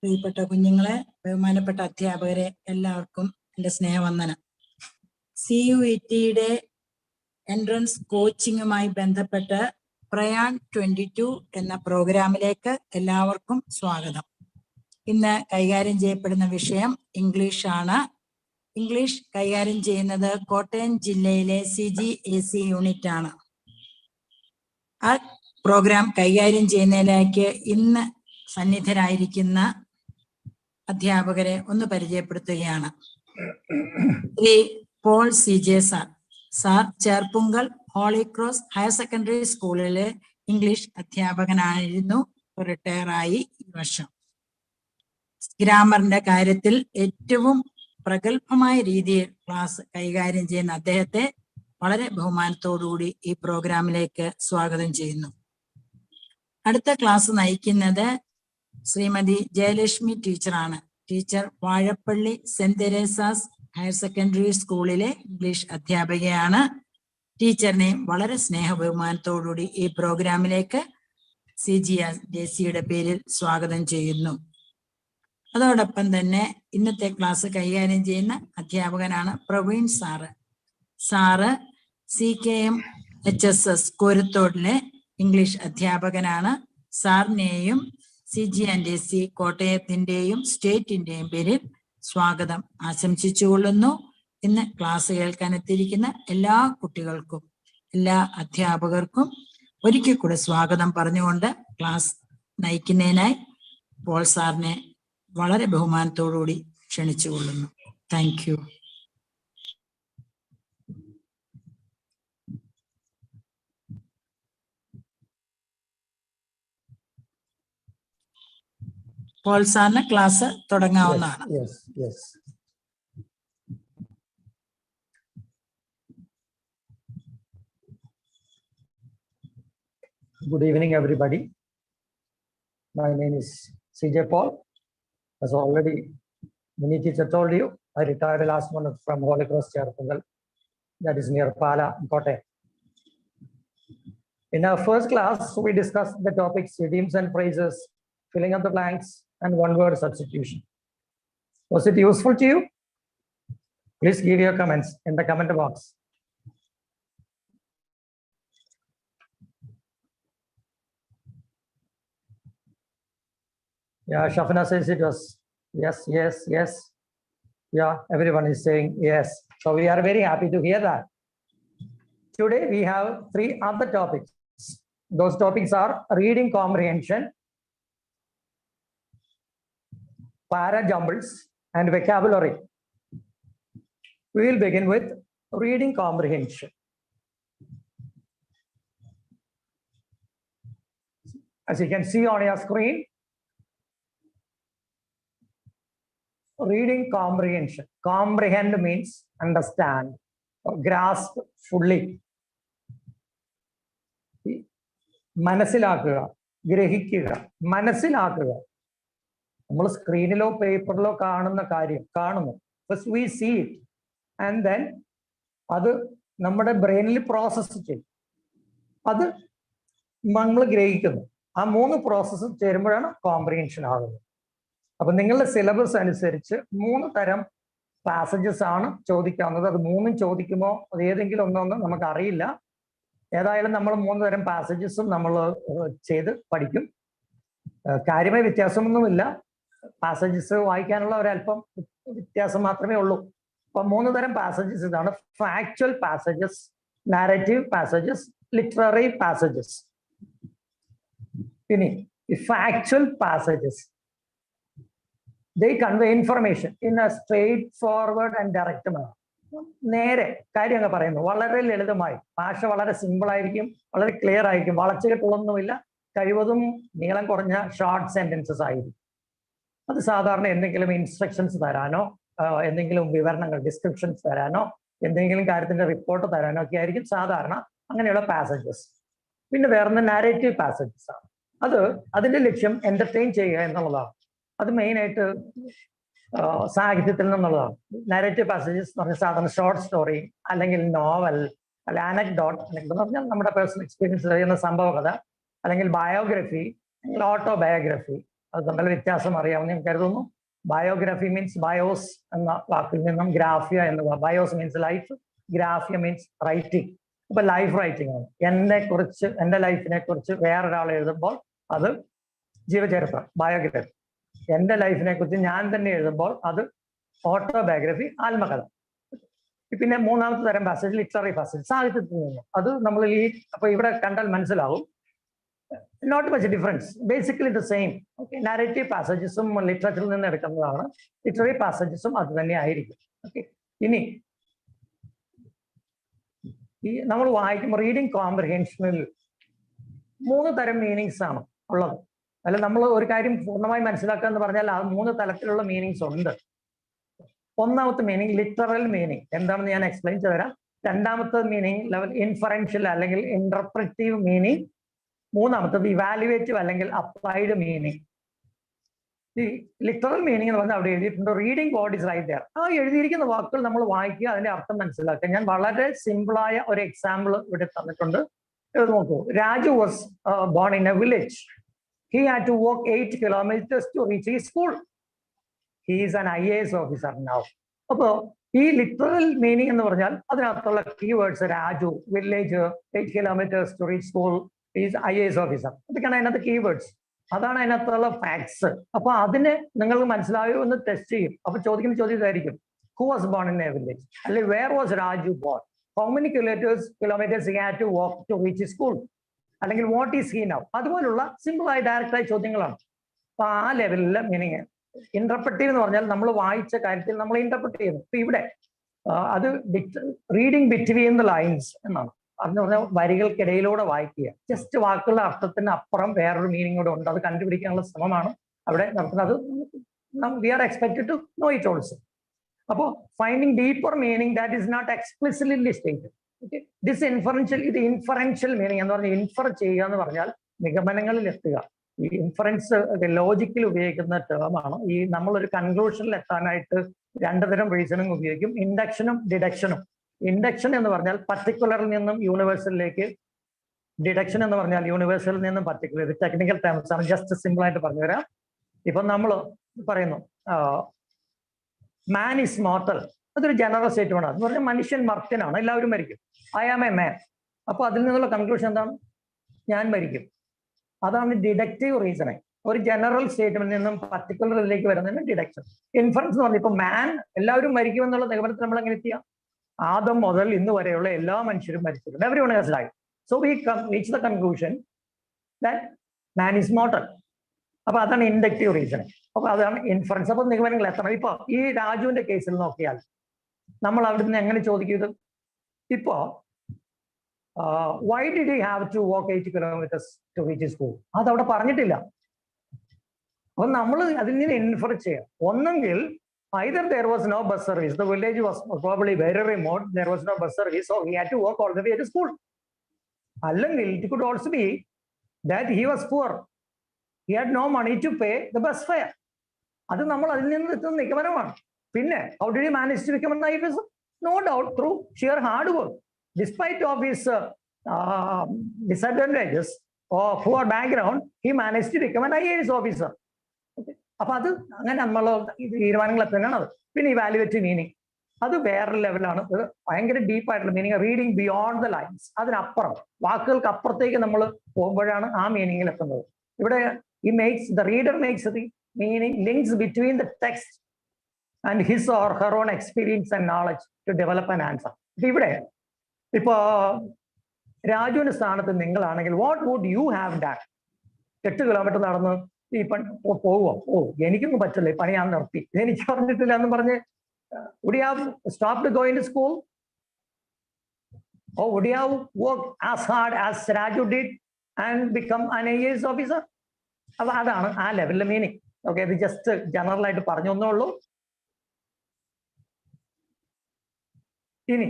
പ്രിയപ്പെട്ട കുഞ്ഞുങ്ങളെ, ബഹുമാനപ്പെട്ട അധ്യാപകരെ, എല്ലാവർക്കും എൻ്റെ സ്നേഹവന്ദനം. CUET-യുടെ എൻട്രൻസ് കോച്ചിങ്ങുമായി ബന്ധപ്പെട്ട് പ്രയാൻ 22 എന്ന പ്രോഗ്രാമിലേക്ക് എല്ലാവർക്കും സ്വാഗതം. ഇന്ന് കൈകാര്യം ചെയ്യപ്പെടുന്ന വിഷയം ഇംഗ്ലീഷാണ്. ഇംഗ്ലീഷ് കൈകാര്യം ചെയ്യുന്നത് കോട്ടയം ജില്ലയിലെ CGAC യൂണിറ്റ് ആണ്. ആ പ്രോഗ്രാം കൈകാര്യം ചെയ്യുന്നതിലേക്ക് ഇന്ന് സന്നിധരായിരിക്കുന്ന അധ്യാപകരെ ഒന്ന് പരിചയപ്പെടുത്തുകയാണ്. Shri Paul CJ sir Cherpunkal Holy Cross Higher Secondary സ്കൂളിലെ ഇംഗ്ലീഷ് അധ്യാപകനായിരുന്നു. റിട്ടയറായി ഈ വർഷം. ഗ്രാമറിന്റെ കാര്യത്തിൽ ഏറ്റവും പ്രഗത്ഭമായ രീതിയിൽ ക്ലാസ് കൈകാര്യം ചെയ്യുന്ന അദ്ദേഹത്തെ വളരെ ബഹുമാനത്തോടുകൂടി ഈ പ്രോഗ്രാമിലേക്ക് സ്വാഗതം ചെയ്യുന്നു. അടുത്ത ക്ലാസ് നയിക്കുന്നത് ശ്രീമതി ജയലക്ഷ്മി ടീച്ചറാണ്. Teacher Vazhappally saint Teresa's higher Secondary സ്കൂളിലെ ഇംഗ്ലീഷ് അധ്യാപികയാണ്. ടീച്ചറിനെ വളരെ സ്നേഹ ബഹുമാനത്തോടുകൂടി ഈ പ്രോഗ്രാമിലേക്ക് CGAC-യുടെ പേരിൽ സ്വാഗതം ചെയ്യുന്നു. അതോടൊപ്പം തന്നെ ഇന്നത്തെ ക്ലാസ് കൈകാര്യം ചെയ്യുന്ന അധ്യാപകനാണ് പ്രവീൺ സാറ്. CKM-HSS കോരത്തോടിലെ ഇംഗ്ലീഷ് അധ്യാപകനാണ്. സാറിനെയും CGAC കോട്ടയത്തിന്റെയും സ്റ്റേറ്റിന്റെയും പേരിൽ സ്വാഗതം ആശംസിച്ചുകൊള്ളുന്നു. ഇന്ന് ക്ലാസ് കേൾക്കാനെത്തിയിരിക്കുന്ന എല്ലാ കുട്ടികൾക്കും എല്ലാ അധ്യാപകർക്കും ഒരിക്കൽ കൂടെ സ്വാഗതം പറഞ്ഞുകൊണ്ട് ക്ലാസ് നയിക്കുന്നതിനായി പോൾ സാറിനെ വളരെ ബഹുമാനത്തോടുകൂടി ക്ഷണിച്ചുകൊള്ളുന്നു. Thank you. പോൾ സാറിന് ക്ലാസ് തുടങ്ങാവുന്നതാണ്. Good evening, everybody. My name is CJ Paul. As already many teacher told you, I retired last month from Holy Cross Cherpungal, that is near Pala, Kottayam. In our first class, we discussed the topics idioms and phrases, filling up the blanks, and one-word substitution. Was it useful to you? Please give your comments in the comment box. Yeah, Shafna says it was. Yes. Yeah, everyone is saying yes. So we are very happy to hear that. Today we have 3 other topics. Those topics are reading comprehension, para-jumbles, and vocabulary. We will begin with reading comprehension. As you can see on your screen, reading comprehension. Comprehend means understand or grasp fully. മനസ്സിലാക്കുക, ഗ്രഹിക്കുക, മനസ്സിലാക്കുക. നമ്മൾ സ്ക്രീനിലോ പേപ്പറിലോ കാണുന്ന കാര്യം കാണുന്നു. First we see it and then അത് നമ്മുടെ ബ്രെയിനിൽ process ചെയ്യും. അത് നമ്മൾ ഗ്രഹിക്കുന്നു. ആ 3 പ്രോസസ്സ് ചേരുമ്പോഴാണ് കോംപ്രിഹെൻഷൻ ആകുന്നത്. അപ്പൊ നിങ്ങളുടെ സിലബസ് അനുസരിച്ച് 3 തരം പാസേജസ് ആണ് ചോദിക്കാവുന്നത്. അത് 3 ചോദിക്കുമോ അത് ഏതെങ്കിലും ഒന്നൊന്നും നമുക്ക് അറിയില്ല. ഏതായാലും നമ്മൾ 3 തരം പാസേജസും നമ്മൾ ചെയ്ത് പഠിക്കും. കാര്യമായ വ്യത്യാസമൊന്നുമില്ല. പാസേജസ് വായിക്കാനുള്ള ഒരല്പം വ്യത്യാസം മാത്രമേ ഉള്ളൂ. അപ്പൊ 3 തരം പാസേജസ് ഇതാണ്: factual passages, narrative passages, literary passages. ഇനി ഈ factual passages, they convey information in a straightforward and direct manner. നേരെ കാര്യം അങ്ങ് പറയുന്നു, വളരെ ലളിതമായി. ഭാഷ വളരെ സിമ്പിൾ ആയിരിക്കും, വളരെ ക്ലിയർ ആയിരിക്കും, വളച്ചുകെട്ടുകളൊന്നുമില്ല. കഴിവതും നീളം കുറഞ്ഞ ഷോർട്ട് സെന്റൻസസ് ആയിരിക്കും. അത് സാധാരണ എന്തെങ്കിലും ഇൻസ്ട്രക്ഷൻസ് തരാനോ എന്തെങ്കിലും വിവരണങ്ങൾ ഡിസ്ക്രിപ്ഷൻസ് തരാനോ എന്തെങ്കിലും കാര്യത്തിന്റെ റിപ്പോർട്ട് തരാനോ ഒക്കെ ആയിരിക്കും സാധാരണ അങ്ങനെയുള്ള പാസേജസ്. പിന്നെ വേറൊന്ന് നാരേറ്റീവ് പാസേജസ് ആണ്. അത് അതിന്റെ ലക്ഷ്യം എന്റർടൈൻ ചെയ്യുക എന്നുള്ളതാണ്. അത് മെയിനായിട്ട് സാഹിത്യത്തിൽ നിന്നുള്ളതാണ്. നാരേറ്റീവ് പാസേജസ് എന്ന് പറഞ്ഞാൽ സാധാരണ ഷോർട്ട് സ്റ്റോറി അല്ലെങ്കിൽ നോവൽ അല്ല അനക്ഡോട്ട് എന്ന് പറഞ്ഞാൽ നമ്മുടെ പേഴ്സണൽ എക്സ്പീരിയൻസ് ചെയ്യുന്ന സംഭവകഥ അല്ലെങ്കിൽ ബയോഗ്രഫി അല്ലെങ്കിൽ ഓട്ടോബയോഗ്രഫി അത് തമ്മിൽ വ്യത്യാസം അറിയാമെന്ന് ഞാൻ കരുതുന്നു. ബയോഗ്രഫി മീൻസ് ബയോസ് എന്ന വാക്കിൽ നിന്നും ഗ്രാഫിയ എന്ന് BIOS means life, graphia means writing. അപ്പൊ ലൈഫ് റൈറ്റിംഗ് ആണ്. എൻ്റെ ലൈഫിനെ കുറിച്ച് വേറൊരാൾ എഴുതുമ്പോൾ അത് ജീവചരിത്രം, ബയോഗ്രഫി. എൻ്റെ ലൈഫിനെ കുറിച്ച് ഞാൻ തന്നെ എഴുതുമ്പോൾ അത് ഓട്ടോബയോഗ്രഫി, ആത്മകഥ. പിന്നെ മൂന്നാമത്തെ തരം പാസേജ് ലിറ്റററി പാസേജ്, സാഹിത്യത്തിൽ നിന്നും. അത് നമ്മൾ അപ്പൊ ഇവിടെ കണ്ടാൽ മനസ്സിലാവും, not much difference, basically the same. Okay, narrative പാസേജസും ലിറ്ററേച്ചറിൽ നിന്ന് എടുക്കുന്നതാണ്, ലിറ്റററി പാസേജസും അത് തന്നെ ആയിരിക്കും. ഓക്കെ, ഇനി നമ്മൾ വായിക്കുമ്പോൾ റീഡിങ് കോംപ്രിഹെൻഷനിൽ 3 തരം മീനിങ്സ് ആണ് ഉള്ളത്. അല്ല, നമ്മൾ ഒരു കാര്യം പൂർണ്ണമായി മനസ്സിലാക്കുക എന്ന് പറഞ്ഞാൽ ആ 3 തലത്തിലുള്ള മീനിങ്സ് ഉണ്ട്. ഒന്നാമത്തെ മീനിങ് ലിറ്ററൽ മീനിങ് എന്താണെന്ന് ഞാൻ എക്സ്പ്ലെയിൻ ചെയ്തുതരാം. രണ്ടാമത്തെ മീനിങ് ലെവൽ ഇൻഫറൻഷ്യൽ അല്ലെങ്കിൽ ഇന്റർപ്രറ്റീവ് മീനിങ്. മൂന്നാമത്തത് ഇവാലുവേറ്റീവ് അല്ലെങ്കിൽ അപ്ലൈഡ് മീനിങ്. ഈ ലിറ്ററൽ മീനിങ് എന്ന് പറഞ്ഞാൽ അവിടെ എഴുതിയിട്ടുണ്ട് reading what is right there. ആ എഴുതിയിരിക്കുന്ന വാക്കുകൾ നമ്മൾ വായിക്കുക, അതിന്റെ അർത്ഥം മനസ്സിലാക്കുക. ഞാൻ വളരെ സിമ്പിളായ ഒരു എക്സാമ്പിൾ ഇവിടെ തന്നിട്ടുണ്ട്. ഇത് നോക്കൂ. Raju was born in a village. He had to walk 8 kilometers to reach his school. He is an IAS officer now. അപ്പോൾ ഈ ലിറ്ററൽ മീനിങ് എന്ന് പറഞ്ഞാൽ അതിനകത്തുള്ള keywords Raju, village, 8 kilometers to reach school, is IAS officer, ഇതൊക്കെയാണ് അതിനകത്ത് keywords. അതാണ് അതിനകത്തുള്ള facts. അപ്പൊ അതിന് നിങ്ങൾക്ക് മനസ്സിലായോ എന്ന് ടെസ്റ്റ് ചെയ്യും. അപ്പൊ ചോദിക്കുന്ന ചോദ്യം ഇതായിരിക്കും, who was born in a village, അല്ലെങ്കിൽ where was Raju born, how many kilometres he had to walk to reach his school, അല്ലെങ്കിൽ വാട്ട് ഈസ് ഹീ നൗ. അതുപോലുള്ള സിമ്പിളായ ഡയറക്റ്റായ ചോദ്യങ്ങളാണ്. അപ്പൊ ആ ലെവലിലെ മീനിങ്. ഇന്റർപ്രറ്റീവ് എന്ന് പറഞ്ഞാൽ നമ്മൾ വായിച്ച കാര്യത്തിൽ നമ്മൾ ഇന്റർപ്രറ്റ് ചെയ്യുന്നു. ഇപ്പൊ ഇവിടെ അത് റീഡിങ് ബിറ്റ്വീൻ ദ ലൈൻസ് എന്നാണ്. അതെന്ന് പറഞ്ഞാൽ വരികൾക്കിടയിലൂടെ വായിക്കുക. ജസ്റ്റ് വാക്കുകളുടെ അർത്ഥത്തിന് അപ്പുറം വേറൊരു മീനിങ് കൂടെ ഉണ്ട്. അത് കണ്ടുപിടിക്കാനുള്ള ശ്രമമാണ് അവിടെ നടത്തുന്നത്. അത് we are expected to know it also. അപ്പോൾ finding deeper meaning that is not explicitly stated. This inferential meaning എന്ന് പറഞ്ഞാൽ ഇൻഫർ ചെയ്യുക എന്ന് പറഞ്ഞാൽ നിഗമനങ്ങളിൽ എത്തുക. ഈ ഇൻഫറൻസ് ലോജിക്കിൽ ഉപയോഗിക്കുന്ന ടേമാണ്. ഈ നമ്മളൊരു കൺക്ലൂഷനിൽ എത്താനായിട്ട് 2 തരം റീസണിങ് ഉപയോഗിക്കും, ഇൻഡക്ഷനും ഡിഡക്ഷനും. ഇൻഡക്ഷൻ എന്ന് പറഞ്ഞാൽ പർട്ടിക്കുലറിൽ നിന്നും യൂണിവേഴ്സലിലേക്ക്, ഡിഡക്ഷൻ എന്ന് പറഞ്ഞാൽ യൂണിവേഴ്സലിൽ നിന്നും പർട്ടിക്കുലർ. ഇത് ടെക്നിക്കൽ ടേംസ് ആണ്, ജസ്റ്റ് സിമ്പിൾ ആയിട്ട് പറഞ്ഞുതരാം. ഇപ്പൊ നമ്മൾ പറയുന്നു മാൻ ഈസ് മോർട്ടൽ, അതൊരു ജനറൽ സ്റ്റേറ്റ്മെന്റ് ആണ്. എന്ന് പറഞ്ഞാൽ മനുഷ്യൻ മർത്യനാണ്, എല്ലാവരും മരിക്കും. I am a man. അപ്പൊ അതിൽ നിന്നുള്ള കൺക്ലൂഷൻ എന്താണ്? ഞാൻ മരിക്കും. അതാണ് ഡിഡക്റ്റീവ് റീസണിങ്. ഒരു ജനറൽ സ്റ്റേറ്റ്മെന്റിൽ നിന്നും പർട്ടിക്കുലറിലേക്ക് വരുന്നതിന് ഡിഡക്ഷൻ. ഇൻഫറൻസ് എന്ന് പറഞ്ഞാൽ ഇപ്പൊ മാൻ, എല്ലാവരും മരിക്കുമെന്നുള്ള നിഗമനത്തിൽ നമ്മൾ എങ്ങനെ എത്തിയാം? ആദം മുതൽ ഇന്ന് വരെയുള്ള എല്ലാ മനുഷ്യരും മരിച്ചിട്ടുണ്ട്. Everyone has died. So we reach the conclusion that man is mortal. അപ്പൊ അതാണ് ഇൻഡക്റ്റീവ് റീസണിങ്. അപ്പൊ അതാണ് ഇൻഫറൻസ്. അപ്പൊ നിഗമനങ്ങൾ എത്തണം. ഇപ്പൊ ഈ രാജുവിന്റെ കേസിൽ നോക്കിയാൽ നമ്മൾ അവിടെ നിന്ന് എങ്ങനെ ചോദിക്കുന്നത്? ഇപ്പോ why did he have to walk 8 kilometers to reach his school? അതവിടെ പറഞ്ഞിട്ടില്ല. അപ്പൊ നമ്മൾ അതിൽ നിന്ന് ഇൻഫർ ചെയ്യാം. ഒന്നെങ്കിൽ either there was no bus service, the village was probably very remote, there was no bus service, so he had to walk all the way to school. അല്ലെങ്കിൽ it could also be that he was poor, he had no money to pay the bus fare. അത് നമ്മൾ അതിൽ നിന്ന് എത്തുന്ന നിഗമനമാണ്. പിന്നെ how did he manage to become an IAS? No doubt through sheer hard work. Despite of his disadvantages or poor background, he managed to become an IAS officer. അപ്പൊ അത് അങ്ങനെ നമ്മൾ തീരുമാനങ്ങൾ തന്നെയാണ് അത്. പിന്നെ ഇവാലുവേറ്റീവ് മീനിങ്, അത് വേറെ ലെവലാണ്. ഭയങ്കര ഡീപ്പായിട്ടുള്ള meaning, reading beyond the lines. അതിനപ്പുറം, വാക്കുകൾക്ക് അപ്പുറത്തേക്ക് നമ്മൾ പോകുമ്പോഴാണ് ആ മീനിങ്ങിൽ എത്തുന്നത്. ഇവിടെ the reader makes the meaning links between the text and his or her own experience and knowledge to develop an answer. ഇവിടെ ഇപ്പോ രാജുവിന്റെ സ്ഥാനത്ത് നിങ്ങളാണെങ്കിൽ what would you have done? 8 kilometre നടന്ന് ഈ പോവോ? എനിക്കൊന്നും പറ്റില്ല, ഈ പണി ഞാൻ നിർത്തി, എനിക്ക് പറഞ്ഞിട്ടില്ല എന്ന് പറഞ്ഞ് would you have stopped going to school? Or would you have worked as hard as Raju did and become an IAS officer? അപ്പൊ അതാണ് ആ ലെവലിലെ മീനിങ്. ഓക്കെ, ഇത് ജസ്റ്റ് ജനറൽ ആയിട്ട് പറഞ്ഞു ഒന്നേ ഉള്ളൂ. ഇനി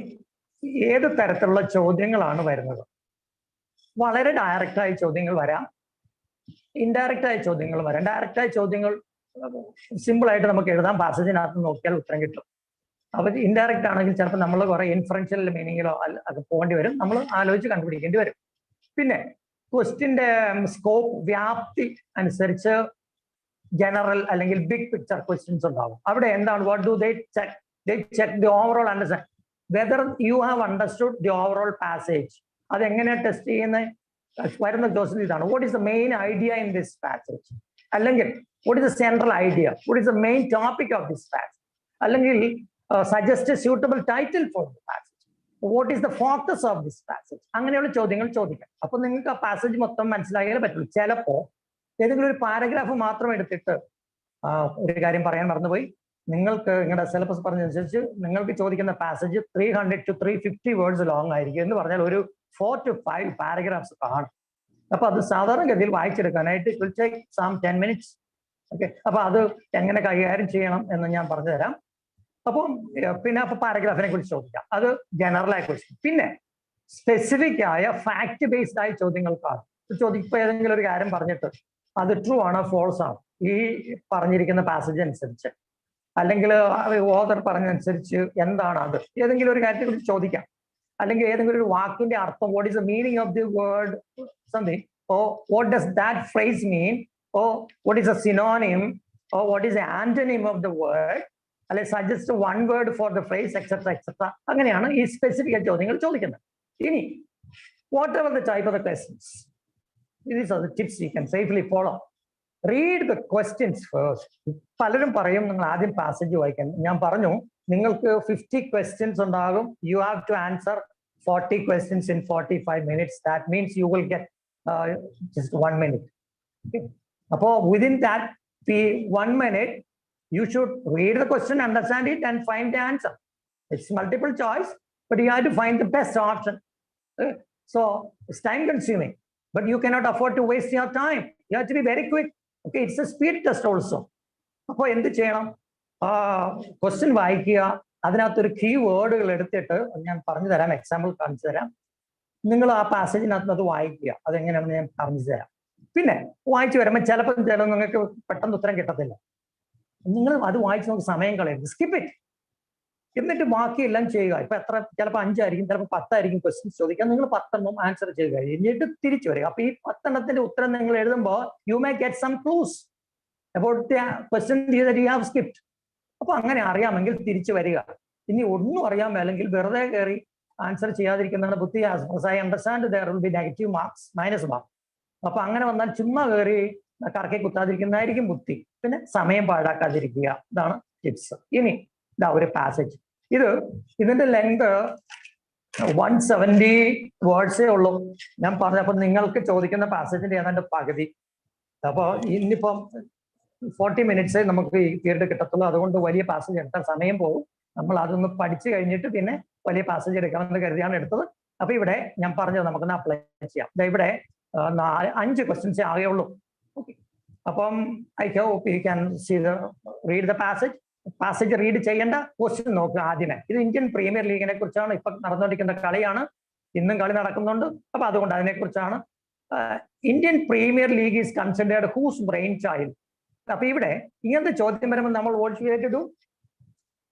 ഏത് തരത്തിലുള്ള ചോദ്യങ്ങളാണ് വരുന്നത്? വളരെ ഡയറക്റ്റായ ചോദ്യങ്ങൾ വരാം, ഇൻഡയറക്റ്റ് ആയ ചോദ്യങ്ങൾ വരാം. ഡയറക്റ്റ് ആയ ചോദ്യങ്ങൾ സിമ്പിൾ ആയിട്ട് നമുക്ക് എഴുതാം, പാസേജിനകത്ത് നോക്കിയാൽ ഉത്തരം കിട്ടും. അപ്പൊ ഇൻഡയറക്റ്റ് ആണെങ്കിൽ ചിലപ്പോൾ നമ്മൾ കുറെ ഇൻഫറൻഷ്യൽ മീനിങ്ങിലോ അത് പോകേണ്ടി വരും, നമ്മൾ ആലോചിച്ച് കണ്ടുപിടിക്കേണ്ടി വരും. പിന്നെ ക്വസ്റ്റിന്റെ സ്കോപ്പ്, വ്യാപ്തി അനുസരിച്ച് general അല്ലെങ്കിൽ big picture questions ഉണ്ടാവും. അവിടെ എന്താണ്, what do they check? They check the overall understand whether you have understood the overall passage. അതെങ്ങനെയാണ് ടെസ്റ്റ് ചെയ്യുന്നത്? വരുന്ന ക്വസ്റ്റ്യൻ ഇതാണ്, what is the main idea in this passage? അല്ലെങ്കിൽ what is the central idea? What is the main topic of this passage? അല്ലെങ്കിൽ suggest a suitable title for the passage. What is the focus of this passage? അങ്ങനെയുള്ള ചോദ്യങ്ങൾ ചോദിക്കാം. അപ്പൊ നിങ്ങൾക്ക് ആ passage മൊത്തം മനസ്സിലായാലേ പറ്റുള്ളൂ. ചിലപ്പോ ഏതെങ്കിലും ഒരു പാരഗ്രാഫ് മാത്രം എടുത്തിട്ട് ഒരു കാര്യം പറയാൻ മറന്നുപോയി, നിങ്ങൾക്ക് നിങ്ങളുടെ സിലബസ് പറഞ്ഞതനുസരിച്ച് നിങ്ങൾക്ക് ചോദിക്കുന്ന പാസേജ് 300 to 350 വേർഡ്സ് ലോങ് ആയിരിക്കും എന്ന് പറഞ്ഞാൽ ഒരു 4 to 5 പാരഗ്രാഫ്സ് കാണും. അപ്പൊ അത് സാധാരണഗതിയിൽ വായിച്ചെടുക്കാനായിട്ട് it will take some 10 minutes. Okay, അപ്പൊ അത് എങ്ങനെ കൈകാര്യം ചെയ്യണം എന്ന് ഞാൻ പറഞ്ഞു തരാം. അപ്പം പിന്നെ അപ്പൊ പാരഗ്രാഫിനെ കുറിച്ച് ചോദിക്കാം, അത് ജനറൽ ആയ ക്വസ്റ്റ്യൻ. പിന്നെ സ്പെസിഫിക് ആയ ഫാക്ട് ബേസ്ഡ് ആയ ചോദ്യങ്ങൾക്കാണ് ചോദിക്കും. ഏതെങ്കിലും ഒരു കാര്യം പറഞ്ഞിട്ട് അത് ട്രൂ ആണോ ഫോൾസ് ആണോ ഈ പറഞ്ഞിരിക്കുന്ന പാസേജ് അനുസരിച്ച്, അല്ലെങ്കിൽ ഓതർ പറഞ്ഞനുസരിച്ച് എന്താണ് അത്, ഏതെങ്കിലും ഒരു കാര്യത്തെ കുറിച്ച് ചോദിക്കാം. അല്ലെങ്കിൽ ഏതെങ്കിലും ഒരു വാക്കിന്റെ അർത്ഥം, what is the meaning of the word something, or what does that phrase mean, or what is a synonym, or what is a antonym of the word, അല്ലെ suggest one word for the phrase etcetera etcetera. അങ്ങനെയാണ് ഈ specific ചോദ്യങ്ങൾ ചോദിക്കുന്നത്. ഇനി whatever the type of the questions, these are the tips you can safely follow. Read the questions first. പലരും പറയും നിങ്ങൾ ആദ്യം പാസേജ് വായിക്കാൻ. ഞാൻ പറഞ്ഞു നിങ്ങൾക്ക് 50 questions ഉണ്ടാകും. You have to answer 40 questions in 45 minutes. That means you will get just 1 minute. Okay. അപ്പോ within that 1 minute you should read the question, understand it and find the answer. It's multiple choice, but you have to find the best option. Okay. So it's time consuming, but you cannot afford to waste your time. You have to be very quick. Okay, it's a speed test also. അപ്പോൾ എന്ത് ചെയ്യണം, question വായിക്കുക, അതിനകത്തൊരു key വേർഡുകൾ എടുത്തിട്ട് ഞാൻ പറഞ്ഞു തരാം, example കാണിച്ചു തരാം. നിങ്ങൾ ആ പാസേജിനകത്ത് അത് വായിക്കുക, അതെങ്ങനെയാണെന്ന് ഞാൻ പറഞ്ഞു തരാം. പിന്നെ വായിച്ചു വരുമ്പോൾ ചിലപ്പോൾ നിങ്ങൾക്ക് പെട്ടെന്ന് ഉത്തരം കിട്ടത്തില്ല. നിങ്ങൾ അത് വായിച്ച് നമുക്ക് സമയം കളയരുത്, സ്കിപ്പ് ഇറ്റ്. എന്നിട്ട് ബാക്കിയെല്ലാം ചെയ്യുക. ഇപ്പൊ എത്ര, ചിലപ്പോൾ 5 ആയിരിക്കും, ചിലപ്പോൾ 10 ആയിരിക്കും ക്വസ്റ്റ്യൻസ് ചോദിക്കാം. നിങ്ങൾ 10 ആൻസർ ചെയ്യുക, എന്നിട്ട് തിരിച്ചു വരിക. അപ്പൊ ഈ 10 ഉത്തരം നിങ്ങൾ എഴുതുമ്പോൾ you may get some clues about the question that you have skipped. അപ്പൊ അങ്ങനെ അറിയാമെങ്കിൽ തിരിച്ചു വരിക. ഇനി ഒന്നും അറിയാൻ മേലെങ്കിൽ വെറുതെ കയറി ആൻസർ ചെയ്യാതിരിക്കുന്നതാണ് ബുദ്ധി. I understand there will be negative marks, minus mark. അപ്പൊ അങ്ങനെ വന്നാൽ ചുമ്മാ കയറി കറക്കി കുത്താതിരിക്കുന്നതായിരിക്കും ബുദ്ധി. പിന്നെ സമയം പാഴാക്കാതിരിക്കുക, ഇതാണ് ടിപ്സ്. ഇനി ഇതാ ഒരു പാസേജ്, ഇതിന്റെ ലെങ്ത് 170 വേർഡ്സേ ഉള്ളൂ. ഞാൻ പറഞ്ഞപ്പോൾ നിങ്ങൾക്ക് ചോദിക്കുന്ന പാസേജിന്റെ ഏതാണ്ട് പകുതി. അപ്പോൾ ഇന്നിപ്പം 40 minutes നമുക്ക് ഈ പീരീഡ് കിട്ടത്തുള്ളൂ. അതുകൊണ്ട് വലിയ പാസേജ് എടുത്താൽ സമയം പോകും. നമ്മൾ അതൊന്ന് പഠിച്ചു കഴിഞ്ഞിട്ട് പിന്നെ വലിയ പാസേജ് എടുക്കാമെന്ന് കരുതിയാണ് എടുത്തത്. അപ്പൊ ഇവിടെ ഞാൻ പറഞ്ഞത് നമുക്കൊന്ന് അപ്ലൈ ചെയ്യാം. ഇവിടെ 5 ക്വസ്റ്റ്യൻസേ ആകെയുള്ളൂ. ഓക്കെ, അപ്പം I hope you can read the passage. Passage read ചെയ്യേണ്ട ക്വസ്റ്റ്യൻ നോക്കുക ആദ്യമേ. ഇത് ഇന്ത്യൻ പ്രീമിയർ ലീഗിനെ കുറിച്ചാണ്, ഇപ്പൊ നടന്നുകൊണ്ടിരിക്കുന്ന കളിയാണ്, ഇന്നും കളി നടക്കുന്നുണ്ട്. അപ്പൊ അതുകൊണ്ട് അതിനെക്കുറിച്ചാണ്. Indian Premier League is considered whose brainchild. അപ്പൊ ഇവിടെ ഇങ്ങനത്തെ ചോദ്യം വരുമ്പോൾ നമ്മൾ what you have to do,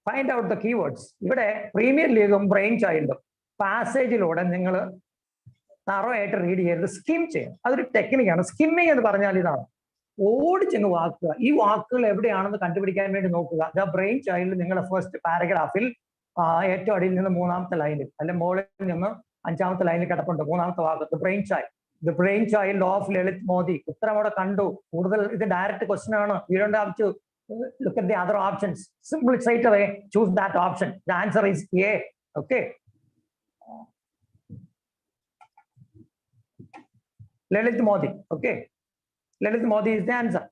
find out the keywords. ഇവിടെ പ്രീമിയർ ലീഗും ബ്രെയിൻ ചൈൽഡും പാസേജിലൂടെ നിങ്ങൾ തറവായിട്ട് റീഡ് ചെയ്യരുത്, സ്കിം ചെയ്യണം. അതൊരു ടെക്നിക്കാണ്. സ്കിമ്മിങ് എന്ന് പറഞ്ഞാൽ ഇതാണ്, ഓടിച്ചെങ്ങ് വാക്കുക. ഈ വാക്കുകൾ എവിടെയാണെന്ന് കണ്ടുപിടിക്കാൻ വേണ്ടി നോക്കുക. ദ ബ്രെയിൻ ചൈൽഡ് നിങ്ങളുടെ ഫസ്റ്റ് പാരഗ്രാഫിൽ ഏറ്റവും അടിയിൽ നിന്ന് 3ാമത്തെ ലൈനിൽ, അല്ലെങ്കിൽ മുകളിൽ നിന്ന് 5ാമത്തെ ലൈനിൽ കിടപ്പുണ്ട് 3ാമത്തെ വാക്ക്, the brain child. The brain child of Lalit Modi. ഉത്തരം അവിടെ കണ്ടു. കൂടുതൽ ഇത് ഡയറക്റ്റ് ക്വസ്റ്റ്യൻ ആണ്. You don't have to look at the other options. Simply straight away choose that option. The answer is A. Okay. Lalit Modi. Okay. Lalit Modi is the answer.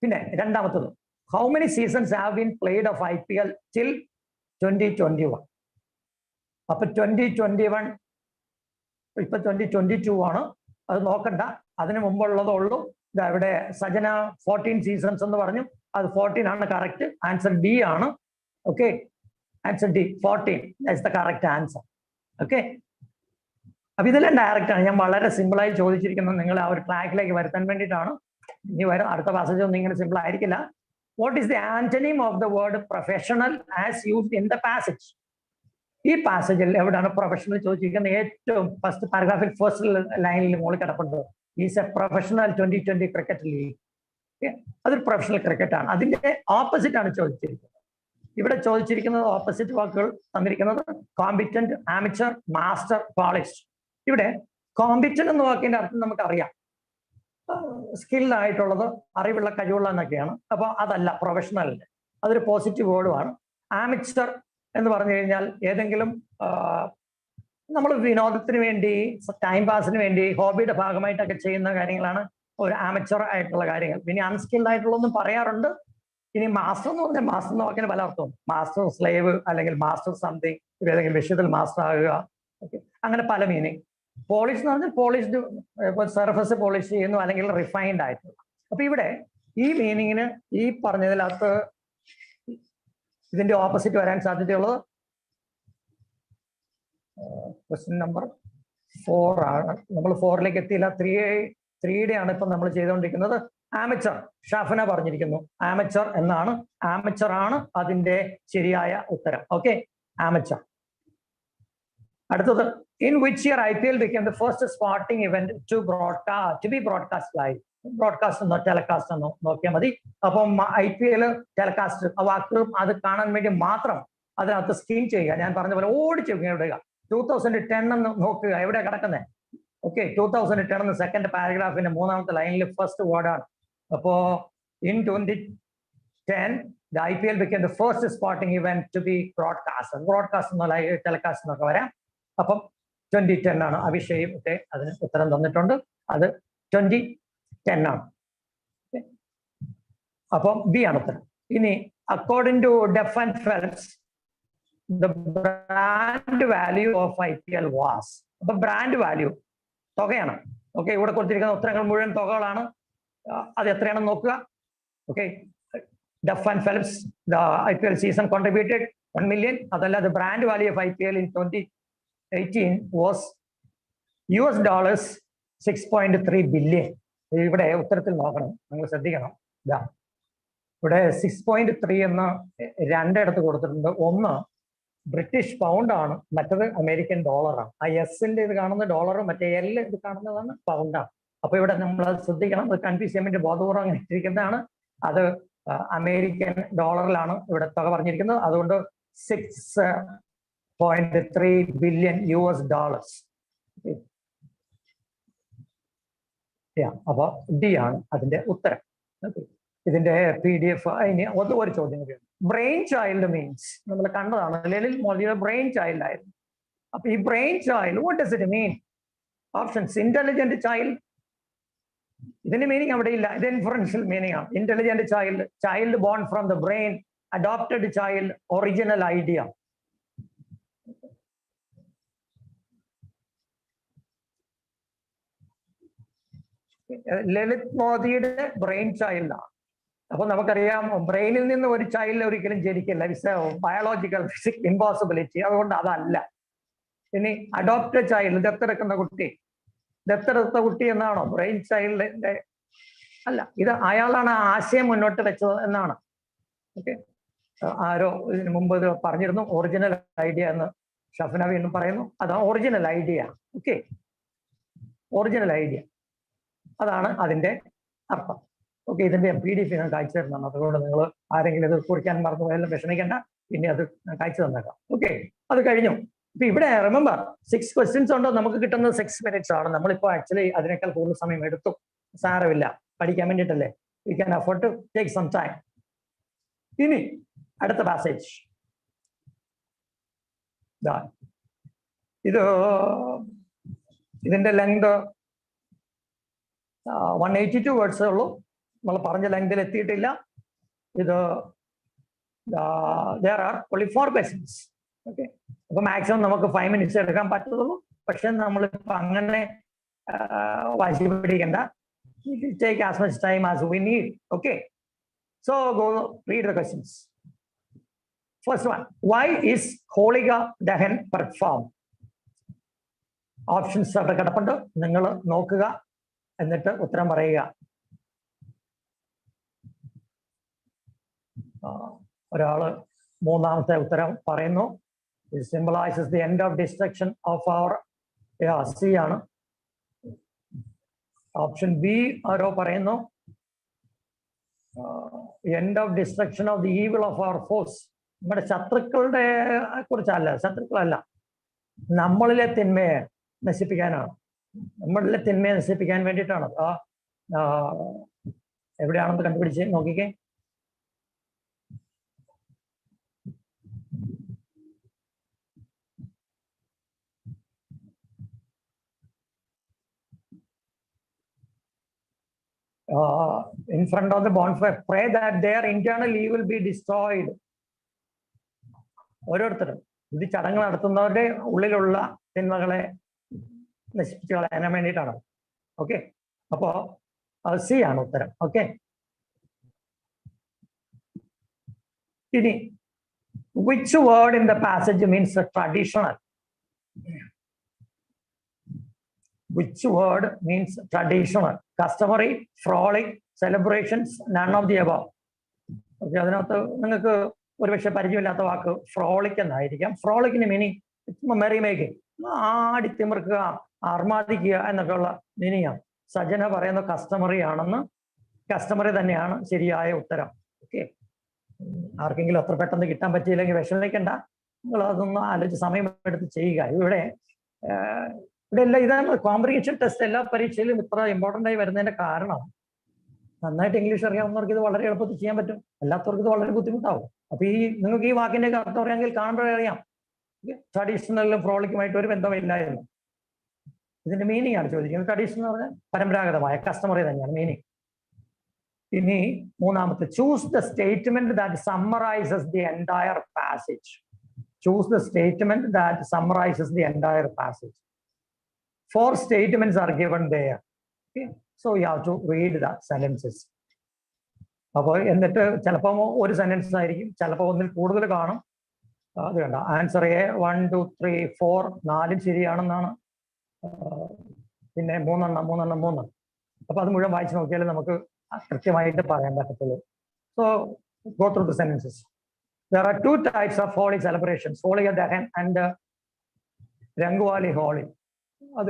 പിന്നെ രണ്ടാമത്തത്, how many seasons have been played of IPL till 2021? അപ്പൊ 2021 ഇപ്പൊ 2022 ആണ്. അത് നോക്കണ്ട, അതിന് മുമ്പുള്ളതേ ഉള്ളൂ. ഇവിടെ സജന 14 സീസൺസ് എന്ന് പറഞ്ഞു, അത് 14 ആണ് കറക്റ്റ്. ആൻസർ ഡി ആണ്. Okay, answer D 14 that's the correct answer. Okay, അപ്പൊ ഇതെല്ലാം ഡയറക്റ്റ് ആണ്. ഞാൻ വളരെ സിമ്പിളായി ചോദിച്ചിരിക്കുന്നത് നിങ്ങൾ ആ ഒരു ട്രാക്കിലേക്ക് വരുത്താൻ വേണ്ടിയിട്ടാണ്. ഇനി വരും അടുത്ത പാസേജ് ഒന്നും ഇങ്ങനെ സിമ്പിൾ ആയിരിക്കില്ല. What is the antonym of the word professional as used in the passage? ഈ പാസേജിൽ എവിടെയാണ് പ്രൊഫഷണൽ ചോദിച്ചിരിക്കുന്നത്? ഏറ്റവും ഫസ്റ്റ് പാരഗ്രാഫിൽ ഫസ്റ്റ് ലൈനിൽ മുകളിൽ കിടപ്പുണ്ട്. Is A professional 2020 cricket league. അതൊരു പ്രൊഫഷണൽ ക്രിക്കറ്റ് ആണ്. അതിന്റെ ഓപ്പോസിറ്റ് ആണ് ചോദിച്ചിരിക്കുന്നത്. ഇവിടെ ചോദിച്ചിരിക്കുന്നത് ഓപ്പോസിറ്റ് വാക്കുകൾ തന്നിരിക്കുന്നത് കോമ്പിറ്റന്റ്, ആമച്ചർ, മാസ്റ്റർ, പോളിഷ്ഡ്. ഇവിടെ കോമ്പിറ്റന്റ് എന്ന വാക്കിന്റെ അർത്ഥം നമുക്കറിയാം, സ്കിൽഡ് ആയിട്ടുള്ളത്, അറിവുള്ള, കഴിവുള്ള എന്നൊക്കെയാണ്. അപ്പൊ അതല്ല പ്രൊഫഷണലിന്റെ, അതൊരു പോസിറ്റീവ് വേർഡുമാണ്. ആമച്ചർ എന്ന് പറഞ്ഞു കഴിഞ്ഞാൽ ഏതെങ്കിലും നമ്മൾ വിനോദത്തിന് വേണ്ടി, ടൈം പാസിന് വേണ്ടി, ഹോബിയുടെ ഭാഗമായിട്ടൊക്കെ ചെയ്യുന്ന കാര്യങ്ങളാണ് ഒരു ആമച്ചർ ആയിട്ടുള്ള കാര്യങ്ങൾ. പിന്നെ അൺസ്കിൽഡ് ആയിട്ടുള്ളതൊന്നും പറയാറുണ്ട്. ഇനി മാസ്റ്റർ എന്ന് പറഞ്ഞാൽ മാസ്റ്റർ എന്ന് വാക്കിന് പല അർത്ഥവും. മാസ്റ്റർ സ്ലേവ് അല്ലെങ്കിൽ മാസ്റ്റർ സംതിങ്, ഏതെങ്കിലും വിഷയത്തിൽ മാസ്റ്റർ ആകുക, അങ്ങനെ പല മീനിങ്. പോളിഷ് എന്ന് പറഞ്ഞാൽ പോളിഷ്ഡ്, സർഫസ് പോളിഷ് ചെയ്യുന്നു അല്ലെങ്കിൽ റിഫൈൻഡ് ആയിട്ടുള്ള. അപ്പൊ ഇവിടെ ഈ മീനിങ്ങിന് ഈ പറഞ്ഞതിനകത്ത് ഇതിന്റെ ഓപ്പോസിറ്റ് വരാൻ സാധ്യതയുള്ളത് ക്വസ്റ്റ്യൻ നമ്പർ 4 ആണ്. നമ്മൾ 4ലേക്ക് എത്തിയില്ല. 3 ആണ് ഇപ്പം നമ്മൾ ചെയ്തുകൊണ്ടിരിക്കുന്നത്. ആമച്ചർ, ഷാഫന പറഞ്ഞിരിക്കുന്നു ആമച്ചർ എന്നാണ്. ആമച്ചർ ആണ് അതിന്റെ ശരിയായ ഉത്തരം. Okay, amateur. അടുത്തത്, in which year IPL became the first sporting event to be broadcast live. Broadcast എന്നോ ടെലികാസ്റ്റ് എന്നോ നോക്കിയാൽ മതി. അപ്പം IPL ടെലികാസ്റ്റ്, ആ വാക്കുകളും അത് കാണാൻ വേണ്ടി മാത്രം അതിനകത്ത് സ്കീം ചെയ്യുക. ഞാൻ പറഞ്ഞ പോലെ ഓടിച്ചു വിടുക. 2010 എന്ന് നോക്കുക, എവിടെ കിടക്കുന്നത്? ഓക്കെ, 2010 എന്ന് സെക്കൻഡ് പാരഗ്രാഫിന്റെ 3ാമത്തെ ലൈനിൽ ഫസ്റ്റ് വേർഡാണ്. അപ്പോ in 2010 the IPL became the first sporting event to be broadcast. Broadcast എന്നോ ലൈവ് ടെലികാസ്റ്റ് എന്നൊക്കെ വരാം. അപ്പം 2010 ആണ്. അഭിഷേക് ഒക്കെ അതിന് ഉത്തരം തന്നിട്ടുണ്ട്. അത് 2010 ആണ്. അപ്പം ബി ആണ് ഉത്തരം. ഇനി according to Duff and Phelps the brand value of IPL was. അപ്പൊ ബ്രാൻഡ് വാല്യൂ തുകയാണ്. ഓക്കെ, ഇവിടെ കൊടുത്തിരിക്കുന്ന ഉത്തരങ്ങൾ മുഴുവൻ തുകകളാണ്. അത് എത്രയാണെന്ന് നോക്കുക. Okay, Duff and Phelps the IPL season contributed 1 million. അതല്ല, the brand value of IPL in 2018 was $6.3 billion. ഇവിടെ ഉത്തരത്തിൽ നോക്കണം, നിങ്ങൾ ശ്രദ്ധിക്കണം. ഇതാ ഇവിടെ 6.3 എന്ന് രണ്ടിടത്ത് കൊടുത്തിട്ടുണ്ട്. ഒന്ന് ബ്രിട്ടീഷ് പൗണ്ട് ആണ്, മറ്റത് അമേരിക്കൻ ഡോളറാണ്. ആ എസിന്റെ ഇത് കാണുന്ന ഡോളറും മറ്റേ എൽ ഇത് കാണുന്നതാണ് പൗണ്ടാണ്. അപ്പൊ ഇവിടെ നമ്മൾ ശ്രദ്ധിക്കണം, അത് കൺഫ്യൂസ് ചെയ്യാൻ വേണ്ടി ബോധപൂർവ്വം അങ്ങനെ ഇട്ടിരിക്കുന്നതാണ്. അത് അമേരിക്കൻ ഡോളറിലാണ് ഇവിടെ തുക പറഞ്ഞിരിക്കുന്നത്. അതുകൊണ്ട് $6.3 billion. അപ്പൊ ഡി ആണ് അതിന്റെ ഉത്തരം. ഇതിന്റെ PDF ഇനി ഒരു ചോദ്യം കൂടിയാണ്. ബ്രെയിൻ ചൈൽഡ് മീൻസ് നമ്മൾ കണ്ടതാണ്, ലളിൽ മോദിയുടെ ബ്രെയിൻ ചൈൽഡ് ആയിരുന്നു. അപ്പൊ ഈ brain child what does it mean? Options, intelligent child, ഇതിന്റെ മീനിങ് അവിടെ ഇല്ല, ഇത് ഇൻഫറൻഷ്യൽ മീനിങ് ആണ്. Intelligent child, child born from the brain, adopted child, original idea. Lalit മോദിയുടെ ബ്രെയിൻ ചൈൽഡ് ആണ്. അപ്പൊ നമുക്കറിയാം, ബ്രെയിനിൽ നിന്ന് ഒരു ചൈൽഡ് ഒരിക്കലും ജനിക്കില്ല. It's biological physic impossibility. അതുകൊണ്ട് അതല്ല. ഇനി അഡോപ്റ്റഡ് ചൈൽഡ്, ദത്തെടുക്കുന്ന കുട്ടി, ദത്തെടുത്ത കുട്ടി എന്നാണോ ബ്രെയിൻ ചൈൽഡിന്റെ? അല്ല, ഇത് അയാളാണ് ആശയം മുന്നോട്ട് വെച്ചത് എന്നാണ്. ഓക്കെ, ആരോ ഇതിനു മുമ്പ് ഇത് പറഞ്ഞിരുന്നു, ഒറിജിനൽ ഐഡിയ എന്ന് ഷഫന വീണ്ടും പറയുന്നു. അതാണ് original idea. Okay, original idea, അതാണ് അതിന്റെ അർത്ഥം. ഓക്കെ, ഇതിന്റെ PDF ഞാൻ കാഴ്ച തരുന്നതാണ്. അതുകൊണ്ട് നിങ്ങൾ ആരെങ്കിലും ഇത് കുറിക്കാൻ മറന്നു പോയാലും വിഷമിക്കേണ്ട, പിന്നെ അത് കാഴ്ച തന്നേക്കാം. ഓക്കെ, അത് കഴിഞ്ഞു. ഇപ്പൊ ഇവിടെ റിമെമ്പർ 6 questions ഉണ്ടോ, നമുക്ക് കിട്ടുന്നത് 6 minutes ആണ്. നമ്മളിപ്പോ ആക്ച്വലി അതിനേക്കാൾ കൂടുതൽ സമയം എടുത്തു. സാരമില്ല, പഠിക്കാൻ വേണ്ടിയിട്ടല്ലേ. We can afford to take some time. ഇനി അടുത്ത പാസേജ് ഇതിന്റെ ലെങ്ത് 182 വേർഡ്സേ ഉള്ളൂ. നമ്മൾ പറഞ്ഞ ലെങ്തിൽ എത്തിയിട്ടില്ല. ഇത് there are only 4 questions. Okay, അപ്പൊ മാക്സിമം നമുക്ക് 5 minutes എടുക്കാൻ പറ്റുള്ളൂ. പക്ഷെ നമ്മളിപ്പോ അങ്ങനെ വാശി പിടിക്കണ്ട. Take as much time as we need. Okay, so go read the questions. First one, why is Holika Dahan performed? Options അവിടെ കിടപ്പുണ്ട്, നിങ്ങൾ നോക്കുക എന്നിട്ട് ഉത്തരം പറയുക. ഒരാള് മൂന്നാമത്തെ ഉത്തരം പറയുന്നു. It symbolizes the end of destruction of our C ആണ്. ഓപ്ഷൻ ബി ആരോ പറയുന്നു end of destruction of the evil of our force. നമ്മുടെ ശത്രുക്കളുടെ കുറിച്ചല്ല, ശത്രുക്കളല്ല, നമ്മളിലെ തിന്മയെ നശിപ്പിക്കാനാണ്. നമ്മളിലെ തിന്മയെ നശിപ്പിക്കാൻ വേണ്ടിയിട്ടാണ്. എവിടെയാണെന്ന് കണ്ടുപിടിച്ച് നോക്കിക്കേ. In front of the bonfire, pray that their internal evil be destroyed. ഓരോരുത്തരും ഇത് ചടങ്ങ് നടത്തുന്നവരുടെ ഉള്ളിലുള്ള തിന്മകളെ നശിപ്പിച്ചു കളയാൻ വേണ്ടിയിട്ടാണ്. ഓക്കെ, അപ്പോ സി ആണ് ഉത്തരം. ഓക്കെ, ഇനി which word in the passage means traditional? Which word means traditional? Customary, frolic, celebrations, none of the above. Okay, അതിനകത്ത് നിങ്ങൾക്ക് ഒരുപക്ഷെ പരിചയമില്ലാത്ത വാക്ക് ഫ്രോളിക് എന്നായിരിക്കാം. ഫ്രോളിക്കിന് മീനിങ് മെറി മേക്കിംഗ്, ആടിത്തിമിർക്കുക, ആർമാദിക്കുക എന്നൊക്കെയുള്ള മീനിങ്ങാണ്. സജന പറയുന്ന കസ്റ്റമറി ആണെന്ന്. കസ്റ്റമറി തന്നെയാണ് ശരിയായ ഉത്തരം. ഓക്കെ, ആർക്കെങ്കിലും അത്ര പെട്ടെന്ന് കിട്ടാൻ പറ്റിയില്ലെങ്കിൽ വിഷമിക്കണ്ട, നിങ്ങൾ അതൊന്ന് ആലോചിച്ച് സമയമെടുത്ത് ചെയ്യുക. ഇവിടെ എല്ലാം ഇതാണ് കോംപ്രിഹെൻഷൻ ടെസ്റ്റ്. എല്ലാ പരീക്ഷയിലും ഇത്ര ഇമ്പോർട്ടൻ്റ് ആയി വരുന്നതിന്റെ കാരണം നന്നായിട്ട് ഇംഗ്ലീഷ് അറിയാവുന്നവർക്ക് ഇത് വളരെ എളുപ്പത്തിൽ ചെയ്യാൻ പറ്റും, അല്ലാത്തവർക്ക് ഇത് വളരെ ബുദ്ധിമുട്ടാവും. അപ്പൊ നിങ്ങൾക്ക് ഈ വാക്കിന്റെ അർത്ഥം അറിയാമെങ്കിൽ കാണുമ്പോഴേ അറിയാം ട്രഡീഷണലും ഫ്രോളിക്കുമായിട്ട് ഒരു ബന്ധമില്ല എന്ന്. ഇതിന്റെ മീനിങ് ആണ് ചോദിക്കുന്നത്. ട്രഡീഷണൽ എന്ന് പറഞ്ഞാൽ പരമ്പരാഗതമായ, കസ്റ്റമറി തന്നെയാണ് മീനിങ്. ഇനി മൂന്നാമത്തെ, choose the statement that summarises the entire passage. Choose the statement that summarises the entire passage. 4 statements are given there. Okay? So you have to read the sentences. അപ്പോൾ എന്നിട്ട് ചിലപ്പോൾ ഒരു സെന്റൻസ് ആയിരിക്കും, ചിലപ്പോൾ ഒന്നിൽ കൂടുതൽ കാണും. അത് വേണ്ട, ആൻസർ എ 1 2 3 4 4 ശരിയാണെന്നാണ്. പിന്നെ 3 അപ്പൊ അത് മുഴുവൻ വായിച്ചു നോക്കിയാൽ നമുക്ക് കൃത്യമായിട്ട് പറയാൻ പറ്റത്തുള്ളൂ. So go through the sentences. There are 2 types of Holi celebrations, Holi Dahan and Rangwali Holi. അത്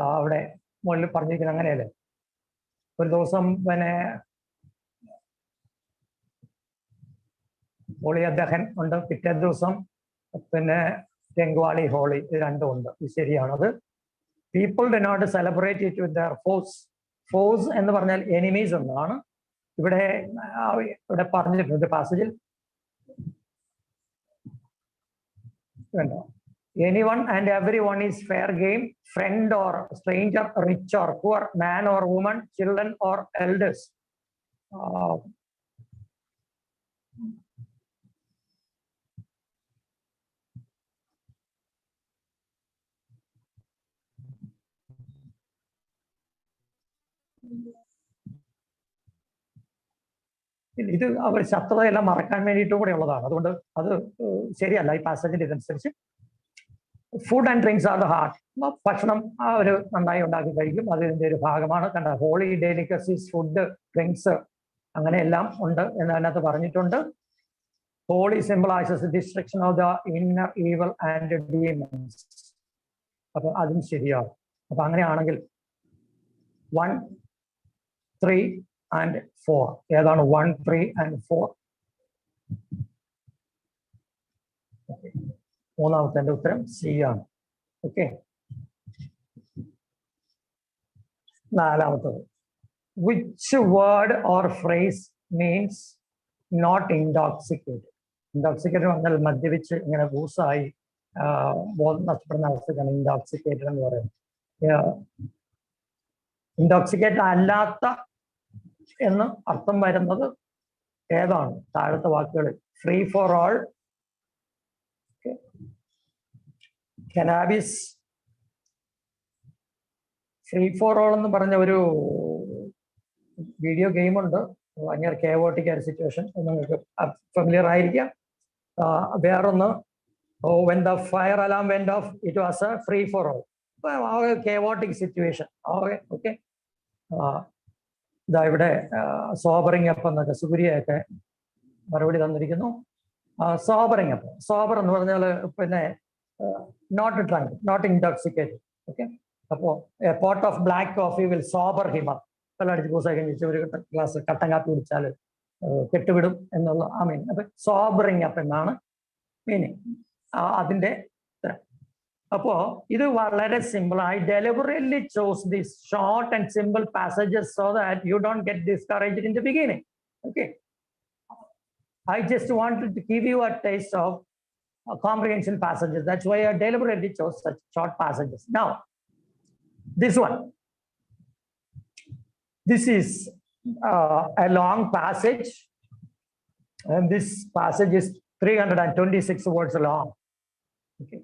അവിടെ മുകളിൽ പറഞ്ഞിരിക്കുന്നത് അങ്ങനെയല്ലേ. ഒരു ദിവസം പിന്നെ ഹോളി ദഹൻ ഉണ്ട്, പിറ്റേ ദിവസം പിന്നെ രംഗ്വാളി ഹോളി, ഇത് രണ്ടും ഉണ്ട്. ഇത് ശരിയാണത്. People do not celebrate it with their force. Force എന്ന് പറഞ്ഞാൽ എനിമീസ് എന്നാണ് ഇവിടെ പറഞ്ഞിട്ടുണ്ട് പാസേജിൽ. വേണ്ട, anyone and everyone is fair game, friend or stranger, rich or poor, man or woman, children or elders. ഇത് അവർ ശത്രുതയെല്ലാം മറക്കാൻ വേണ്ടിയിട്ടും കൂടെ ഉള്ളതാണ്. അതുകൊണ്ട് അത് ശരിയല്ല ഈ പാസേജിന്റെ ഇതനുസരിച്ച്. Food and drinks are the heart. ഭക്ഷണം അവർ നന്നായി ഉണ്ടാക്കി കഴിക്കും, അതിൻ്റെ ഒരു ഭാഗമാണ്. കണ്ട, ഹോളി ഡെലിക്കസീസ്, ഫുഡ്, ഡ്രിങ്ക്സ് അങ്ങനെയെല്ലാം ഉണ്ട് എന്ന് അതിനകത്ത് പറഞ്ഞിട്ടുണ്ട്. Holi symbolises destruction of the inner evil and demons. അപ്പൊ അതും ശരിയാവും. അപ്പൊ അങ്ങനെയാണെങ്കിൽ 1 3 and 4 ഏതാണ്? 1 3 and 4. മൂന്നാമത്തെ ഉത്തരം സി ആണ്. ഓക്കെ, നാലാമത്തത്, which word or phrase means not intoxicated. Intoxicated പറഞ്ഞാൽ മദ്യപിച്ച് ഇങ്ങനെ ബൂസായി ബോധം നഷ്ടപ്പെടുന്ന അവസ്ഥക്കാണ് ഇൻടോക്സിക്കേറ്റഡ് എന്ന് പറയുന്നത്. ഇൻടോക്സിക്കേറ്റഡ് അല്ലാത്ത എന്ന് അർത്ഥം വരുന്നത് ഏതാണ്? താഴത്തെ വാക്കുകളിൽ free for all, cannabis. Free for all എന്ന് പറഞ്ഞ ഒരു വീഡിയോ ഗെയിമുണ്ട്, ഭയങ്കര കേവോട്ടിക് ആയ സിറ്റുവേഷൻ, നിങ്ങൾക്ക് ഫെമിലിയർ ആയിരിക്കാം. വേറൊന്ന് when the fire alarm went off, it was a free for all. Chaotic situation. Okay, ഇതാ ഇവിടെ സോബറിങ് അപ്പ് എന്നൊക്കെ സൂര്യയൊക്കെ മറുപടി തന്നിരിക്കുന്നു. സോബറിങ് അപ്പ്, സോബർ എന്ന് പറഞ്ഞാൽ പിന്നെ not drunk, not intoxicated. Okay, A pot of black coffee will sober him up. Glass of katanga I mean, sobering up and meaning. This is simple. I deliberately chose these short and simple passages so that you don't get discouraged in the beginning. Okay. I just wanted to give you a taste of comprehension passages. That's why I deliberately chose such short passages. Now, this one. This is a long passage. And this passage is 326 words long. Okay.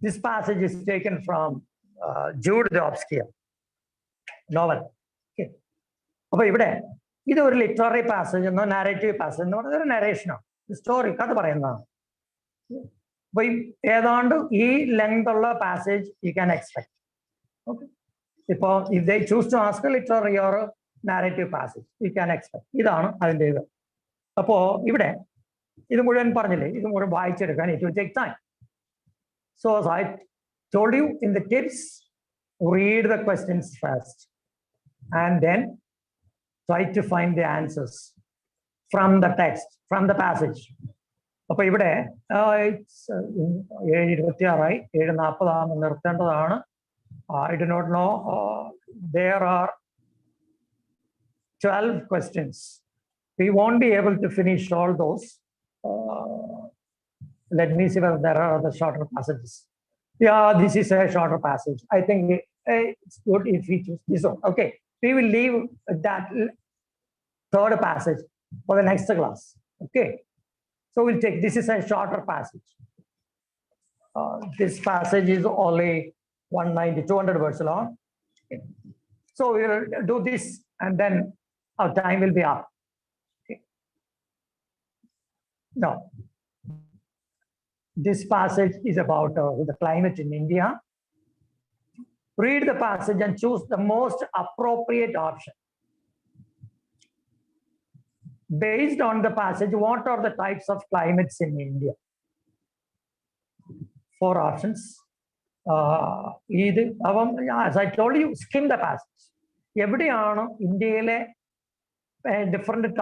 This passage is taken from Jude Jobski novel. Okay. This is a literary passage, no narrative passage, no narration. The story. This length of the passage you can expect. Okay. If they choose to ask a literary or a narrative passage, you can expect. This is it will take time. So as I told you in the tips, read the questions first and then try to find the answers from the text, from the passage. It's I do not know. There are 12 questions. We won't be able to finish all those. Let me see whether there are other shorter passages. Yeah, this is a shorter passage. I think it's good if we choose this one. Okay, we will leave that third passage for the next class. Okay, so we'll take, this is a shorter passage. This passage is only 200 words long. Okay. So we will do this and then our time will be up. Okay. Now, this passage is about the climate in India. Read the passage and choose the most appropriate option. Based on the passage, what are the types of climates in India? 4 options. As I told you, skim the passage. Every India different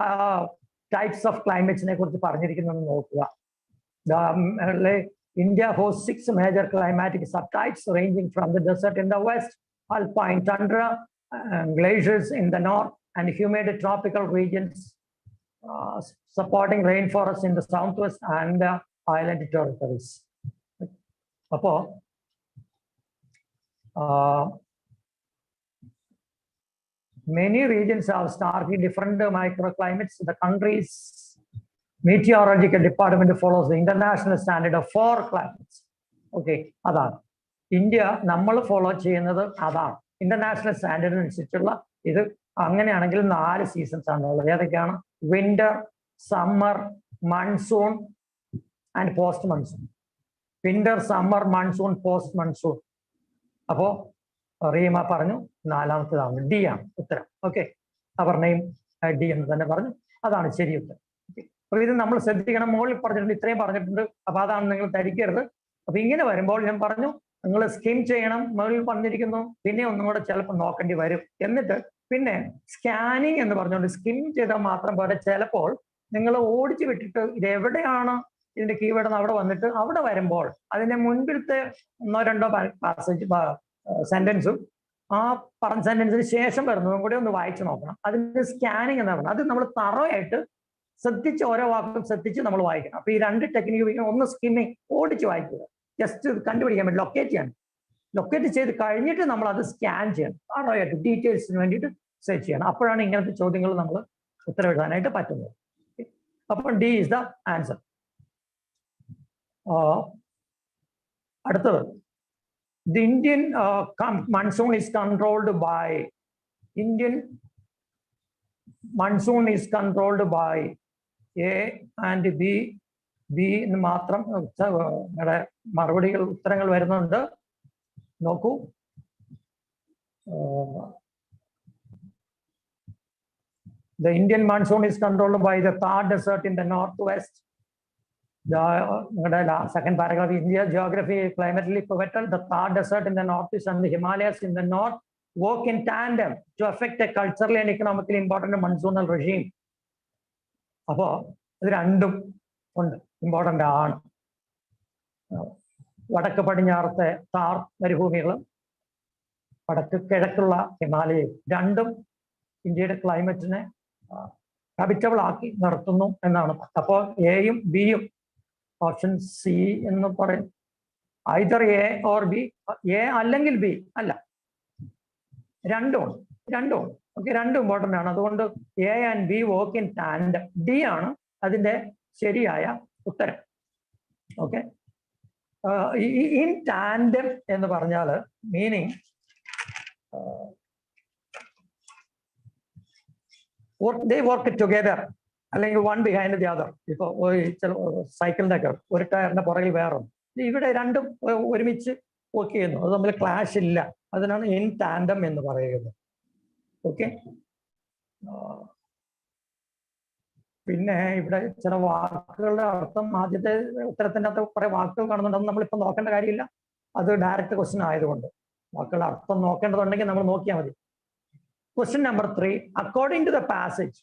types of climates. India hosts 6 major climatic subtypes ranging from the desert in the west, alpine tundra, glaciers in the north, and humid tropical regions supporting rainforests in the southwest and island territories. Many regions have starkly different microclimates. The country's meteorological department follows the international standard of 4 climates. Okay, that's India, we follow the international standard. This is 4 seasons. Winter, summer, monsoon, and post-monsoon. Winter, summer, monsoon, post-monsoon. So, Rima Parnu, Nalam D. Okay, our name D. That's it. We will number set the mole for the train parliament about the opinion of a symbol skim chain, Merle Pandican, Pinna, not a chel knock and divide. Pinna scanning and the skim the matra but a teleport, Ningle old every day in the keyword and out of a variable. I think a moon built there not under passage sentence. Parent sentence is on the white and open. I think scanning and other number thorough. Satich or a walk of Satich and Amalwai. Appear under technique, we can almost skimming or just to country location. Locate the coordinate number of the scan chain. All right, details invented to search an upper running at the choosing number. Upon D is the answer. The Indian monsoon is controlled by A and B. B in the Matram, Marvadical Triangle Vernon, Noku. The Indian monsoon is controlled by the Thar Desert in the northwest, second paragraph, India's geography is climatically pivotal. The Thar Desert in the northeast and the Himalayas in the north work in tandem to affect a culturally and economically important monsoonal regime. അപ്പോൾ ഇത് രണ്ടും ഉണ്ട്, important ആണ്. വടക്ക് പടിഞ്ഞാറത്തെ താർ മരുഭൂമികളും വടക്ക് കിഴക്കുള്ള ഹിമാലയയും രണ്ടും ഇന്ത്യയുടെ ക്ലൈമറ്റിനെ habitable ആക്കി നിർത്തുന്നു എന്നാണ്. അപ്പോൾ എയും ബിയും ഓപ്ഷൻ സി എന്ന് പറയും. Either A or B, A അല്ലെങ്കിൽ ബി അല്ല, രണ്ടും ഓക്കെ, രണ്ടും ഇമ്പോർട്ടൻ്റ് ആണ്. അതുകൊണ്ട് A and B work in tandem. D ആണ് അതിന്റെ ശരിയായ ഉത്തരം. ഓക്കെ, ഇൻ ടാൻഡം എന്ന് പറഞ്ഞാൽ മീനിങ് they work together, അല്ലെങ്കിൽ വൺ ബിഹൈൻഡ് ദി അതർ. ഇപ്പൊ സൈക്കിളിന്റെ ഒക്കെ ഒരു ടയറിന്റെ പുറകിൽ വേറെ, ഇവിടെ രണ്ടും ഒരുമിച്ച് വർക്ക് ചെയ്യുന്നു, അത് തമ്മിൽ ക്ലാഷ് ഇല്ല. അതിനാണ് ഇൻ ടാൻഡം എന്ന് പറയുന്നത്. ഓക്കെ, പിന്നെ ഇവിടെ ചില വാക്കുകളുടെ അർത്ഥം ആദ്യത്തെ ഉത്തരത്തിൻ്റെ അകത്ത് കുറെ വാക്കുകൾ കാണുന്നുണ്ടെന്ന് നമ്മളിപ്പോൾ നോക്കേണ്ട കാര്യമില്ല, അത് ഡയറക്റ്റ് ക്വസ്റ്റ്യൻ ആയതുകൊണ്ട്. വാക്കുകളുടെ അർത്ഥം നോക്കേണ്ടതുണ്ടെങ്കിൽ നമ്മൾ നോക്കിയാൽ മതി. Question number 3, according to the passage,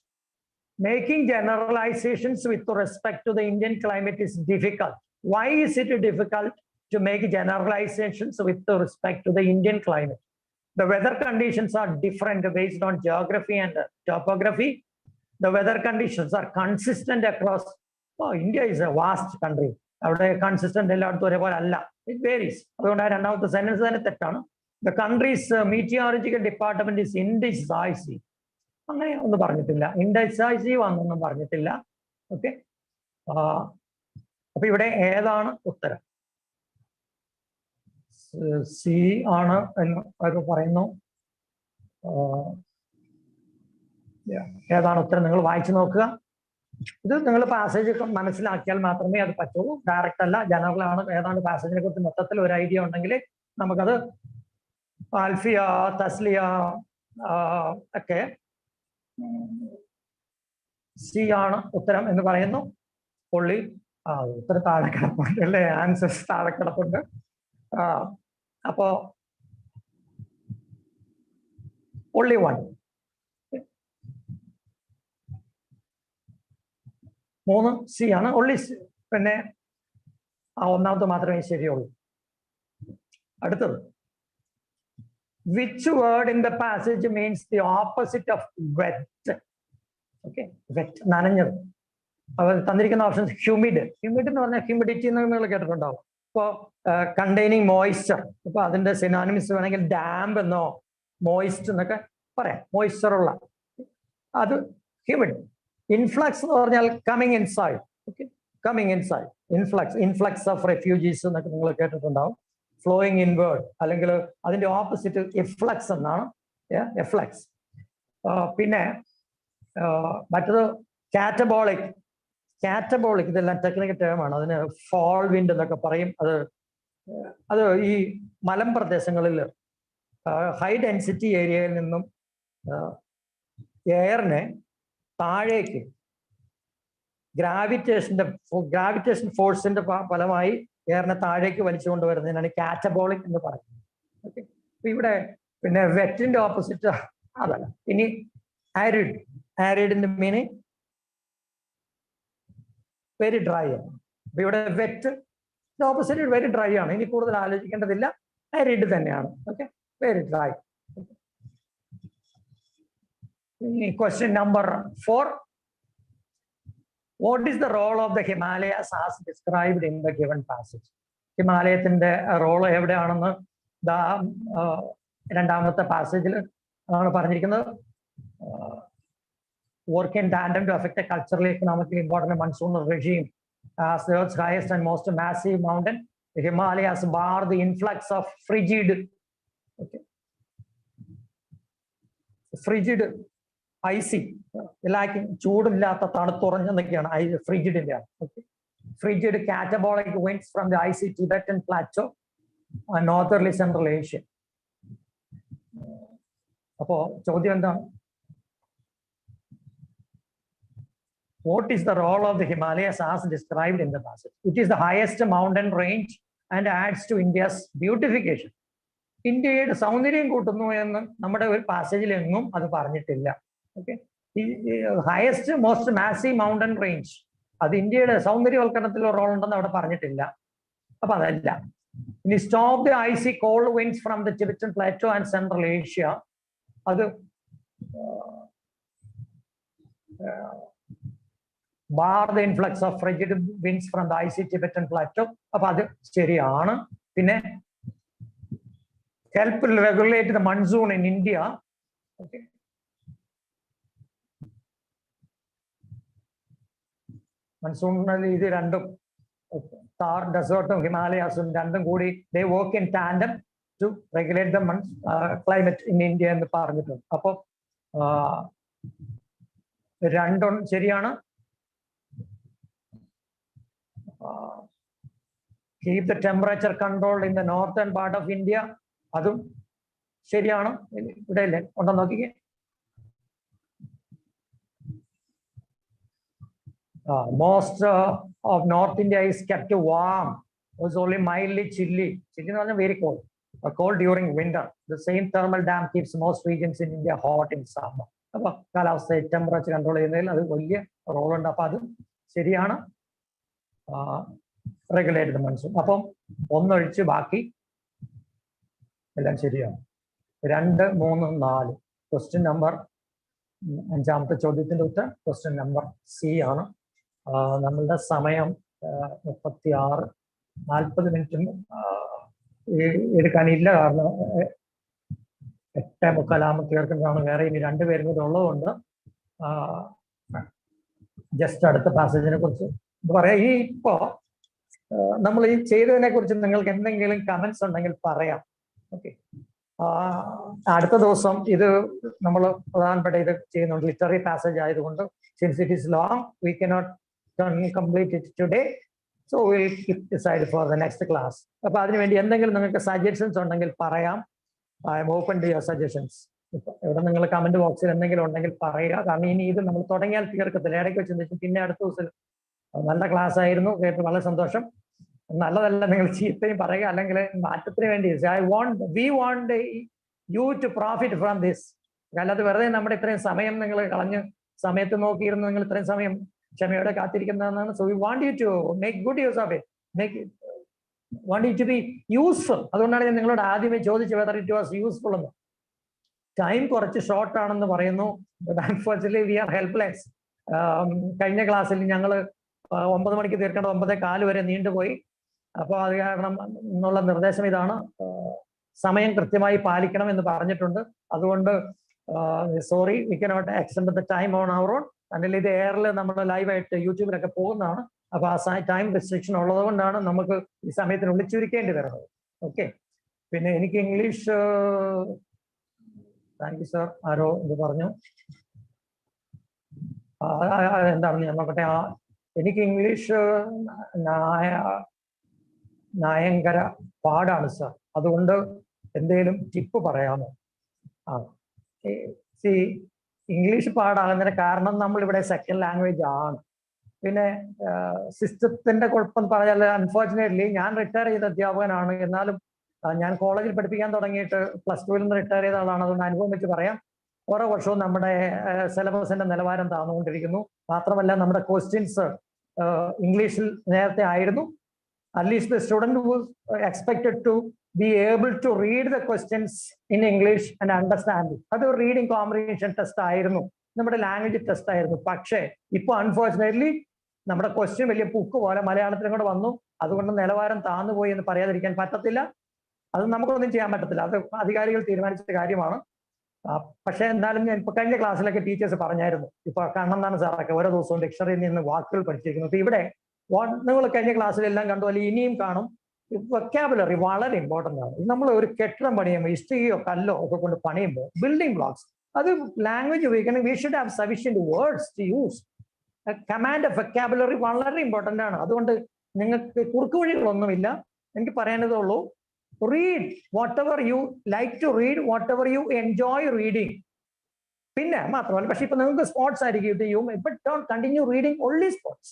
making generalizations with respect to the Indian climate is difficult. Why is it difficult to make generalizations with respect to the Indian climate? The weather conditions are different based on geography and topography. The weather conditions are consistent across. India is a vast country. Consistent എല്ലായിടത്തും ഒരേപോലെ അല്ല, it varies. അതുകൊണ്ട് രണ്ടാമത്തെ sentence തന്നെ തെറ്റാണ്. The country's meteorological department is indecisive. അങ്ങനെ ഒന്നും പറഞ്ഞിട്ടില്ല, ഇൻഡെസൈസീവ് ആണെന്നൊന്നും പറഞ്ഞിട്ടില്ല. ഓക്കെ, അപ്പൊ ഇവിടെ ഏതാണ് ഉത്തരം? സി ആണ് എന്ന് അവർ പറയുന്നു. ഏതാണ് ഉത്തരം? നിങ്ങൾ വായിച്ചു നോക്കുക. ഇത് നിങ്ങൾ പാസേജ് മനസ്സിലാക്കിയാൽ മാത്രമേ അത് പറ്റുള്ളൂ, ഡയറക്റ്റ് അല്ല, ജനറൽ ആണ്. ഏതാണ് പാസേജിനെ കുറിച്ച് മൊത്തത്തിൽ ഒരു ഐഡിയ ഉണ്ടെങ്കിൽ നമുക്കത് ആൽഫിയ, തസ്ലിയ ഒക്കെ സി ആണ് ഉത്തരം എന്ന് പറയുന്നു. പുള്ളി ഉത്തരം താഴെ കിടപ്പുണ്ട് അല്ലേ, ആൻസേഴ്സ് താഴെ കിടപ്പുണ്ട്. അപ്പോ only one, 3 സി ആണ്. only പിന്നെ ഒന്നാമത്തെ മാത്രമേ ശരിയുള്ളൂ. അടുത്തത്, which word in the passage means the opposite of wet? Okay, wet, നനഞ്ഞത്. അവർ തന്നിരിക്കുന്ന ഓപ്ഷൻസ് ഹ്യൂമിഡ്. ഹ്യൂമിഡ് എന്ന് പറഞ്ഞാൽ ഹ്യൂമിഡിറ്റി എന്ന് നിങ്ങൾ കേട്ടിട്ടുണ്ടാവും. ഇപ്പോൾ കണ്ടെയ്നിങ് മോയ്സ്ചർ, ഇപ്പൊ അതിന്റെ സിനോണിംസ് വേണമെങ്കിൽ ഡാമ്പ് എന്നോ മോയിസ്റ്റ് എന്നൊക്കെ പറയാം. മോയ്സ്ചറുള്ള അത് ഹ്യൂമിഡ്. ഇൻഫ്ലക്സ് എന്ന് പറഞ്ഞാൽ coming inside. Okay, coming inside. Influx of refugees എന്നൊക്കെ നിങ്ങൾ കേട്ടിട്ടുണ്ടാവും. ഫ്ലോയിങ് ഇൻവേർഡ്, അല്ലെങ്കിൽ അതിന്റെ ഓപ്പോസിറ്റ് എഫ്ലക്സ് എന്നാണ്, എഫ്ലക്സ്. പിന്നെ മറ്റത് കാറ്റബോളിക്. കാറ്റബോളിക് ഇതെല്ലാം ടെക്നിക്കൽ ടേമാണ്. അതിന് ഫോൾ വിൻഡ് എന്നൊക്കെ പറയും. അത് ഈ മലമ്പ്രദേശങ്ങളിൽ ഹൈ ഡെൻസിറ്റി ഏരിയയിൽ നിന്നും എയറിനെ താഴേക്ക് ഗ്രാവിറ്റേഷൻ ഫോഴ്സിന്റെ ഫലമായി എയറിനെ താഴേക്ക് വലിച്ചു കൊണ്ടുവരുന്നതിനാണ് കാറ്റബോളിക് എന്ന് പറയുന്നത്. ഓക്കെ, അപ്പൊ ഇവിടെ പിന്നെ വെറ്റിന്റെ ഓപ്പോസിറ്റ് അതല്ല. ഇനി ആരിഡ്. ആരിഡിന്റെ മീനിങ് വെരി ഡ്രൈ ആണ്. അപ്പൊ ഇവിടെ വെറ്റ് ഓപ്പോസിറ്റ് വെരി ഡ്രൈ ആണ്. ഇനി കൂടുതൽ ആലോചിക്കേണ്ടതില്ല, ആരിഡ് തന്നെയാണ്. Okay, very dry. Question number 4, what is the role of the Himalayas as described in the given passage? ഹിമാലയത്തിന്റെ റോള് എവിടെയാണെന്ന് രണ്ടാമത്തെ പാസേജിൽ ആണ് പറഞ്ഞിരിക്കുന്നത്. work in tandem to affect a culturally, economically important monsoonal regime. As the Earth's highest and most massive mountain, the Himalayas bar the influx of frigid, okay, frigid, icy, like ചൂടില്ലാത്ത തണുത്തുറഞ്ഞെന്നൊക്കെയാണ് ഫ്രിജിഡിന്റെ. Okay, frigid catabolic winds from the icy Tibetan plateau and northerly Central Asia. അപ്പോ ചോദ്യം എന്താണ്? What is the role of the Himalayas as described in the passage? It is the highest mountain range and adds to India's beautification. ഇന്ത്യയുടെ സൗന്ദര്യം കൂട്ടുന്നു എന്ന് നമ്മുടെ ഒരു പാസേജിൽ എങ്ങും അത് പറഞ്ഞിട്ടില്ല. Okay, highest most massive mountain range അത് ഇന്ത്യയുടെ സൗന്ദര്യവൽക്കരണത്തിൽ ഒരു റോൾ ഉണ്ടെന്ന് അവിടെ പറഞ്ഞിട്ടില്ല. അപ്പൊ അതല്ല. ഇനി stop the icy cold winds from the Tibetan plateau and Central Asia, അത് bar the influx of frigid winds from the icy Tibetan plateau. അപ്പൊ അത് ശരിയാണ്. പിന്നെ help regulate the monsoon in India. Okay. മൺസൂണിൽ ഇത് രണ്ടും താർ ഡെസേർട്ടും ഹിമാലയാസും രണ്ടും കൂടി they work in tandem to regulate the climate in India എന്ന് പറഞ്ഞിട്ടുണ്ട്. അപ്പോൾ രണ്ടും ശരിയാണ്. Keep the temperature controlled in the northern part of India, അതും ശരിയാണ്. ഇവിടെ അല്ലേ ഉണ്ടോ നോക്കിക്കേ. Most of North India is kept warm. It was only mildly chilly. Chilly എന്ന് പറഞ്ഞാൽ very cold. Cold during winter. The same thermal dam keeps most regions in India hot in summer. അപ്പൊ കാലാവസ്ഥ ടെമ്പറേച്ചർ കൺട്രോൾ ചെയ്യുന്നതിൽ അത് വലിയ റോളുണ്ട്. അപ്പൊ അത് ശരിയാണ്. Regulate the monsoon. അപ്പം ഒന്നൊഴിച്ച് ബാക്കി എല്ലാം ശരിയാണ്. 2, 3, 4 ക്വസ്റ്റ്യൻ നമ്പർ 5ാമത്തെ ചോദ്യത്തിന്റെ ഉത്തരം ക്വസ്റ്റ്യൻ നമ്പർ സി ആണ്. നമ്മളുടെ സമയം 40 മിനിറ്റും എടുക്കാനില്ല. കാരണം 8:45 തീർക്കുന്നതാണ്. വേറെ ഇനി 2 പേരും കൂടെ ഉള്ളതുകൊണ്ട് ജസ്റ്റ് അടുത്ത പാസേജിനെ കുറിച്ച് പറയാം. ഈ ഇപ്പോ നമ്മൾ ഈ ചെയ്തതിനെ കുറിച്ച് നിങ്ങൾക്ക് എന്തെങ്കിലും കമന്റ്സ് ഉണ്ടെങ്കിൽ പറയാം. ഓക്കെ, അടുത്ത ദിവസം ഇത് നമ്മൾ പ്രധാനപ്പെട്ട ഇത് ചെയ്യുന്നുണ്ട്. ലിറ്റററി പാസേജ് ആയതുകൊണ്ട് since it is long we cannot complete it today, so will keep decide for the next class. അപ്പൊ അതിനുവേണ്ടി എന്തെങ്കിലും നിങ്ങൾക്ക് സജഷൻസ് ഉണ്ടെങ്കിൽ പറയാം. I am open to your suggestions. ഇവിടെ നിങ്ങൾ കമന്റ് ബോക്സിൽ എന്തെങ്കിലും ഉണ്ടെങ്കിൽ പറയുക. കാരണം ഇനി ഇത് നമ്മൾ തുടങ്ങിയാൽ തീർക്കത്തില്ല. ഇടയ്ക്ക് വെച്ച് ചിന്തിച്ചു പിന്നെ അടുത്ത ദിവസം നല്ല ക്ലാസ് ആയിരുന്നു, കേട്ട് വളരെ സന്തോഷം. നല്ലതല്ല നിങ്ങൾ ചീത്തയും പറയുക, അല്ലെങ്കിൽ മാറ്റത്തിന് വേണ്ടി we want you to profit from this. അല്ലാതെ വെറുതെ നമ്മുടെ ഇത്രയും സമയം നിങ്ങൾ കളഞ്ഞ് സമയത്ത് നോക്കിയിരുന്നു നിങ്ങൾ ഇത്രയും സമയം ക്ഷമയോടെ കാത്തിരിക്കുന്നതെന്നാണ്. So we want you to make good use of it, want you to be useful. അതുകൊണ്ടാണ് ഞാൻ നിങ്ങളോട് ആദ്യമേ ചോദിച്ചത് വെദർ ഇറ്റ് വാസ് യൂസ്ഫുൾ എന്ന്. ടൈം കുറച്ച് ഷോർട്ട് ആണെന്ന് പറയുന്നു. Unfortunately we are helpless. കഴിഞ്ഞ ക്ലാസ്സിൽ ഞങ്ങൾ 9 മണിക്ക് തീർക്കേണ്ട 9:15 വരെ നീണ്ടുപോയി. അപ്പോൾ അത് കാരണം എന്നുള്ള നിർദ്ദേശം ഇതാണ്, സമയം കൃത്യമായി പാലിക്കണം എന്ന് പറഞ്ഞിട്ടുണ്ട്. അതുകൊണ്ട് sorry, we cannot extend the time on our own. അല്ലെങ്കിൽ ഇത് എയറിൽ നമ്മൾ ലൈവായിട്ട് യൂട്യൂബിലൊക്കെ പോകുന്നതാണ്. അപ്പോൾ ആ ടൈം റെസ്ട്രിക്ഷൻ ഉള്ളത് കൊണ്ടാണ് നമുക്ക് ഈ സമയത്തിനുള്ളിൽ ചുരുക്കേണ്ടി വരുന്നത്. ഓക്കെ, പിന്നെ എനിക്ക് ഇംഗ്ലീഷ് താങ്ക് യു സർ. ആരോ ഇത് പറഞ്ഞു, എന്താണെന്ന് ഞാൻ നോക്കട്ടെ. എനിക്ക് ഇംഗ്ലീഷ് ഭയങ്കര പാടാണ് സർ, അതുകൊണ്ട് എന്തെങ്കിലും ടിപ്പ് പറയാമോ? ഇംഗ്ലീഷ് പാടാകുന്നതിന് കാരണം നമ്മളിവിടെ സെക്കൻഡ് ലാംഗ്വേജ് ആണ്. പിന്നെ സിസ്റ്റത്തിന്റെ കുഴപ്പം പറഞ്ഞാൽ അൺഫോർച്ചുനേറ്റ്ലി ഞാൻ റിട്ടയർ ചെയ്ത അധ്യാപകനാണ്. എന്നാലും ഞാൻ കോളേജിൽ പഠിപ്പിക്കാൻ തുടങ്ങിയിട്ട് +2 നിന്ന് റിട്ടയർ ചെയ്ത ആളാണ്. അതുകൊണ്ട് അനുഭവം വെച്ച് പറയാം, ഓരോ വർഷവും നമ്മുടെ സിലബസിന്റെ നിലവാരം താഴ്ന്നുകൊണ്ടിരിക്കുന്നു. മാത്രമല്ല നമ്മുടെ ക്വസ്റ്റ്യൻസ് ഇംഗ്ലീഷിൽ നേരത്തെ ആയിരുന്നു. At least the student was expected to be able to read the questions in English and understand it. അത് റീഡിംഗ് കോംപ്രിഹെൻഷൻ ടെസ്റ്റ് ആയിരുന്നു, നമ്മുടെ ലാംഗ്വേജ് ടെസ്റ്റ് ആയിരുന്നു. പക്ഷേ ഇപ്പോൾ അൺഫോർച്ചുനേറ്റ്ലി നമ്മുടെ ക്വസ്റ്റ്യൻ വലിയ ബുക്ക് പോലെ മലയാളത്തിലും കൂടെ വന്നു. അതുകൊണ്ട് നിലവാരം താന്നുപോയി എന്ന് പറയാതിരിക്കാൻ പറ്റത്തില്ല. അത് നമുക്കൊന്നും ചെയ്യാൻ പറ്റത്തില്ല, അത് അധികാരികൾ തീരുമാനിച്ച കാര്യമാണ്. പക്ഷേ എന്നാലും ഞാൻ ഇപ്പൊ കഴിഞ്ഞ ക്ലാസ്സിലൊക്കെ ടീച്ചേഴ്സ് പറഞ്ഞായിരുന്നു, ഇപ്പൊ കണ്ണെന്നാണ് സാറൊക്കെ ഓരോ ദിവസവും ഡിക്ഷണറിയിൽ നിന്ന് വാക്കുകൾ പഠിച്ചിരിക്കുന്നു. ഇപ്പൊ ഇവിടെ നിങ്ങൾ കഴിഞ്ഞ ക്ലാസ്സിലെല്ലാം കണ്ടുപോലെ ഇനിയും കാണും. വൊക്കാബുലറി വളരെ ഇമ്പോർട്ടൻ്റ് ആണ്. നമ്മൾ ഒരു കെട്ടിടം പണിയുമ്പോൾ ഇഷ്ടികയോ കല്ലോ ഒക്കെ കൊണ്ട് പണിയുമ്പോൾ ബിൽഡിംഗ് ബ്ലോക്സ്, അത് ലാംഗ്വേജ് ഉപയോഗിക്കണം. We should have sufficient words to use. Command of vocabulary വളരെ ഇമ്പോർട്ടൻ്റ് ആണ്. അതുകൊണ്ട് നിങ്ങൾക്ക് കുറുക്കുവഴികളൊന്നുമില്ല. എനിക്ക് പറയാനതേ ഉള്ളൂ, read whatever you like to read, whatever you enjoy reading. പിന്നെ മാത്രമല്ല, പക്ഷെ ഇപ്പൊ നിങ്ങൾക്ക് സ്പോർട്സ് ആയിരിക്കും, ഇപ്പൊ don't continue reading only sports.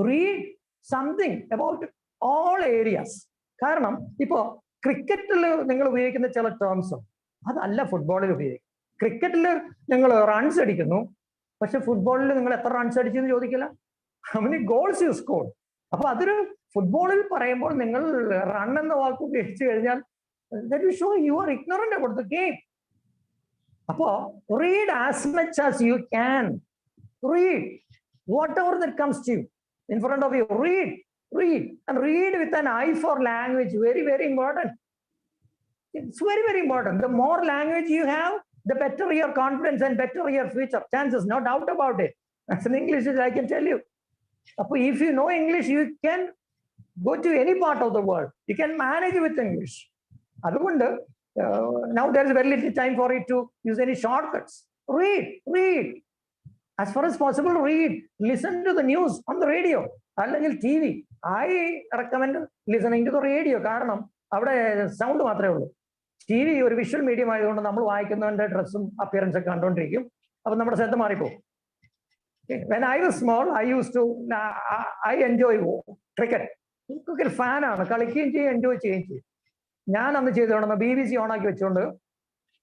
Read something about all areas. കാരണം ഇപ്പോ ക്രിക്കറ്റിൽ നിങ്ങൾ ഉപയോഗിക്കുന്ന ചില ടേംസും അതല്ല ഫുട്ബോളിൽ ഉപയോഗിക്കും. ക്രിക്കറ്റിൽ നിങ്ങൾ റൺസ് അടിക്കുന്നു, പക്ഷെ ഫുട്ബോളിൽ നിങ്ങൾ എത്ര റൺസ് അടിച്ചു എന്ന് ചോദിക്കില്ല, how many goals U score. അപ്പൊ അതൊരു ഫുട്ബോളിൽ പറയുമ്പോൾ നിങ്ങൾ റൺ എന്ന വാക്ക് ഉപയോഗിച്ചു കഴിഞ്ഞാൽ that will show you are ignorant about the game. അപ്പോ read as much as you can. Read whatever that comes to you in front of you. Read and read with an eye for language. Very, very important. It's very, very important. The more language you have, the better your confidence and better your future chances. No doubt about it. As an English, I can tell you. If you know English, you can go to any part of the world. You can manage with English. Now there is very little time for it to use any shortcuts. Read. As far as possible, read. Listen to the news on the radio. Or TV. I recommend listening to the radio. കാരണം അവിടെ sound മാത്രമേ ഉള്ളൂ. TV ഒരു visual medium ആയതുകൊണ്ട് നമ്മൾ വായിക്കുന്നവന്റെ ഡ്രസ്സും appearance ഒക്കെ കണ്ടുകൊണ്ടിരിക്കും. അപ്പൊ നമ്മുടെ ശ്രദ്ധ മാറിപ്പോകും. When I was small, I enjoy cricket. Cricket ഫാനാണ്, കളിക്കുകയും ചെയ്യും എൻജോയ് ചെയ്യുകയും ചെയ്യും. ഞാൻ അന്ന് ചെയ്തുകൊണ്ട് BBC ഓണാക്കി വെച്ചുകൊണ്ട്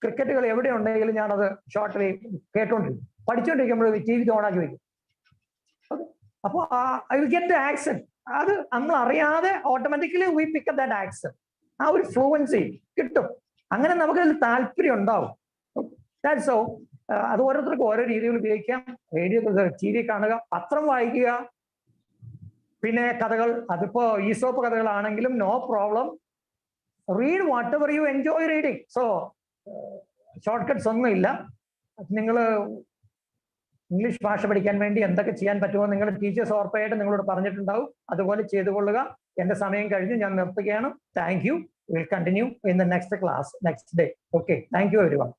ക്രിക്കറ്റ് കളി എവിടെ ഉണ്ടെങ്കിലും ഞാനത് ഷോർട്ടിൽ കേട്ടോണ്ടിരിക്കും. പഠിച്ചോണ്ടിരിക്കുമ്പോൾ TV ഓണാക്കി വെക്കും. അപ്പൊ I will get the accent. അത് നമ്മൾ അറിയാതെ automatically we pick up that accent. ആ ഒരു ഫ്ലുവൻസി കിട്ടും. അങ്ങനെ നമുക്ക് അതിൽ താല്പര്യം ഉണ്ടാവും. That's so. അത് ഓരോരുത്തർക്കും ഓരോ രീതിയിൽ ഉപയോഗിക്കാം. റേഡിയോ, TV കാണുക, പത്രം വായിക്കുക, പിന്നെ കഥകൾ. അതിപ്പോ ഈസോപ്പ് കഥകളാണെങ്കിലും no problem. Read whatever you enjoy reading. So shortcuts ഒന്നുമില്ല. നിങ്ങൾ ഇംഗ്ലീഷ് ഭാഷ പഠിക്കാൻ വേണ്ടി എന്തൊക്കെ ചെയ്യാൻ പറ്റുമോ നിങ്ങളുടെ ടീച്ചേഴ്സ് ഉറപ്പായിട്ട് നിങ്ങളോട് പറഞ്ഞിട്ടുണ്ടാവും. അതുപോലെ ചെയ്തുകൊള്ളുക. എന്റെ സമയം കഴിഞ്ഞു, ഞാൻ നിർത്തുകയാണ്. Thank you. Will continue in the next class, next day. Okay, thank you everyone.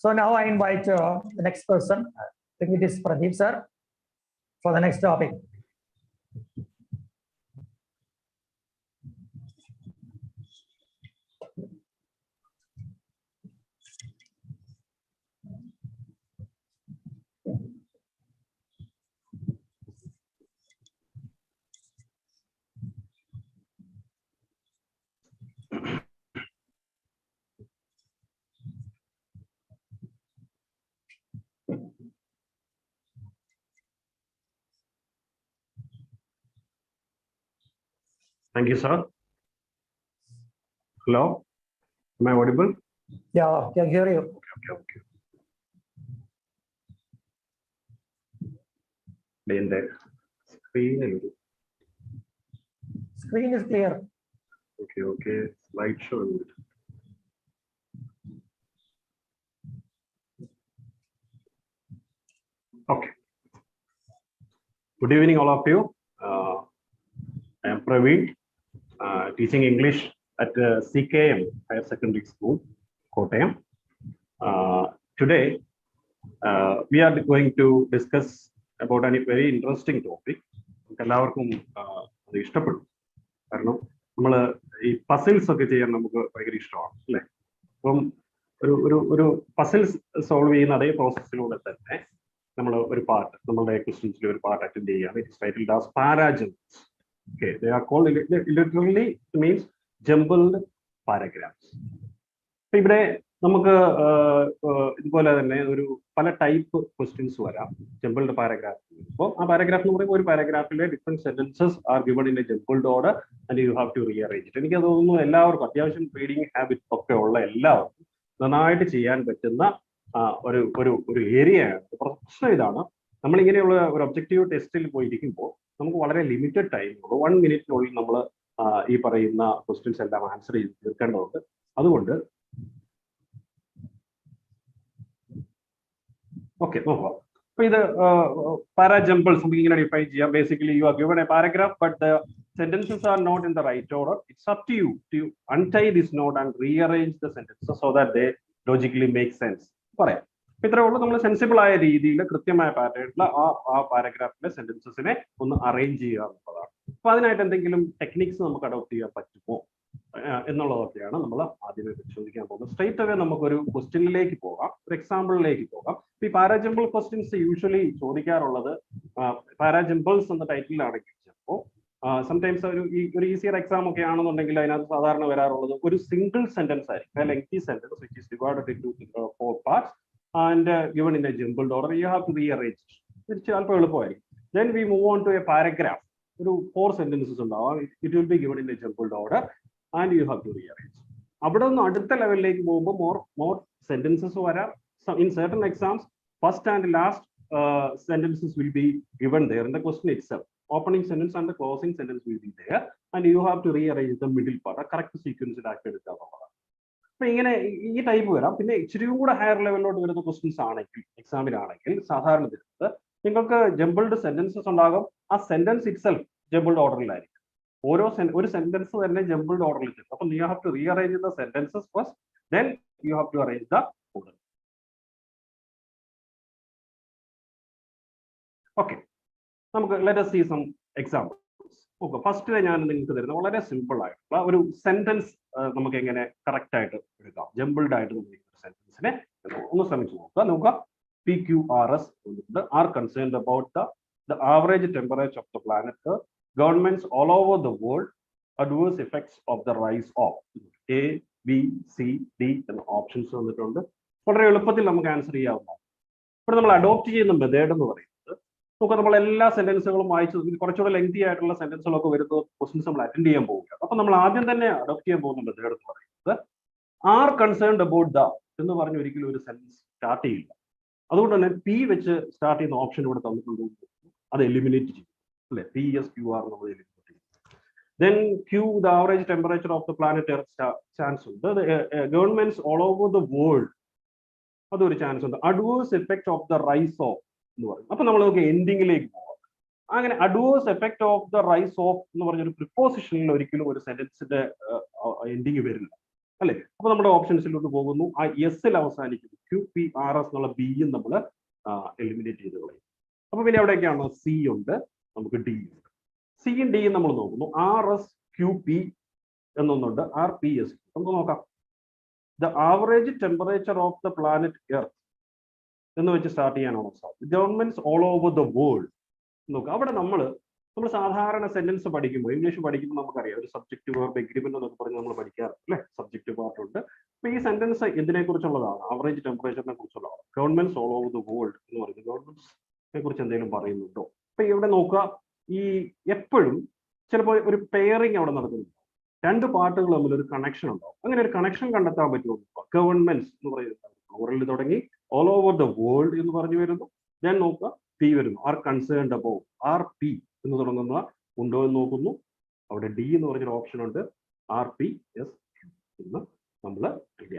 So now I invite the next person. I think it is Pradeep sir for the next topic. Thank you, sir. Hello, am I audible? Yeah, can hear you. Okay. The Screen is clear. Okay. Slideshow. Okay. Good evening, all of you. I am Praveen, teaching English at CKM Higher Secondary School, Kottayam. Today, we are going to discuss about a very interesting topic. എല്ലാവർക്കും അത് ഇഷ്ടപ്പെടും. കാരണം നമ്മൾ ഈ puzzles ഒക്കെ ചെയ്യാൻ നമുക്ക് ഭയങ്കര ഇഷ്ടമാണ് അല്ലേ. അപ്പം ഒരു പസിൽസ് സോൾവ് ചെയ്യുന്ന അതേ പ്രോസസ്സിലൂടെ തന്നെ നമ്മൾ ഒരു പാർട്ട്, നമ്മളുടെ ക്വസ്റ്റ്യൻസിൽ ഒരു പാർട്ട് അറ്റൻഡ് ചെയ്യുകയാണ്. It's titled as parajumbles. Okay, they are called literally means jumbled paragraphs. ഇവിടെ നമുക്ക് ഇതുപോലെ തന്നെ ഒരു പല ടൈപ്പ് ക്വസ്റ്റ്യൻസ് വരാം ജംബിൾഡ് പാരഗ്രാഫ്. അപ്പോൾ ആ പാരഗ്രാഫ് എന്ന് പറയുമ്പോൾ ഒരു പാരഗ്രാഫിലെ different sentences are given in a jumbled order and you have to rearrange it. എനിക്ക് തോന്നുന്നു എല്ലാവർക്കും അത്യാവശ്യം റീഡിങ് ഹാബിറ്റ് ഒക്കെ ഉള്ള എല്ലാവർക്കും നന്നായിട്ട് ചെയ്യാൻ പറ്റുന്ന ഒരു ഏരിയയാണ്. പ്രശ്നം ഇതാണ്, നമ്മളിങ്ങനെയുള്ള ഒരു ഒബ്ജക്റ്റീവ് ടെസ്റ്റിൽ പോയിരിക്കുമ്പോൾ നമുക്ക് വളരെ ലിമിറ്റഡ് ടൈം, 1 മിനിറ്റിനുള്ളിൽ നമ്മൾ ഈ പറയുന്ന ക്വസ്റ്റ്യൻസ് എല്ലാം ആൻസർ ചെയ്ത് തീർക്കേണ്ടതുണ്ട്. അതുകൊണ്ട് ഓക്കെ നോക്കാം. അപ്പൊ ഇത് പാരാജംബിൾസ് നമുക്ക് ഇങ്ങനെ ഡിഫൈൻ ചെയ്യാം. Basically you are given A paragraph but the sentences are not in the right order. It's up to you to untie this knot and rearrange the sentences so that they logically make sense. പറയാം. ഇത്രേ ഉള്ളൂ. നമ്മൾ sensible ആയ രീതിയിൽ കൃത്യമായ പാറ്റേണിൽ ആ പാരഗ്രാഫിലെ സെന്റൻസസിനെ ഒന്ന് അറേഞ്ച് ചെയ്യുക എന്നുള്ളതാണ്. അപ്പൊ അതിനായിട്ട് എന്തെങ്കിലും ടെക്നിക്സ് നമുക്ക് അഡോപ്റ്റ് ചെയ്യാൻ പറ്റുമോ എന്നുള്ളതൊക്കെയാണ് നമ്മൾ ആദ്യമേ പരിശോധിക്കാൻ പോകുന്നത്. സ്ട്രേറ്റ് അവേ നമുക്കൊരു ക്വസ്റ്റ്യനിലേക്ക് പോകാം, ഒരു എക്സാമ്പിളിലേക്ക് പോകാം. ഈ പാരാജിമ്പിൾ ക്വസ്റ്റ്യൻസ് യൂഷ്വലി ചോദിക്കാറുള്ളത് പാരാജിമ്പിൾസ് എന്ന ടൈറ്റിലാണെങ്കിൽ ചിലപ്പോൾ സംടൈംസ് ഒരു ഈസിയർ എക്സാം ഒക്കെ ആണെന്നുണ്ടെങ്കിൽ അതിനകത്ത് സാധാരണ വരാറുള്ളത് ഒരു സിംഗിൾ സെന്റൻസ് ആയിരിക്കും, lengthy sentence which is divided into 4 parts and given in a jumbled order. You have to rearrange it. It's ചിലപ്പോൾ എളുപ്പമായിരിക്കും. Then we move on to a paragraph. ഒരു 4 sentences ഉണ്ടാവും. It will be given in a jumbled order and you have to rearrange. അവിടെ നിന്ന് അടുത്ത ലെവലിലേക്ക് പോകുമ്പോൾ more sentences വരാം. In certain exams, first and last sentences will be given there in the question itself. Opening sentence and the closing sentence will be there and you have to rearrange the middle part. A correct sequence ആക്കി എടുക്കുക. അപ്പൊ ഇങ്ങനെ ഈ type വരാം. പിന്നെ ഇച്ചിരി കൂടെ higher ലെവലിലോട്ട് വരുന്ന ക്വസ്റ്റ്യൻസ് ആണെങ്കിൽ, എക്സാമിനാണെങ്കിൽ സാധാരണ തരുന്നത് നിങ്ങൾക്ക് ജംബിൾഡ് സെന്റൻസസ് ഉണ്ടാകും. ആ സെന്റൻസ് ഇറ്റ്സെൽഫ് ജംബിൾഡ് ഓർഡറിലായിരിക്കും. ഒരു സെന്റൻസ് തന്നെ ജംബിൾഡ് ഓർഡറിൽ കിട്ടും. അപ്പൊ you have to rearrange the sentences first, then you have to arrange the order. Okay, നമുക്ക് let us see some examples. Okay, first ഞാൻ നിങ്ങൾക്ക് തരുന്നത് വളരെ സിമ്പിൾ ആയിട്ടുള്ള ഒരു സെന്റൻസ് നമുക്ക് എങ്ങനെ കറക്റ്റ് ആയിട്ട് എടുക്കാം, ജംബിൾഡ് ആയിട്ട് നമുക്ക് സെന്റൻസിനെ ഒന്ന് ശ്രമിച്ചു നോക്കുക. PQRS are concerned about the average temperature of the planet. Governments all over the world adverse effects of the rise of A, B, C, D എന്ന ഓപ്ഷൻസ് വന്നിട്ടുണ്ട്. വളരെ എളുപ്പത്തിൽ നമുക്ക് ആൻസർ ചെയ്യാവുന്നതാണ്. ഇവിടെ നമ്മൾ അഡോപ്റ്റ് ചെയ്യുന്ന മെത്തേഡ് എന്ന് പറയുന്നത്, നമുക്ക് നമ്മൾ എല്ലാ സെന്റൻസുകളും വായിച്ചു കുറച്ചുകൂടെ ലെങ്തി ആയിട്ടുള്ള സെന്റൻസുകളൊക്കെ വരുന്ന ക്വസ്റ്റ്യൻസ് നമ്മൾ അറ്റൻഡ് ചെയ്യാൻ പോവുകയാണ്. അപ്പൊ നമ്മൾ ആദ്യം തന്നെ അഡോപ്റ്റ് ചെയ്യാൻ പോകുന്ന മെത്തേഡ് എന്ന് പറയുന്നത് ആർ കൺസേൺഡ് അബൌട്ട് ദ എന്ന് പറഞ്ഞ് ഒരിക്കലും ഒരു സെന്റൻസ് സ്റ്റാർട്ട് ചെയ്യില്ല. അതുകൊണ്ട് തന്നെ പി വെച്ച് സ്റ്റാർട്ട് ചെയ്യുന്ന ഓപ്ഷൻ ഇവിടെ തന്നിട്ടുണ്ട്, അത് എലിമിനേറ്റ് ചെയ്യും അല്ലെ. PSQR നമ്മൾ എലിമിനേറ്റ് ചെയ്യും. Then Q, the average temperature of the planet earth chance ഉണ്ട്. Governments all over the world, അതൊരു ചാൻസ് ഉണ്ട്. Adverse effect of the rise of എന്ന് പറയും. അപ്പൊ നമ്മൾ നമുക്ക് എൻഡിങ്ങിലേക്ക് പോകാം. അങ്ങനെ adverse effect of the rise of എന്ന് പറഞ്ഞൊരു പ്രിപ്പോസിഷനിൽ ഒരിക്കലും ഒരു സെന്റൻസിന്റെ എൻഡിങ് വരില്ല അല്ലെ. അപ്പൊ നമ്മുടെ ഓപ്ഷൻസിലോട്ട് പോകുന്നു. ആ എസിൽ അവസാനിക്കുന്നു. QPRS എന്നുള്ള ബിയും നമ്മൾ എലിമിനേറ്റ് ചെയ്ത് കളയും. അപ്പൊ പിന്നെ എവിടെയൊക്കെയാണ് സി ഉണ്ട്, നമുക്ക് ഡി ഉണ്ട്. സിയും ഡിയും നമ്മൾ നോക്കുന്നു. RSQP എന്നൊന്നുണ്ട്, RPS നമുക്ക് നോക്കാം. The average temperature of the planet earth എന്ന് വെച്ച് സ്റ്റാർട്ട് ചെയ്യാനാണോ സാധ്യത. Governments all over the world നോക്കുക. അവിടെ നമ്മൾ സാധാരണ സെന്റൻസ് പഠിക്കുമ്പോൾ, ഇംഗ്ലീഷ് പഠിക്കുമ്പോൾ നമുക്കറിയാം ഒരു സബ്ജക്റ്റ് വേർബ് എഗ്രിമെന്റ് എന്നൊക്കെ പറഞ്ഞ് നമ്മൾ പഠിക്കാറുണ്ട് അല്ലെ. സബ്ജക്റ്റ് പാർട്ട് ഉണ്ട്. അപ്പൊ ഈ സെന്റൻസ് എന്തിനെ കുറിച്ചുള്ളതാണ്? ആവറേജ് ടെമ്പറേച്ചറിനെ കുറിച്ചുള്ളതാണ്. Governments all over the world എന്ന് പറയുന്നത് ഗവൺമെന്റ്സിനെ കുറിച്ച് എന്തെങ്കിലും പറയുന്നുണ്ടോ? അപ്പൊ ഇവിടെ നോക്കുക, ഈ എപ്പോഴും ചിലപ്പോൾ ഒരു പെയറിങ് അവിടെ നടക്കുന്നുണ്ട്. രണ്ട് പാർട്ടുകൾ തമ്മിൽ ഒരു കണക്ഷൻ ഉണ്ടാവും. അങ്ങനെ ഒരു കണക്ഷൻ കണ്ടെത്താൻ പറ്റുമോ? ഗവൺമെന്റ്സ് എന്ന് പറയുന്നത് പ്ലൂറലിൽ തുടങ്ങി ഓൾ ഓവർ ദ വേൾഡ് എന്ന് പറഞ്ഞു വരുന്നു. ഞാൻ നോക്കുക, പി വരുന്നു. ആർ കൺസേൺഡ് അബൌട്ട്, RP എന്ന് തുടങ്ങുന്ന ഉണ്ടോ എന്ന് നോക്കുന്നു. അവിടെ ഡി എന്ന് പറഞ്ഞൊരു ഓപ്ഷൻ ഉണ്ട്. RPS എന്ന് നമ്മൾ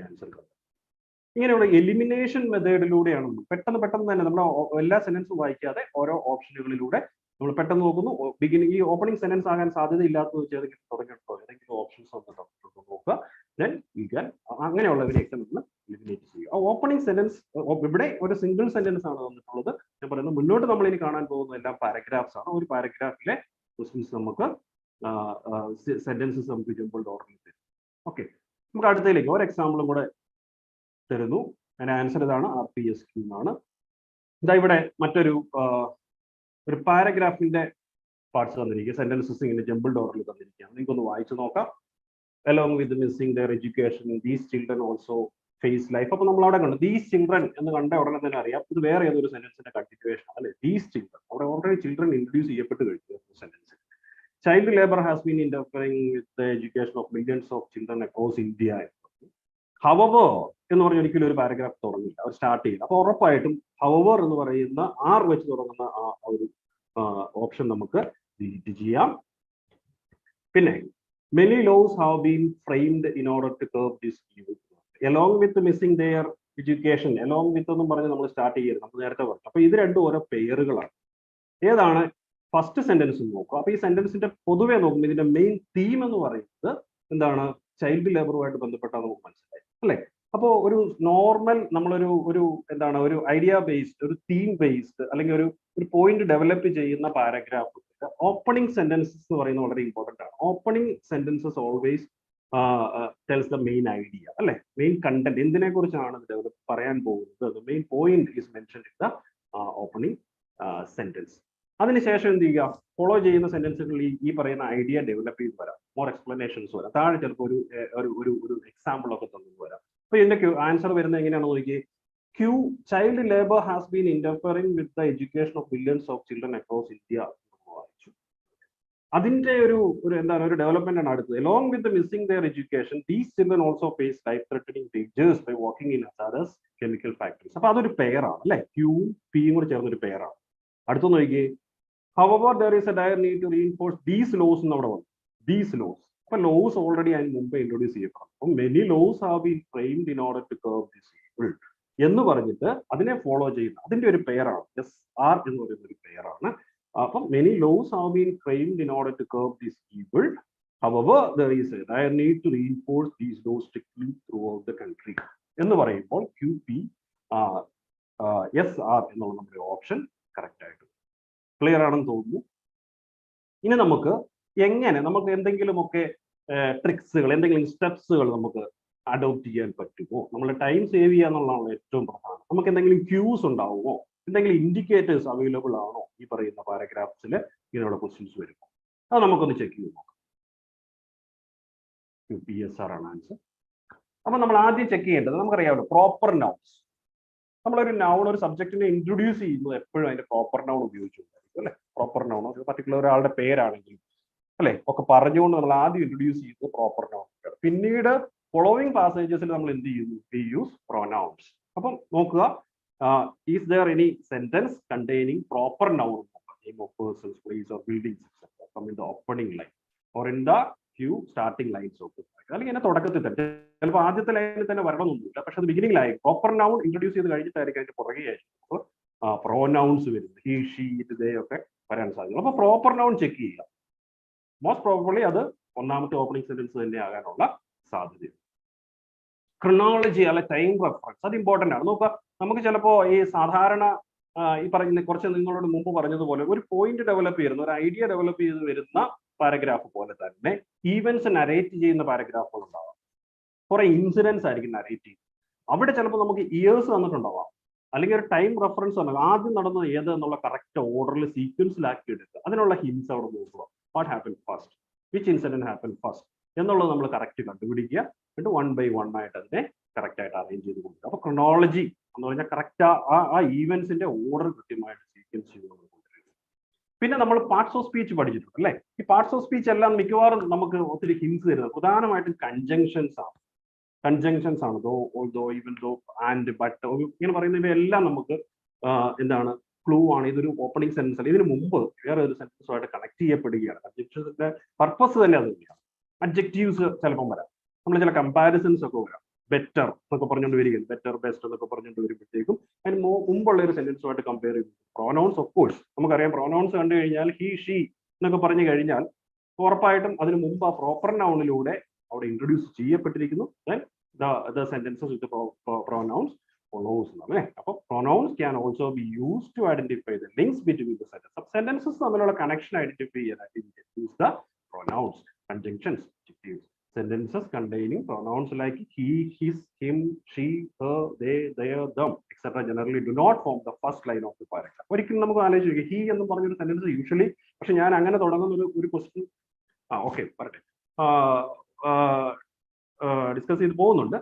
ആൻസർ കണ്ടു. ഇങ്ങനെയുള്ള എലിമിനേഷൻ മെത്തേഡിലൂടെയാണ് പെട്ടെന്ന് തന്നെ നമ്മൾ എല്ലാ സെന്റൻസും വായിക്കാതെ ഓരോ ഓപ്ഷനുകളിലൂടെ നമ്മൾ പെട്ടെന്ന് നോക്കുന്നു. ഈ ഓപ്പണിംഗ് സെന്റൻസ് ആകാൻ സാധ്യത ഇല്ലാത്തത് വെച്ച് ഏതെങ്കിലും തുടങ്ങിയിട്ടോ ഏതെങ്കിലും ഓപ്ഷൻസ് വന്നിട്ടുണ്ടോ നോക്കുക. ദെൻ യു ക്യാൻ അങ്ങനെയുള്ളവരെയൊക്കെ നമ്മൾ എലിമിനേറ്റ് ചെയ്യുക. ആ ഓപ്പണിംഗ് സെന്റൻസ് ഇവിടെ ഒരു സിംഗിൾ സെന്റൻസ് ആണ് വന്നിട്ടുള്ളത്. ഞാൻ പറയുന്നത് മുന്നോട്ട് നമ്മൾ ഇനി കാണാൻ പോകുന്ന എല്ലാം പാരഗ്രാഫ്സ് ആണ്. ഒരു പാരഗ്രാഫിലെ ക്വസ്റ്റ്യൻസ് നമുക്ക് സെന്റൻസസ് നമുക്ക് ജംബിൾഡ് ഓർഡറിൽ തരും. ഓക്കെ, നമുക്ക് അടുത്തതിലേക്ക് ഒരു എക്സാമ്പിളും കൂടെ തരുന്നു. അതിന്റെ ആൻസർ ഇതാണ്, RPSQ എന്നാണ്. ഇതാ ഇവിടെ മറ്റൊരു പാരഗ്രാഫിന്റെ പാർട്സ് തന്നിരിക്കുക. സെന്റൻസസ് ഇങ്ങനെ ജംബിൾഡ് ഓർഡറിൽ തന്നിരിക്കുകയാണ്. നിങ്ങൾക്കൊന്ന് വായിച്ചു നോക്കാം. Along with missing their education, these children also face life. അപ്പൊ നമ്മൾ അവിടെ കണ്ടു these children എന്ന് കണ്ട ഉടനെ തന്നെ അറിയാം ഇത് വേറെ ഏതൊരു സെന്റൻസിന്റെ കണ്ടിന്യൂവേഷൻ അല്ലെ. these children അവിടെ ഓൾറെഡി ചിൽഡ്രൻ ഇൻട്രൊഡ്യൂസ് ചെയ്യപ്പെട്ട് കഴിഞ്ഞു sentence. Child labour has been interfering with the education of millions of children across India. However എന്ന് പറഞ്ഞ ഒരിക്കലും ഒരു പാരഗ്രാഫ് തുടങ്ങില്ല, അവർ സ്റ്റാർട്ട് ചെയ്യില്ല. അപ്പൊ ഉറപ്പായിട്ടും ഹവവർ എന്ന് പറയുന്ന ആർ വെച്ച് തുടങ്ങുന്ന ആ ഒരു ഓപ്ഷൻ നമുക്ക് ഡിലീറ്റ് ചെയ്യാം. പിന്നെ many laws have been framed in order to curb this evil. Along with missing their education, along with എന്നും പറഞ്ഞ് നമ്മൾ സ്റ്റാർട്ട് ചെയ്യരുത്, നമ്മൾ നേരത്തെ പറഞ്ഞു. അപ്പൊ ഇത് രണ്ടും ഓരോ പെയറുകളാണ്. ഏതാണ് ഫസ്റ്റ് സെന്റൻസ് നോക്കുക. അപ്പൊ ഈ സെന്റൻസിന്റെ പൊതുവെ നോക്കുമ്പോൾ ഇതിന്റെ മെയിൻ തീം എന്ന് പറയുന്നത് എന്താണ്? ചൈൽഡ് ലേബറുമായിട്ട് ബന്ധപ്പെട്ടാണ് നമുക്ക് മനസ്സിലായി അല്ലെ. അപ്പോൾ ഒരു നോർമൽ നമ്മളൊരു എന്താണ് ഒരു ഐഡിയ ബേസ്ഡ്, ഒരു തീം ബേസ്ഡ് അല്ലെങ്കിൽ ഒരു പോയിന്റ് ഡെവലപ്പ് ചെയ്യുന്ന പാരഗ്രാഫ് ഓപ്പണിംഗ് സെന്റൻസസ് എന്ന് പറയുന്നത് വളരെ ഇമ്പോർട്ടന്റ് ആണ്. Opening sentences always tells the main idea, അല്ലെ? മെയിൻ കണ്ടന്റ് എന്തിനെ കുറിച്ചാണ് ഡെവലപ്പ് പറയാൻ പോകുന്നത്, main point is mentioned in the opening sentence. അതിനുശേഷം എന്ത് ചെയ്യുക, ഫോളോ ചെയ്യുന്ന സെന്റൻസുകളിൽ ഈ പറയുന്ന ഐഡിയ ഡെവലപ്പ് ചെയ്ത് വരാം, മോർ എക്സ്പ്ലനേഷൻസ് വരാം, താഴെ ചിലപ്പോൾ ഒരു എക്സാമ്പിൾ ഒക്കെ തന്നു വരാം. അപ്പൊ ഇതിന്റെ ആൻസർ വരുന്നത് എങ്ങനെയാണെന്ന് നോക്കിയേ. Q, child labor has been interfering with the education of millions of children across India. അതിന്റെ ഒരു എന്താണ് ഒരു ഡെവലപ്മെന്റ് ആണ് അടുത്തത്. Along with the missing their education, these children also face life-threatening dangers by working in hazardous chemical factories. അപ്പൊ അതൊരു പെയറാണ് അല്ലെ, Q P കൂടി ചേർന്ന ഒരു പെയറാണ്. അടുത്ത നോക്കിയേ. However, there is a dire need to reinforce these laws എന്ന് അവിടെ വന്നു. These laws. അപ്പൊ ലോസ് ഓൾറെഡി അതിന് മുമ്പ് ഇൻട്രൊഡ്യൂസ് ചെയ്യപ്പെടാം. അപ്പൊ many laws have been framed in order to curb this evil എന്ന് പറഞ്ഞിട്ട് അതിനെ ഫോളോ ചെയ്യുന്ന അതിന്റെ ഒരു പെയറാണ് SR എന്ന് പറയുന്ന ഒരു പെയറാണ്. അപ്പം many laws have been framed in order to curb this evil. However there is a dire need to reinforce these laws strictly throughout the country എന്ന് പറയുമ്പോൾ QP SR എന്നുള്ള നമ്മുടെ ഓപ്ഷൻ കറക്റ്റ് ആയിട്ട് ക്ലിയർ ആണെന്ന് തോന്നുന്നു. ഇനി നമുക്ക് എങ്ങനെ നമുക്ക് എന്തെങ്കിലുമൊക്കെ ട്രിക്സുകൾ, എന്തെങ്കിലും സ്റ്റെപ്സുകൾ നമുക്ക് അഡോപ്റ്റ് ചെയ്യാൻ പറ്റുമോ, നമ്മൾ ടൈം സേവ് ചെയ്യുക എന്നുള്ളതാണ് ഏറ്റവും പ്രധാനം. നമുക്ക് എന്തെങ്കിലും ക്യൂസ് ഉണ്ടാവുമോ, എന്തെങ്കിലും ഇൻഡിക്കേറ്റേഴ്സ് അവൈലബിൾ ആണോ ഈ പറയുന്ന പാരഗ്രാഫ്സിൽ ഇങ്ങനെയുള്ള ക്വസ്റ്റ്യൻസ് വരുമ്പോൾ, അത് നമുക്കൊന്ന് ചെക്ക് ചെയ്ത് നോക്കാം. PSR ആണ് ആൻസർ. അപ്പൊ നമ്മൾ ആദ്യം ചെക്ക് ചെയ്യേണ്ടത് നമുക്കറിയാമല്ലോ പ്രോപ്പർ നൗൺസ്. നമ്മളൊരു നൗൺ ഒരു സബ്ജക്റ്റിനെ ഇൻട്രൊഡ്യൂസ് ചെയ്യുന്നത് എപ്പോഴും അതിന്റെ പ്രോപ്പർ നൗൺ ഉപയോഗിച്ചുകൊണ്ടായിരിക്കും അല്ലെ. പ്രോപ്പർ നൗൺ ഒരു പർട്ടിക്കുലർ ഒരാളുടെ പേരാണെങ്കിലും അല്ലെ ഒക്കെ പറഞ്ഞുകൊണ്ട് നമ്മൾ ആദ്യം ഇൻട്രൊഡ്യൂസ് ചെയ്യുന്നത് പ്രോപ്പർ നൗൺ. പിന്നീട് ഫോളോവിങ് പാസേജസിൽ നമ്മൾ എന്ത് ചെയ്യുന്നു, വി യൂസ് പ്രൊനൗൺസ്. അപ്പം നോക്കുക, is there any sentence containing proper noun, name of persons, place or buildings etcetera from in the opening line or in the few starting lines of the paragraph. അല്ലെങ്കിൽ ഇതിന്റെ തുടക്കത്തിൽ തന്നെ ചിലപ്പോൾ ആദ്യത്തെ ലൈനിൽ തന്നെ വരണമെന്നൊന്നുമില്ല, പക്ഷെ അത് beginning line proper noun introduce ചെയ്ത് കഴിഞ്ഞിട്ടായിരിക്കും അതിന്റെ പുറകെയായിരിക്കും പ്രോനൗൺസ് വരുന്നത്. ഹി, ഷീ, ഇറ്റ്, ദേ ഒക്കെ വരാൻ സാധ്യത. അപ്പൊ പ്രോപ്പർ നൗൺ ചെക്ക് ചെയ്യുക. മോസ്റ്റ് പ്രോബബ്ലി അത് ഒന്നാമത്തെ ഓപ്പണിംഗ് സെന്റൻസ് തന്നെ ആകാനുള്ള സാധ്യത. ക്രോണോളജി അല്ലെ ടൈം റെഫറൻസ് അത് ഇമ്പോർട്ടന്റ് ആണ്. നോക്കുക, നമുക്ക് ചിലപ്പോ ഈ സാധാരണ ഈ പറയുന്ന കുറച്ച് നിങ്ങളോട് മുമ്പ് പറഞ്ഞതുപോലെ ഒരു പോയിന്റ് ഡെവലപ്പ് ചെയ്യുന്ന ഒരു ഐഡിയ ഡെവലപ്പ് ചെയ്ത് വരുന്ന പാരഗ്രാഫ് പോലെ തന്നെ ഈവൻസ് നരേറ്റ് ചെയ്യുന്ന പാരഗ്രാഫുകൾ ഉണ്ടാവാം. കുറെ ഇൻസിഡൻസ് ആയിരിക്കും നരേറ്റ് ചെയ്യുന്നത്. അവിടെ ചിലപ്പോൾ നമുക്ക് ഇയേഴ്സ് തന്നിട്ടുണ്ടാവാം, അല്ലെങ്കിൽ ഒരു ടൈം റെഫറൻസ് ആണ്, ആദ്യം നടന്നത് ഏത് എന്നുള്ള കറക്റ്റ് ഓർഡറിൽ സീക്വൻസിലാക്കി എടുക്കുക. അതിനുള്ള ഹിൻസ് അവിടെ നോക്കുക. What happen first, which incident happen first എന്നുള്ളത് നമ്മൾ കറക്റ്റ് കണ്ടുപിടിക്കുക. എന്നിട്ട് 1 by 1 ആയിട്ട് അതിനെ കറക്റ്റ് ആയിട്ട് അറേഞ്ച് ചെയ്ത് കൊടുക്കുക. അപ്പൊ ക്രോണോളജി എന്ന് പറഞ്ഞാൽ കറക്റ്റ് ആ ഈവൻസിന്റെ ഓർഡർ കൃത്യമായിട്ട് സീക്വൻസ് ചെയ്ത് കൊണ്ടുവരിക. പിന്നെ നമ്മൾ പാർട്സ് ഓഫ് സ്പീച്ച് പഠിച്ചിട്ടുണ്ട് അല്ലെ. ഈ പാർട്സ് ഓഫ് സ്പീച്ച് എല്ലാം മിക്കവാറും നമുക്ക് ഒത്തിരി ഹിൻസ് തരുന്നത് പ്രധാനമായിട്ടും കൺജങ്ഷൻസ് ആണ്. കൺജങ്ഷൻസ് ആണ്. Though, although, even though, and, but ഇങ്ങനെ പറയുന്നവയെല്ലാം നമുക്ക് എന്താണ് ക്ലൂ ആണ്. ഇതൊരു ഓപ്പണിംഗ് സെന്റൻസ് അല്ല, ഇതിന് മുമ്പ് വേറെ ഒരു സെന്റൻസുമായിട്ട് കണക്ട് ചെയ്യപ്പെടുകയാണ്. കൺജങ്ഷൻസിന്റെ പർപ്പസ് തന്നെ അത് തന്നെയാണ്. അഡ്ജക്റ്റീവ്സ് ചിലപ്പം വരാം, നമ്മൾ ചില കമ്പാരിസൺസ് ഒക്കെ വരാം. ബെറ്റർ എന്നൊക്കെ പറഞ്ഞുകൊണ്ട് വരികയാണ്, ബെറ്റർ ബെസ്റ്റ് എന്നൊക്കെ പറഞ്ഞുകൊണ്ട് വരുമ്പോഴത്തേക്കും അതിന് മുമ്പുള്ള ഒരു സെന്റൻസുമായിട്ട് കമ്പയർ ചെയ്തു. പ്രൊനൗൺസ് ഓഫ് കോഴ്സ് നമുക്കറിയാം. പ്രൊനൗൺസ് കണ്ടു കഴിഞ്ഞാൽ ഹി, ഷീ എന്നൊക്കെ പറഞ്ഞു കഴിഞ്ഞാൽ ഉറപ്പായിട്ടും അതിന് മുമ്പ് ആ പ്രോപ്പർ നൗണിലൂടെ അവിടെ ഇൻട്രൊഡ്യൂസ് ചെയ്യപ്പെട്ടിരിക്കുന്നു. The sentences with pronouns follows എന്നാണ്. അപ്പൊ pronouns can also be used to identify the links between the sentence. Sentences തമ്മിലുള്ള കണക്ഷൻ ഐഡന്റിഫൈ ചെയ്യാനായിട്ട് use the pronouns. Conjunctions, adjectives, sentences containing pronouns like he, his, him, she, her, they, their, them, etc. generally do not form the first line of the paragraph. ഒരിക്കലും നമുക്ക് ആലോചിക്കുക, he എന്ന് പറഞ്ഞൊരു sentence usually, പക്ഷെ ഞാൻ അങ്ങനെ തുടങ്ങുന്ന ഒരു ക്വസ്റ്റ്യൻ ഓക്കെ പറയട്ടെ, ഡിസ്കസ് ചെയ്ത് പോകുന്നുണ്ട്.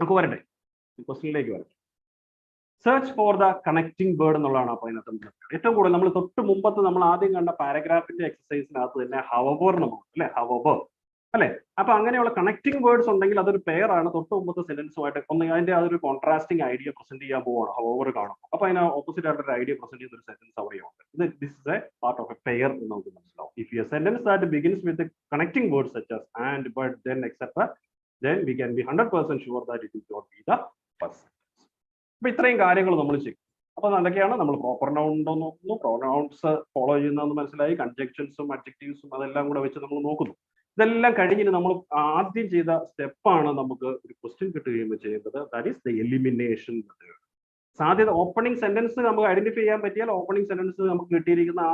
നമുക്ക് വരട്ടെ, ക്വസ്റ്റ്യനിലേക്ക് വരട്ടെ. Search for the connecting word എന്നുള്ളതാണ്. അപ്പൊ അതിനകത്ത് ഏറ്റവും കൂടുതൽ നമ്മൾ തൊട്ട് മുമ്പത്ത് നമ്മൾ ആദ്യം കണ്ട പാരഗ്രാഫിന്റെ എക്സസൈസിനകത്ത് തന്നെ ഹവർ നമ്മൾ അല്ലെ, ഹവർ അല്ലെ. അപ്പൊ അങ്ങനെയുള്ള കണക്റ്റിംഗ് വേർഡ്സ് ഉണ്ടെങ്കിൽ അതൊരു പെയർ ആണ്. തൊട്ട് മുമ്പത്തെ സെന്റൻസുമായിട്ട് ഒന്ന് അതിന്റെ അതൊരു കോൺട്രാസ്റ്റിംഗ് ഐഡിയ പ്രസന്റ് ചെയ്യാൻ പോവാണ് ഹവർ കാണുമ്പോൾ. അപ്പൊ അതിന് ഓപ്പോസിറ്റ് ആയിട്ട് ഒരു ഐഡിയ പ്രസന്റ് ചെയ്യുന്ന ഒരു സെന്റൻസ് അവിടെയുണ്ട്. This is A part of A pair എന്ന് നമുക്ക് മനസ്സിലാവും. If you sentence that begins with connecting words such as and, but, then etcetera, then we can be 100% sure that it will not be the first. അപ്പൊ ഇത്രയും കാര്യങ്ങൾ നമ്മൾ ചെയ്യും. അപ്പൊ അതൊക്കെയാണ് നമ്മൾ പ്രോപ്പർ നൗൺ ഉണ്ടോ നോക്കുന്നു, പ്രൊനൗൺസ് ഫോളോ ചെയ്യുന്നതെന്ന് മനസ്സിലായി, കൺജങ്ഷൻസും അഡ്ജക്റ്റീവ്സും അതെല്ലാം കൂടെ വെച്ച് നമ്മൾ നോക്കുന്നു. ഇതെല്ലാം കഴിഞ്ഞിട്ട് നമ്മൾ ആദ്യം ചെയ്ത സ്റ്റെപ്പാണ് നമുക്ക് ഒരു ക്വസ്റ്റ്യൻ കിട്ടുകയും ചെയ്യേണ്ടത്. That is the elimination method. സാധ്യത ഓപ്പണിംഗ് സെന്റൻസ് നമുക്ക് ഐഡന്റിഫൈ ചെയ്യാൻ പറ്റിയാൽ ഓപ്പണിംഗ് സെന്റൻസ് നമുക്ക് കിട്ടിയിരിക്കുന്ന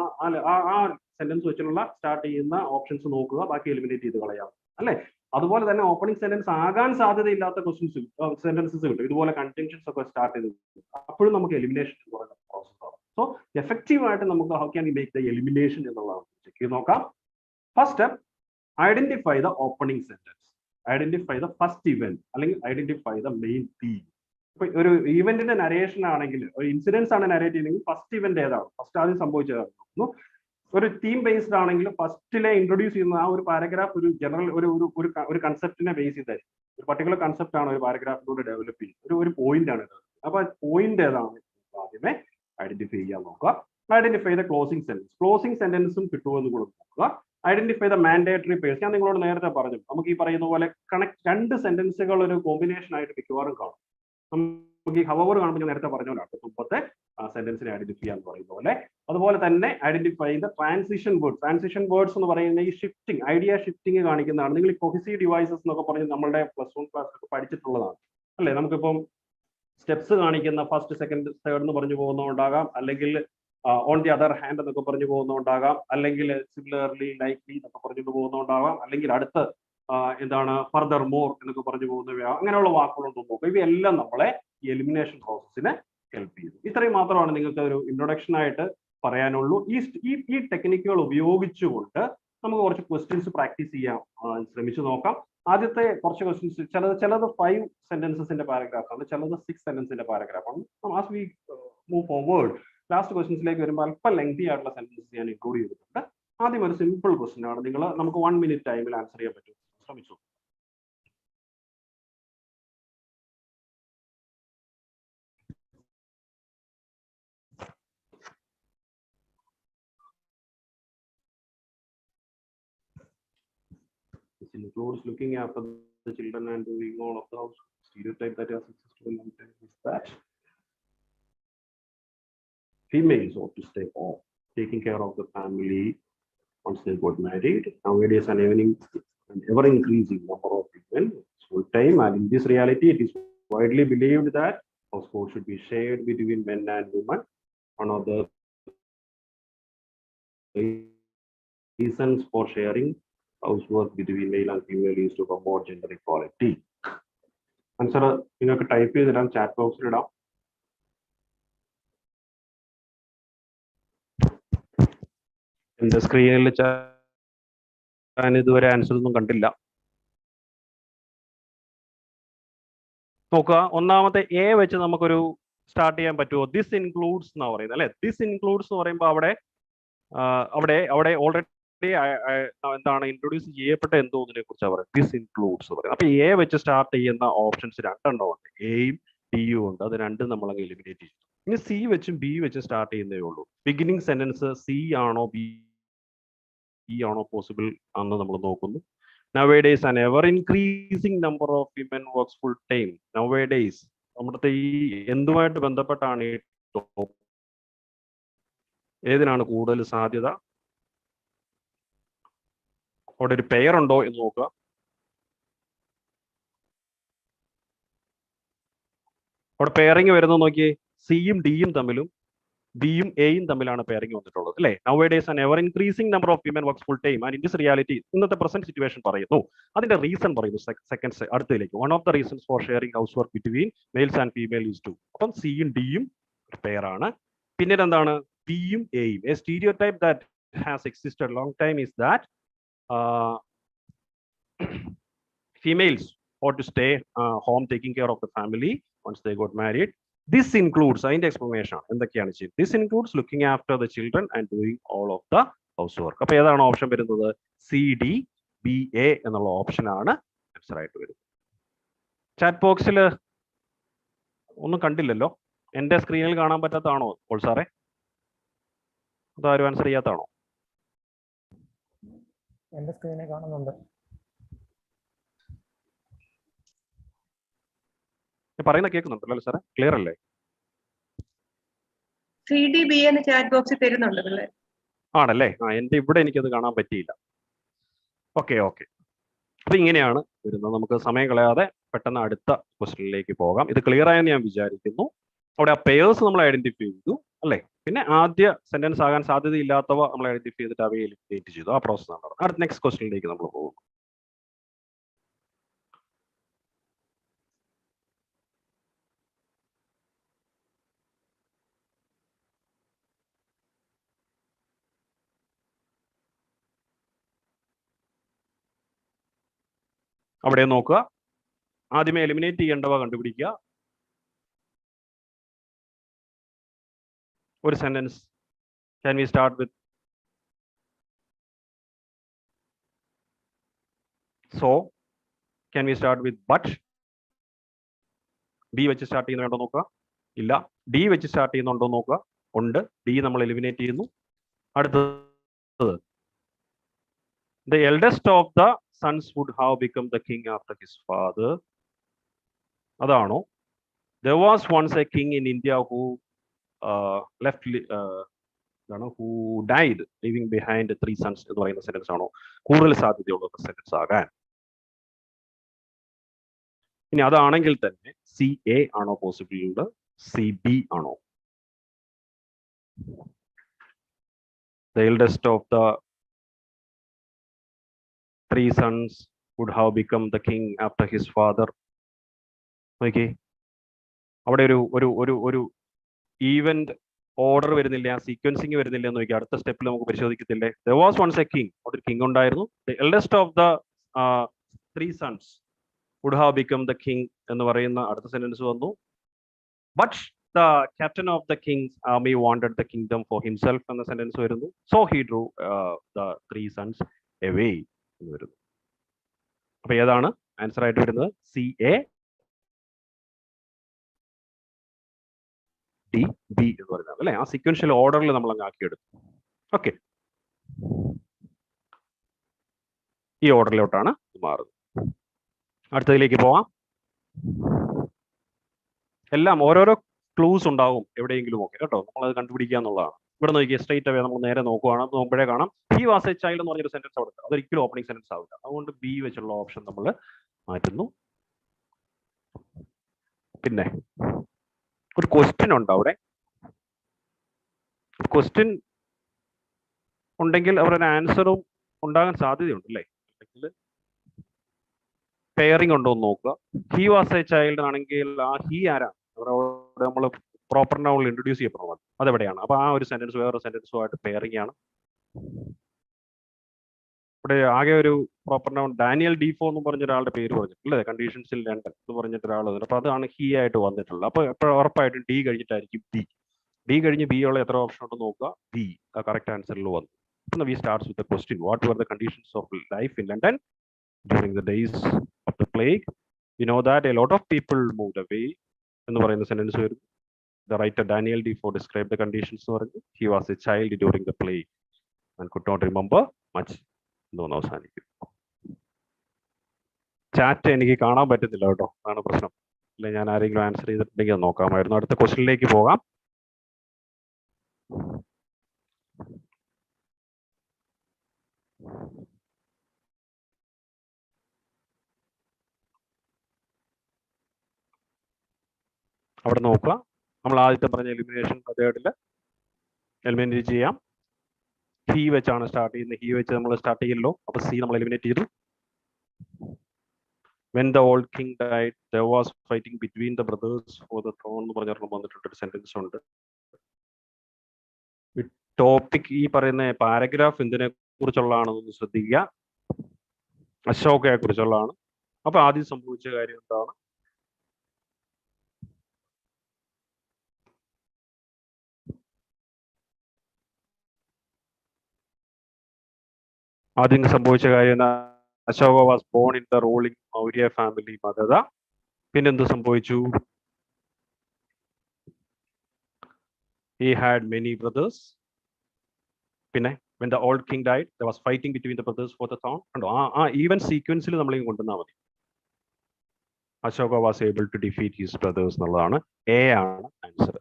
ആ സെന്റൻസ് വെച്ചിട്ടുള്ള സ്റ്റാർട്ട് ചെയ്യുന്ന ഓപ്ഷൻസ് നോക്കുക, ബാക്കി എലിമിനേറ്റ് ചെയ്ത് കളയാം അല്ലെ. അതുപോലെ തന്നെ ഓപ്പണിംഗ് സെന്റൻസ് ആകാൻ സാധ്യതയില്ലാത്ത ക്വസ്റ്റ്യൻസ് സെന്റൻസസ് കിട്ടും. ഇതുപോലെ കൺജങ്ഷൻസ് ഒക്കെ സ്റ്റാർട്ട് ചെയ്ത് അപ്പോഴും നമുക്ക് എലിമിനേഷൻ എന്ന് പറയുന്ന പ്രോസസ് ആണ്. സോ എഫക്റ്റീവ് ആയിട്ട് നമുക്ക് how can we make the elimination എന്നുള്ളതാണ് ചെക്ക് ചെയ്ത് നോക്കാം. First step, identify the opening sentence, identify the first event, അല്ലെങ്കിൽ ഐഡന്റിഫൈ ദ മെയിൻ തീം. ഇപ്പൊ ഒരു ഇവന്റിന്റെ നരേഷൻ ആണെങ്കിൽ, ഒരു ഇൻസിഡൻസ് ആണ് നരേറ്റ് ചെയ്യുന്നത്, ഫസ്റ്റ് ഇവന്റ് ഏതാണ്, ഫസ്റ്റ് ആദ്യം സംഭവിച്ചതാണ്. ഒരു തീം ബേസ്ഡ് ആണെങ്കിൽ ഫസ്റ്റിലെ ഇൻട്രൊഡ്യൂസ് ചെയ്യുന്ന ആ ഒരു പാരഗ്രാഫ് ഒരു ജനറൽ ഒരു കൺസെപ്റ്റിനെ ബേസ് ചെയ്തായിരിക്കും. ഒരു പർട്ടിക്കുലർ കൺസെപ്റ്റ് ആണ് ഒരു പാരഗ്രാഫിലൂടെ ഡെവലപ്പ് ചെയ്യുന്നത്, ഒരു പോയിന്റ് ആണ് ഇത്. അപ്പൊ പോയിന്റ് ഏതാണ് ആദ്യമേ ഐഡന്റിഫൈ ചെയ്യാൻ നോക്കുക. Identify the closing sentence, closing സെന്റൻസും കിട്ടുമെന്ന് കൂടെ നോക്കുക. ഐഡന്റിഫൈ ദ മാൻഡേറ്ററി പേഴ്സ്, ഞാൻ നിങ്ങളോട് നേരത്തെ പറഞ്ഞു, നമുക്ക് ഈ പറയുന്ന പോലെ രണ്ട് സെന്റൻസുകൾ ഒരു കോമ്പിനേഷൻ ആയിട്ട് മിക്കവാറും കാണും. നമുക്ക് ഈ ഹവർ കാണുമ്പോൾ ഞാൻ നേരത്തെ പറഞ്ഞ പോലെ മുമ്പത്തെ സെന്റൻസിനെ ഐഡന്റിഫൈ ചെയ്യാൻ പറയുന്ന പോലെ. അതുപോലെ തന്നെ identify the transition words. Transition words എന്ന് പറയുന്ന ഈ ഷിഫ്റ്റിംഗ്, ഐഡിയ ഷിഫ്റ്റിംഗ് കാണിക്കുന്നതാണ്. നിങ്ങൾ ഈ കൊഹസീവ് ഡിവൈസസ് എന്നൊക്കെ പറഞ്ഞ് നമ്മളുടെ +1 ക്ലാസ്സിലൊക്കെ പഠിച്ചിട്ടുള്ളതാണ് അല്ലേ. നമുക്കിപ്പം സ്റ്റെപ്സ് കാണിക്കുന്ന ഫസ്റ്റ്, സെക്കൻഡ്, തേർഡ് എന്ന് പറഞ്ഞു പോകുന്നതുകൊണ്ടാകാം, അല്ലെങ്കിൽ ഓൺ ദി അതർ ഹാൻഡ് എന്നൊക്കെ പറഞ്ഞു പോകുന്നതുകൊണ്ടാകാം, അല്ലെങ്കിൽ സിമിലർലി, ലൈക്ലി എന്നൊക്കെ പറഞ്ഞുകൊണ്ട് പോകുന്നതുകൊണ്ടാകാം, അല്ലെങ്കിൽ അടുത്ത് എന്താണ് ഫർദർ മോർ എന്നൊക്കെ പറഞ്ഞു പോകുന്നവയാ, അങ്ങനെയുള്ള വാക്കുകളൊന്നും നോക്കുക. ഇവയെല്ലാം നമ്മളെ ഈ എലിമിനേഷൻ പ്രോസസ്സിനെ ഹെൽപ്പ് ചെയ്തു. ഇത്രയും മാത്രമാണ് നിങ്ങൾക്ക് ഒരു ഇൻട്രൊഡക്ഷൻ ആയിട്ട് പറയാനുള്ളൂ. ഈ ടെക്നിക്കുകൾ ഉപയോഗിച്ചുകൊണ്ട് നമുക്ക് കുറച്ച് ക്വസ്റ്റ്യൻസ് പ്രാക്ടീസ് ചെയ്യാൻ ശ്രമിച്ചു നോക്കാം. ആദ്യത്തെ കുറച്ച് ക്വസ്റ്റ്യൻസ് ചിലത് 5 സെന്റൻസസിന്റെ പാരഗ്രാഫ് ആണ്, ചിലത് 6 സെന്റൻസിന്റെ പാരഗ്രാഫ് ആണ്. As we move forward last ക്വസ്റ്റ്യൻസിലേക്ക് വരുമ്പോൾ അല്പം ലെങ്തി ആയിട്ടുള്ള സെന്റൻസസ് ഞാൻ ഇൻക്ലൂഡ് ചെയ്തിട്ടുണ്ട്. ആദ്യം ഒരു സിമ്പിൾ ക്വസ്റ്റ്യൻ ആണ്, നമുക്ക് 1 മിനിറ്റ് ടൈമിൽ ആൻസർ ചെയ്യാൻ പറ്റും, ശ്രമിച്ചു. This includes looking after the children and doing all of the stereotype that are successful is that females ought to stay home, taking care of the family once they got married. Nowadays, an ever increasing number of women full time, and in this reality, it is widely believed that household should be shared between men and women. One of the reasons for sharing housework between male and female is to promote gender equality. Answer നിങ്ങൾക്ക് type ചെയ്തിടാം, chat ബോക്സിൽ ഇടാം. എന്റെ സ്ക്രീനിൽ ഞാൻ ഇതുവരെ answer ഒന്നും കണ്ടില്ല. നോക്കുക, ഒന്നാമത്തെ എ വെച്ച് നമുക്കൊരു സ്റ്റാർട്ട് ചെയ്യാൻ പറ്റുമോ? ദിസ് ഇൻക്ലൂഡ്സ് എന്നാ പറയുന്നത് അല്ലെ. ദിസ് ഇൻക്ലൂഡ്സ് എന്ന് പറയുമ്പോൾ അവിടെ ഓൾറെഡി എന്താണ് ഇൻട്രൊഡ്യൂസ് ചെയ്യപ്പെട്ട എന്തോന്നിനെ കുറിച്ചാണ് പറയുന്നത്, ദിസ് ഇൻക്ലൂഡ്സ് പറയുന്നത്. അപ്പൊ എ വെച്ച് സ്റ്റാർട്ട് ചെയ്യുന്ന ഓപ്ഷൻസ് 2 ഉണ്ട്, എയും ഡിയും ഉണ്ട്. അത് രണ്ടും നമ്മളങ്ങ് എലിമിനേറ്റ് ചെയ്തു. ഇനി സി വെച്ചും ബി വെച്ച് സ്റ്റാർട്ട് ചെയ്യുന്നേ ഉള്ളൂ. ബിഗിനിങ് സെന്റൻസ് സി ആണോ ബി ആണോ പോസിബിൾ ആണെന്ന് നമ്മൾ നോക്കുന്നു. Nowadays an ever increasing number of women works full time. Nowadays നമ്മുടെ ഈ എന്തുമായിട്ട് ബന്ധപ്പെട്ടാണ് ഈ ടോപ്പ്, ഏതിനാണ് കൂടുതൽ സാധ്യത? അവിടെ ഒരു പെയർ ഉണ്ടോ എന്ന് നോക്കുക. അവിടെ പെയറിങ് വരുന്നത് നോക്കിയേ, സിയും ഡിയും തമ്മിലും ബിയും എയും തമ്മിലാണ് പെയറിങ് വന്നിട്ടുള്ളത് അല്ലേ. Nowadays an ever increasing number of women works full time and in this reality, ഇന്നത്തെ പ്രസന്റ് സിറ്റുവേഷൻ പറയുന്നു. അതിന്റെ റീസൺ പറയുന്നു സെക്കൻഡ് അടുത്തതിലേക്ക്. One of the reasons for sharing housework between males and female is to. അപ്പം സിയും ഡിയും pair ആണ്. പിന്നീട് എന്താണ് ബിയും എയും? A stereotype that has existed long time is that females ought to stay home taking care of the family once they got married. This includes, അതിന്റെ explanation എന്തൊക്കെയാണ് ചെയ്യുന്നത്? This includes looking after the children and doing all of the housework. അപ്പൊ ഏതാണ് option വരുന്നത്? C D B A എന്നുള്ള option ആണ് answer ആയിട്ട് വരുന്നത്. ചാറ്റ് ബോക്സിൽ ഒന്നും കണ്ടില്ലല്ലോ. എന്റെ സ്ക്രീനിൽ കാണാൻ പറ്റാത്തതാണോ പോൾ സാറേ? അതാരും ആൻസർ ചെയ്യാത്തതാണോ? എന്റെ സ്ക്രീനിൽ കാണുന്നുണ്ട്. പറയുന്ന കേൾക്കുന്നുണ്ടല്ലോ സാറേ, ക്ലിയർ അല്ലേ? CDB എന്ന് ചാറ്റ് ബോക്സിൽ തരുന്നുണ്ട് പിള്ളേർ. ആണല്ലേ? എന്റെ ഇവിടെ എനിക്കത് കാണാൻ പറ്റിയില്ല. ഓക്കെ. അപ്പൊ ഇങ്ങനെയാണ് വരുന്നത്. നമുക്ക് സമയം കളയാതെ പെട്ടെന്ന് അടുത്ത ക്വസ്റ്റ്യനിലേക്ക് പോകാം. ഇത് ക്ലിയർ ആയെന്ന് ഞാൻ വിചാരിക്കുന്നു. അവിടെ ആ പെയേഴ്സ് നമ്മൾ ഐഡന്റിഫൈ ചെയ്തു അല്ലേ. പിന്നെ ആദ്യ സെന്റൻസ് ആകാൻ സാധ്യതയില്ലാത്തവ നമ്മൾ ഐഡന്റിഫൈ ചെയ്തിട്ട് അവയെ എലിമിനേറ്റ് ചെയ്തു. ആ പ്രോസസ് ആണ്. അടുത്ത നെക്സ്റ്റ് ക്വസ്റ്റ്യനിലേക്ക് നമ്മൾ പോകും. അവിടെ നോക്കുക. ആദ്യമേ എലിമിനേറ്റ് ചെയ്യേണ്ടവ കണ്ടുപിടിക്കുക. ഒരു sentence. Can we start with so? Can we start with but? B വെച്ച് സ്റ്റാർട്ട് ചെയ്യുന്നുണ്ടോ നോക്കുക. ഇല്ല. D വെച്ച് സ്റ്റാർട്ട് ചെയ്യുന്നുണ്ടോ നോക്കുക. ഉണ്ട്. D നമ്മൾ എലിമിനേറ്റ് ചെയ്യുന്നു. അടുത്തത് the eldest of the sons would have become the king after his father. അതാണോ? There was once a king in India who who died leaving behind 3 sons എന്ന് പറയുന്ന സെന്റൻസ് ആണോ കൂടുതൽ സാധ്യതയുള്ള സെന്റൻസ് ആകാൻ? ഇനി അതാണെങ്കിൽ തന്നെ CA ആണോ പോസിബിൾ ഉള്ളത്? CB ആണോ? The eldest of the 3 sons would have become the king after his father. Okay, അവിടെ ഒരു ഈവന്റ് ഓർഡർ വരുന്നില്ല, സീക്വൻസിങ് വരുന്നില്ല എന്ന് നോക്കി. അടുത്ത സ്റ്റെപ്പിൽ നമുക്ക് പരിശോധിക്കത്തില്ലേ? There was once a king. ഒരു കിങ് ഉണ്ടായിരുന്നു. The eldest of the 3 sons would have become the king എന്ന് പറയുന്ന അടുത്ത സെന്റൻസ് വന്നു. But the captain of the king's army wanted the kingdom for himself എന്ന സെന്റൻസ് വരുന്നു. So he drew the 3 sons away എന്ന് വരുന്നു. അപ്പൊ ഏതാണ് ആൻസർ ആയിട്ട് വരുന്നത്? CA D B എന്ന് പറയുന്നത് അല്ലെ? ആ സീക്വൻഷ്യൽ ഓർഡറിൽ നമ്മൾ അങ്ങ് ആക്കിയെടുത്തു. ഓക്കെ, ഈ ഓർഡറിലോട്ടാണ് മാറുന്നത്. അടുത്തതിലേക്ക് പോവാം. എല്ലാം ഓരോരോ ക്ലൂസ് ഉണ്ടാവും എവിടെയെങ്കിലും ഒക്കെ കേട്ടോ. നമ്മളത് കണ്ടുപിടിക്കുക എന്നുള്ളതാണ്. ഇവിടെ നോക്കിയാൽ സ്ട്രേറ്റ് അവേ നമ്മൾ നേരെ നോക്കുവാണ്. നോക്കുമ്പോഴേ കാണാം ഹി വാസ് എ ചൈൽഡ് എന്ന് പറഞ്ഞൊരു സെന്റൻസ് അവിടെ ഉണ്ട്. അതൊരിക്കലും ഓപ്പണിംഗ് സെന്റൻസ് ആവില്ല. അതുകൊണ്ട് B വെച്ചുള്ള ഓപ്ഷൻ നമ്മൾ മാറ്റുന്നു. പിന്നെ ഒരു ക്വസ്റ്റ്യൻ ഉണ്ട് അവിടെ. ക്വസ്റ്റ്യൻ ഉണ്ടെങ്കിൽ അവരുടെ ആൻസറും ഉണ്ടാകാൻ സാധ്യതയുണ്ട് അല്ലേ? പെയറിംഗ് ഉണ്ടോ എന്ന് നോക്കുക. ഹി വാസ് എ ചൈൽഡ് ആണെങ്കിൽ ആ ഹി ആരാണ്? അവരോട് നമ്മൾ പ്രോപ്പർ നൗണിൽ ഇൻട്രൊഡ്യൂസ് ചെയ്യപ്പെടുന്നത് അതെവിടെയാണ്? അപ്പൊ ആ ഒരു സെന്റൻസ് വേറൊരു സെന്റൻസുമായിട്ട് പെയറിംഗ് ആണ്. ഇവിടെ ആകെ ഒരു പ്രോപ്പർ നൗൺ ഡാനിയൽ ഡീഫോ എന്ന് പറഞ്ഞ ഒരാളുടെ പേര് പറഞ്ഞിട്ടില്ലേ? കണ്ടീഷൻസിൽ ലണ്ടൻ എന്ന് പറഞ്ഞിട്ട് ഒരാൾ വന്നിട്ട്, അപ്പൊ അതാണ് ഹി ആയിട്ട് വന്നിട്ടുള്ളത്. അപ്പൊ എപ്പോഴും ഉറപ്പായിട്ടും D കഴിഞ്ഞിട്ടായിരിക്കും D കഴിഞ്ഞ് B ഉള്ള എത്ര ഓപ്ഷൻ ഉണ്ടെന്ന് നോക്കുക. B ആ കറക്റ്റ് ആൻസറിൽ വന്നു. അപ്പൊ we starts with the question what were the conditions of life in London during the days of the plague? We know that a lot of people moved away എന്ന് പറയുന്ന sentence വരും. The writer Daniel Defoe described the conditions എന്ന് പറഞ്ഞു. He was a child during the plague and could not remember much എന്ന് അവസാനിക്കും. Chat എനിക്ക് കാണാൻ പറ്റുന്നില്ല കേട്ടോ, അതാണ് പ്രശ്നം. അല്ലെ ഞാൻ ആരെങ്കിലും ആൻസർ ചെയ്തിട്ടുണ്ടെങ്കിൽ അത് നോക്കാമായിരുന്നു. അടുത്ത ക്വസ്റ്റ്യനിലേക്ക് പോകാം. അവിടെ നോക്കുക. നമ്മൾ ആദ്യത്തെ പറഞ്ഞ എലിമിനേഷൻ മെത്തേഡിൽ എലിമിനേറ്റ് ചെയ്യാം. ഹി വെച്ചാണ് സ്റ്റാർട്ട് ചെയ്യുന്നത്. ഹി വെച്ച് നമ്മൾ സ്റ്റാർട്ട് ചെയ്യല്ലോ. അപ്പൊ C നമ്മൾ എലിമിനേറ്റ് ചെയ്തു. When the old king died, there was fighting between the brothers for the throne എന്ന് പറഞ്ഞിട്ട് വന്നിട്ടുണ്ട് ഒരു സെന്റൻസ് ഉണ്ട്. ടോപ്പിക് ഈ പറയുന്ന പാരഗ്രാഫ് എന്തിനെ കുറിച്ചുള്ളതാണെന്ന് ശ്രദ്ധിക്കുക. അശോകയെ കുറിച്ചുള്ളതാണ്. അപ്പൊ ആദ്യം സംഭവിച്ച കാര്യം എന്താണ്? ആദ്യം സംഭവിച്ച കാര്യം Ashoka was born in the ruling Maurya family Magadha. പിന്നെന്ത് സംഭവിച്ചു? He had many brothers. പിന്നെ when the old king died, there was fighting between the brothers for the throne. കണ്ടോ? ആ ഈവൻ സീക്വൻസിൽ നമ്മളെ കൊണ്ടുവന്നാൽ മതി. Ashoka was able to defeat his brothers എന്നുള്ളതാണ്. A ആണ് ആൻസർ.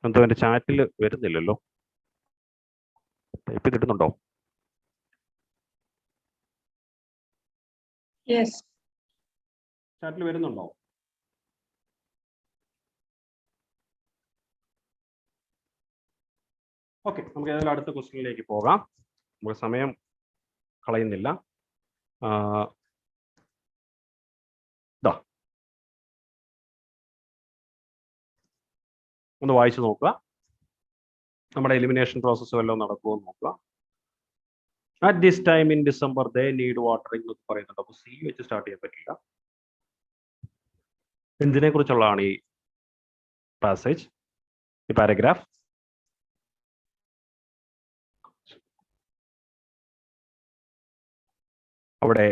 എന്തോ എന്റെ ചാറ്റിൽ വരുന്നില്ലല്ലോ. ടൈപ്പ് കിട്ടുന്നുണ്ടോ? ചാറ്റിൽ വരുന്നുണ്ടോ? ഓക്കെ, നമുക്ക് ഏതായാലും അടുത്ത ക്വസ്റ്റ്യനിലേക്ക് പോകാം. നമുക്ക് സമയം കളയുന്നില്ല. ഒന്ന് വായിച്ചു നോക്കുക. നമ്മുടെ എലിമിനേഷൻ പ്രോസസ്സ് വല്ലതും നടക്കുമോ നോക്കുക. At this time in December, they need watering എന്ന് പറയുന്നുണ്ട്. അപ്പോൾ സി വെച്ച് സ്റ്റാർട്ട് ചെയ്യാൻ പറ്റില്ല. എന്തിനെ കുറിച്ചുള്ളതാണ് ഈ പാസേജ്, ഈ പാരഗ്രാഫ്? അവിടെ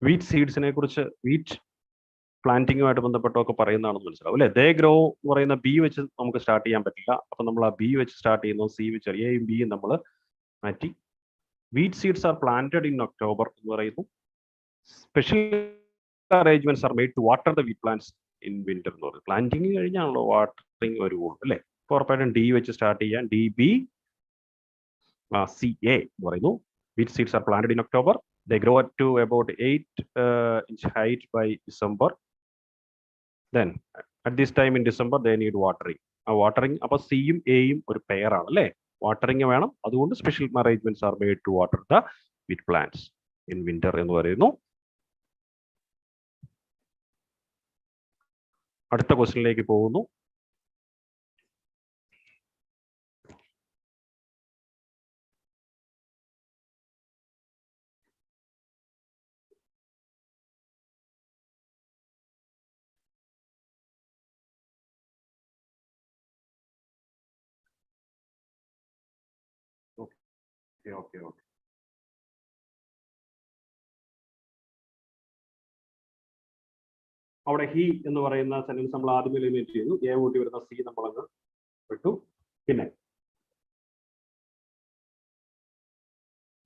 വീറ്റ് സീഡ്സിനെ കുറിച്ച്, വീറ്റ് പ്ലാന്റിങ്ങുമായിട്ട് ബന്ധപ്പെട്ടൊക്കെ പറയുന്നതാണെന്ന് മനസ്സിലാവും അല്ലേ? ദേ ഗ്രോ എന്ന് പറയുന്ന ബി വെച്ച് നമുക്ക് സ്റ്റാർട്ട് ചെയ്യാൻ പറ്റില്ല. അപ്പൊ നമ്മൾ ആ ബി വെച്ച് സ്റ്റാർട്ട് ചെയ്യുന്നു, സി വെച്ച് എയും ബിയും നമ്മൾ മാറ്റി. Wheat seeds are planted in October എന്ന് പറയുന്നു. Special arrangements are made to water the wheat plants in winter എന്ന് പറയുന്നത്. പ്ലാന്റിങ് കഴിഞ്ഞാണല്ലോ വാട്ടറിങ് വരുള്ളൂ അല്ലേ? ഉറപ്പായിട്ടും ഡി വെച്ച് സ്റ്റാർട്ട് ചെയ്യാൻ. ഡി ബി സി എ എന്ന് പറയുന്നു. Wheat seeds are planted in October. They grow up to about 8-inch height by December. Then at this time in December they need watering. Watering അപ്പോൾ സിയും എയും ഒരു pair ആണ് അല്ലേ? Watering വേണം, അതുകൊണ്ട് special arrangements are made to water the wheat plants in winter എന്ന് പറയുന്നു. അടുത്ത ക്വസ്റ്റ്യനിലേക്ക് പോകുന്നു. Okay. അവിടെ ഹി എന്ന് പറയുന്ന സെന്റൻസ് നമ്മൾ ആദ്യമേ എലിമിനേറ്റ് ചെയ്തു. എ കൂട്ടി വരുന്ന സി നമ്മളങ്ങ് വിട്ടു. പിന്നെ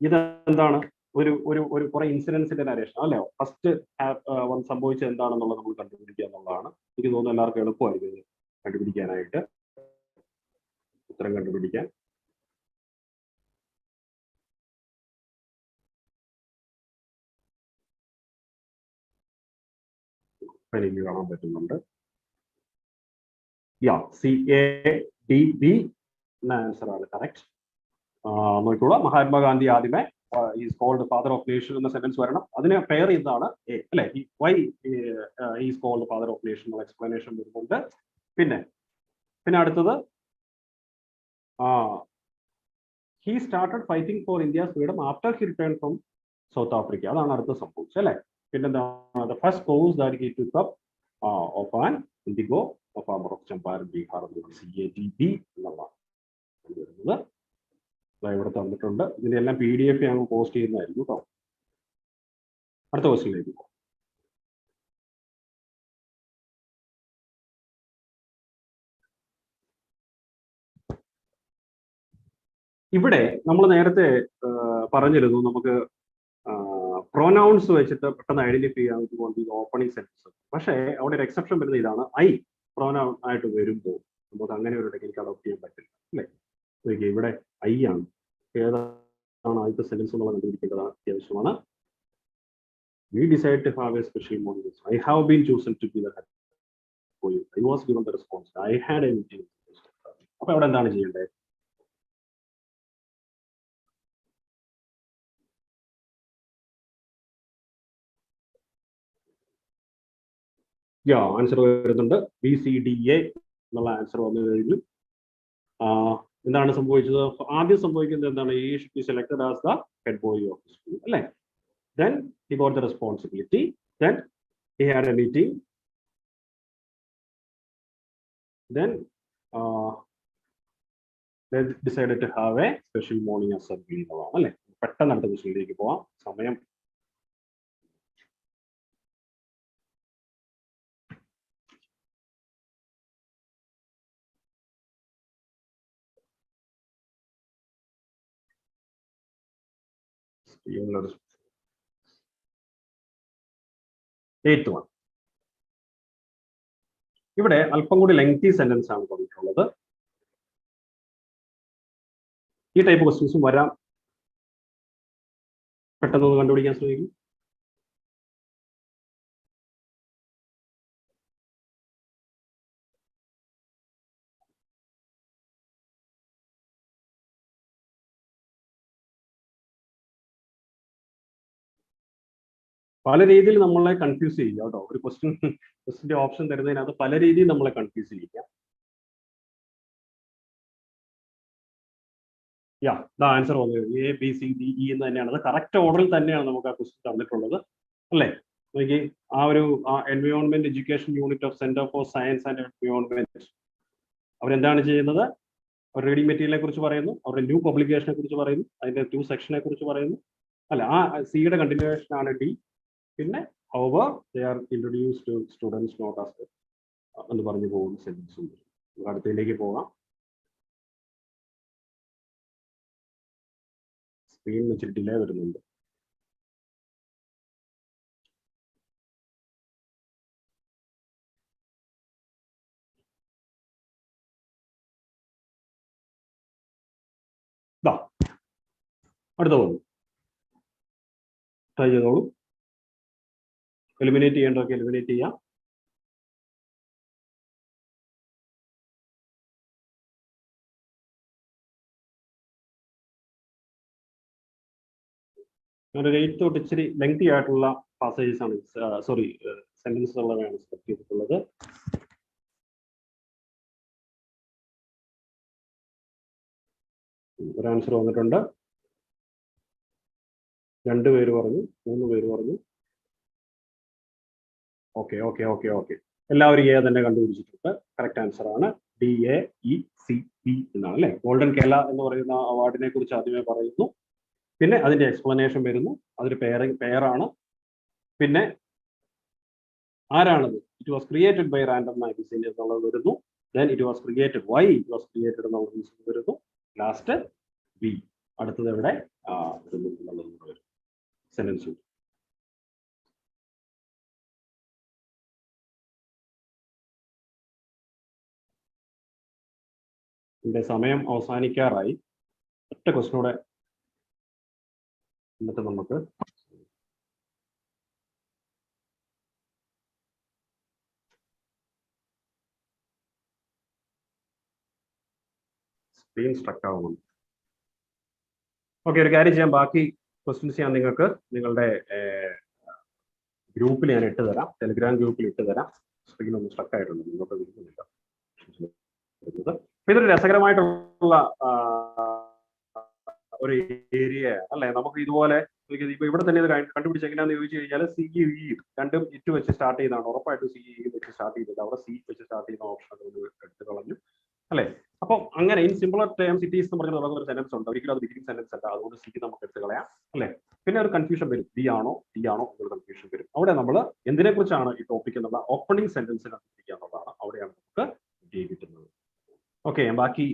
ഇതെന്താണ്? ഒരു ഒരു ഒരു കുറെ ഇൻസിഡൻസിന്റെ നരേഷൻ അല്ലേ? ഫസ്റ്റ് സംഭവിച്ചത് എന്താണെന്നുള്ളത് നമ്മൾ കണ്ടുപിടിക്കുക എന്നുള്ളതാണ്. എനിക്ക് തോന്നുന്നു എല്ലാവർക്കും എളുപ്പമായിരിക്കും ഇത് കണ്ടുപിടിക്കാനായിട്ട്, ഉത്തരം കണ്ടുപിടിക്കാൻ. എനിക്ക് കാണാൻ പറ്റുന്നുണ്ട്. സി എ ഡി ബി എന്ന ആൻസർ ആണ് കറക്റ്റ്. നോക്കിക്കോളൂ, മഹാത്മാഗാന്ധി ആദ്യമേ is called father of nation എന്ന സെന്റൻസ് വരണം. അതിന് പെയർ ചെയ്തതാണ് എ അല്ലെ? Why is called father of nation എന്നുള്ള എക്സ്പ്ലനേഷൻ വരുന്നുണ്ട്. പിന്നെ അടുത്തത് he started fighting for India's freedom after he return from South Africa. അതാണ് അടുത്ത സംഭവിച്ചത് അല്ലെ? പിന്നെന്താണ്? The first course that he took up of an indigo of armour of Champaran Bihar എന്നുള്ള CGAC എന്നുള്ളതാണ് വരുന്നത്. ഇവിടെ തന്നിട്ടുണ്ട്. ഇതിന്റെ എല്ലാം PDF ഞങ്ങൾ പോസ്റ്റ് ചെയ്യുന്നതായിരിക്കും കേട്ടോ. അടുത്ത ക്വസ്റ്റ്യനിലേക്ക് പോകാം. ഇവിടെ നമ്മൾ നേരത്തെ പറഞ്ഞിരുന്നു നമുക്ക് പ്രൊനൗൺസ് വെച്ചിട്ട് പെട്ടെന്ന് ഐഡന്റിഫൈ ചെയ്യാൻ വേണ്ടി ഓപ്പണിംഗ് സെന്റൻസ്. പക്ഷേ അവിടെ ഒരു എക്സെപ്ഷൻ വരുന്ന ഇതാണ്, ഐ പ്രൊനൗൺ ആയിട്ട് വരുമ്പോൾ നമുക്ക് അങ്ങനെ ഒരു ടെക്നിക്ക് അഡോപ്റ്റ് ചെയ്യാൻ പറ്റില്ല അല്ലേ? ഇവിടെ ഐ ആണ്. ഏതാണ് ആദ്യത്തെ സെന്റൻസ് എന്നുള്ളത് കണ്ടുപിടിക്കേണ്ടത് അത്യാവശ്യമാണ്. We decided to have a special morning. I have been chosen to be the head for you. I was given the response. I had a meeting. അപ്പോൾ അവിടെ എന്താണ് ചെയ്യേണ്ടത്? ആൻസർ വരുന്നുണ്ട്. BCDA എന്നുള്ള ആൻസർ വന്നു കഴിഞ്ഞു. എന്താണ് സംഭവിച്ചത്? ആദ്യം സംഭവിക്കുന്നത് എന്താണ്? ഈ should be selected as the head boy of the school അല്ലേ? Then he got the responsibility. Then he had a meeting. Then they decided to have a special morning assembly. അല്ലേ? പെട്ടെന്ന് അടുത്ത ക്വസ്റ്റ്യനിലേക്ക് പോവാം. സമയം എയ്ത്ത് വൺ. ഇവിടെ അല്പം കൂടി ലെങ്തി സെന്റൻസ് ആണ് പറഞ്ഞിട്ടുള്ളത്. ഈ ടൈപ്പ് ക്വസ്റ്റ്യൻസും വരാം. പെട്ടെന്ന് കണ്ടുപിടിക്കാൻ ശ്രമിക്കും. പല രീതിയിൽ നമ്മളെ കൺഫ്യൂസ് ചെയ്യുക കേട്ടോ. ഒരു ക്വസ്റ്റ്യന്റെ ഓപ്ഷൻ തരുന്നതിനകത്ത് പല രീതിയിൽ നമ്മളെ confuse ചെയ്യിക്കാം. Yeah, the answer was A, B, C, D, E എന്ന് തന്നെയാണ്. അത് കറക്റ്റ് ഓർഡറിൽ തന്നെയാണ് നമുക്ക് ആ ക്വസ്റ്റ്യൻ തന്നിട്ടുള്ളത് അല്ലേ? നോക്കി ആ ഒരു environment education unit of centre for science and environment അവരെന്താണ് ചെയ്യുന്നത്? അവർ റീഡിംഗ് മെറ്റീരിയലിനെ കുറിച്ച് പറയുന്നു, അവരുടെ ന്യൂ പബ്ലിക്കേഷനെ കുറിച്ച് പറയുന്നു, അതിന്റെ 2 സെക്ഷനെ കുറിച്ച് പറയുന്നു അല്ല. ആ സിയുടെ കണ്ടിന്യൂവേഷൻ ആണ് ഡി. പിന്നെ however they are introduced to students not as എന്ന് പറഞ്ഞു പോകുന്ന സെന്റൻസ് ഉണ്ട്. നമുക്ക് അടുത്തതിലേക്ക് പോകാം. സ്ക്രീനിൽ ഇച്ചിരി ഡിലേ വരുന്നുണ്ട്. അടുത്ത പോകുന്നു. ട്രൈ ചെയ്തോളൂ. എലിമിനേറ്റ് ചെയ്യേണ്ടതൊക്കെ എലിമിനേറ്റ് ചെയ്യാം. ഒരു 8 തൊട്ട് ഇച്ചിരി ലെങ്തി ആയിട്ടുള്ള പാസേജസ് ആണ്, സോറി സെന്റൻസസ് ഉള്ളതാണ് സെലക്ട് ചെയ്തിട്ടുള്ളത്. ഒരു ആൻസർ വന്നിട്ടുണ്ട്. 2 പേര് പറഞ്ഞു, 3 പേര് പറഞ്ഞു. ഓക്കെ ഓക്കെ ഓക്കെ ഓക്കെ എല്ലാവരും എ തന്നെ കണ്ടുപിടിച്ചിട്ടുണ്ട്. കറക്റ്റ് ആൻസർ ആണ് DAECP എന്നാണ് അല്ലേ. ഗോൾഡൻ കേരള എന്ന് പറയുന്ന അവാർഡിനെ കുറിച്ച് ആദ്യമേ പറയുന്നു, പിന്നെ അതിന്റെ എക്സ്പ്ലനേഷൻ വരുന്നു, അതൊരു പെയറാണ്. പിന്നെ ആരാണത്? It was created by random magazine എന്നുള്ളത് വരുന്നു. Then it was created, why it was created എന്നുള്ള റീസൺ വരുന്നു. Last B. അടുത്തത് എവിടെ വരും സെന്റൻസ്. ഇതിന്റെ സമയം അവസാനിക്കാറായി. ഒറ്റ ക്വസ്റ്റ്യനൂടെ എന്നിട്ട് നമുക്ക് സ്ക്രീൻ സ്ട്രക്ക് ആവുന്നു. ഓക്കെ, ഒരു കാര്യം ചെയ്യാം. ബാക്കി ക്വസ്റ്റ്യൻസ് ഞാൻ നിങ്ങൾക്ക് നിങ്ങളുടെ ഗ്രൂപ്പിൽ ഞാൻ ഇട്ട് തരാം, ടെലിഗ്രാം ഗ്രൂപ്പിൽ ഇട്ട് തരാം. സ്ക്രീൻ ഒന്ന് സ്ട്രക്ക് ആയിട്ടുണ്ട്, നിങ്ങൾക്ക് വിളിക്കുന്നില്ല. ഇതൊരു രസകരമായിട്ടുള്ള ഒരു ഏരിയ അല്ലേ. നമുക്ക് ഇതുപോലെ ഇപ്പൊ ഇവിടെ തന്നെ ഇത് കണ്ടുപിടിച്ച് എങ്ങനെയാന്ന് ചോദിച്ചു കഴിഞ്ഞാൽ CE രണ്ടും ഇറ്റ് വെച്ച് സ്റ്റാർട്ട് ചെയ്താണ്. ഉറപ്പായിട്ടും CE വെച്ച് സ്റ്റാർട്ട് ചെയ്തത്. അവിടെ C വെച്ച് സ്റ്റാർട്ട് ചെയ്യുന്ന ഓപ്ഷൻ എടുത്തു കളഞ്ഞു അല്ലേ. അപ്പം അങ്ങനെ in simpler terms it is എന്ന് പറഞ്ഞ് തുടങ്ങുന്ന ഒരു സെന്റൻസ് ഉണ്ട്. ഒരിക്കലും അത് ബിഗിനിങ് സെന്റൻസ് അല്ല, അതുകൊണ്ട് C നമുക്ക് എടുത്തു കളയാം അല്ലേ. പിന്നെ ഒരു കൺഫ്യൂഷൻ വരും, D ആണോ എന്നൊരു കൺഫ്യൂഷൻ വരും. അവിടെ നമ്മൾ എന്തിനെ കുറിച്ചാണ് ഈ ടോപ്പിക് എന്നുള്ള ഓപ്പണിംഗ് സെന്റൻസ് കണ്ടുപിടിക്കുക എന്നുള്ളതാണ്. അവിടെയാണ് നമുക്ക് D കിട്ടുന്നത്. ഓക്കെ, ബാക്കി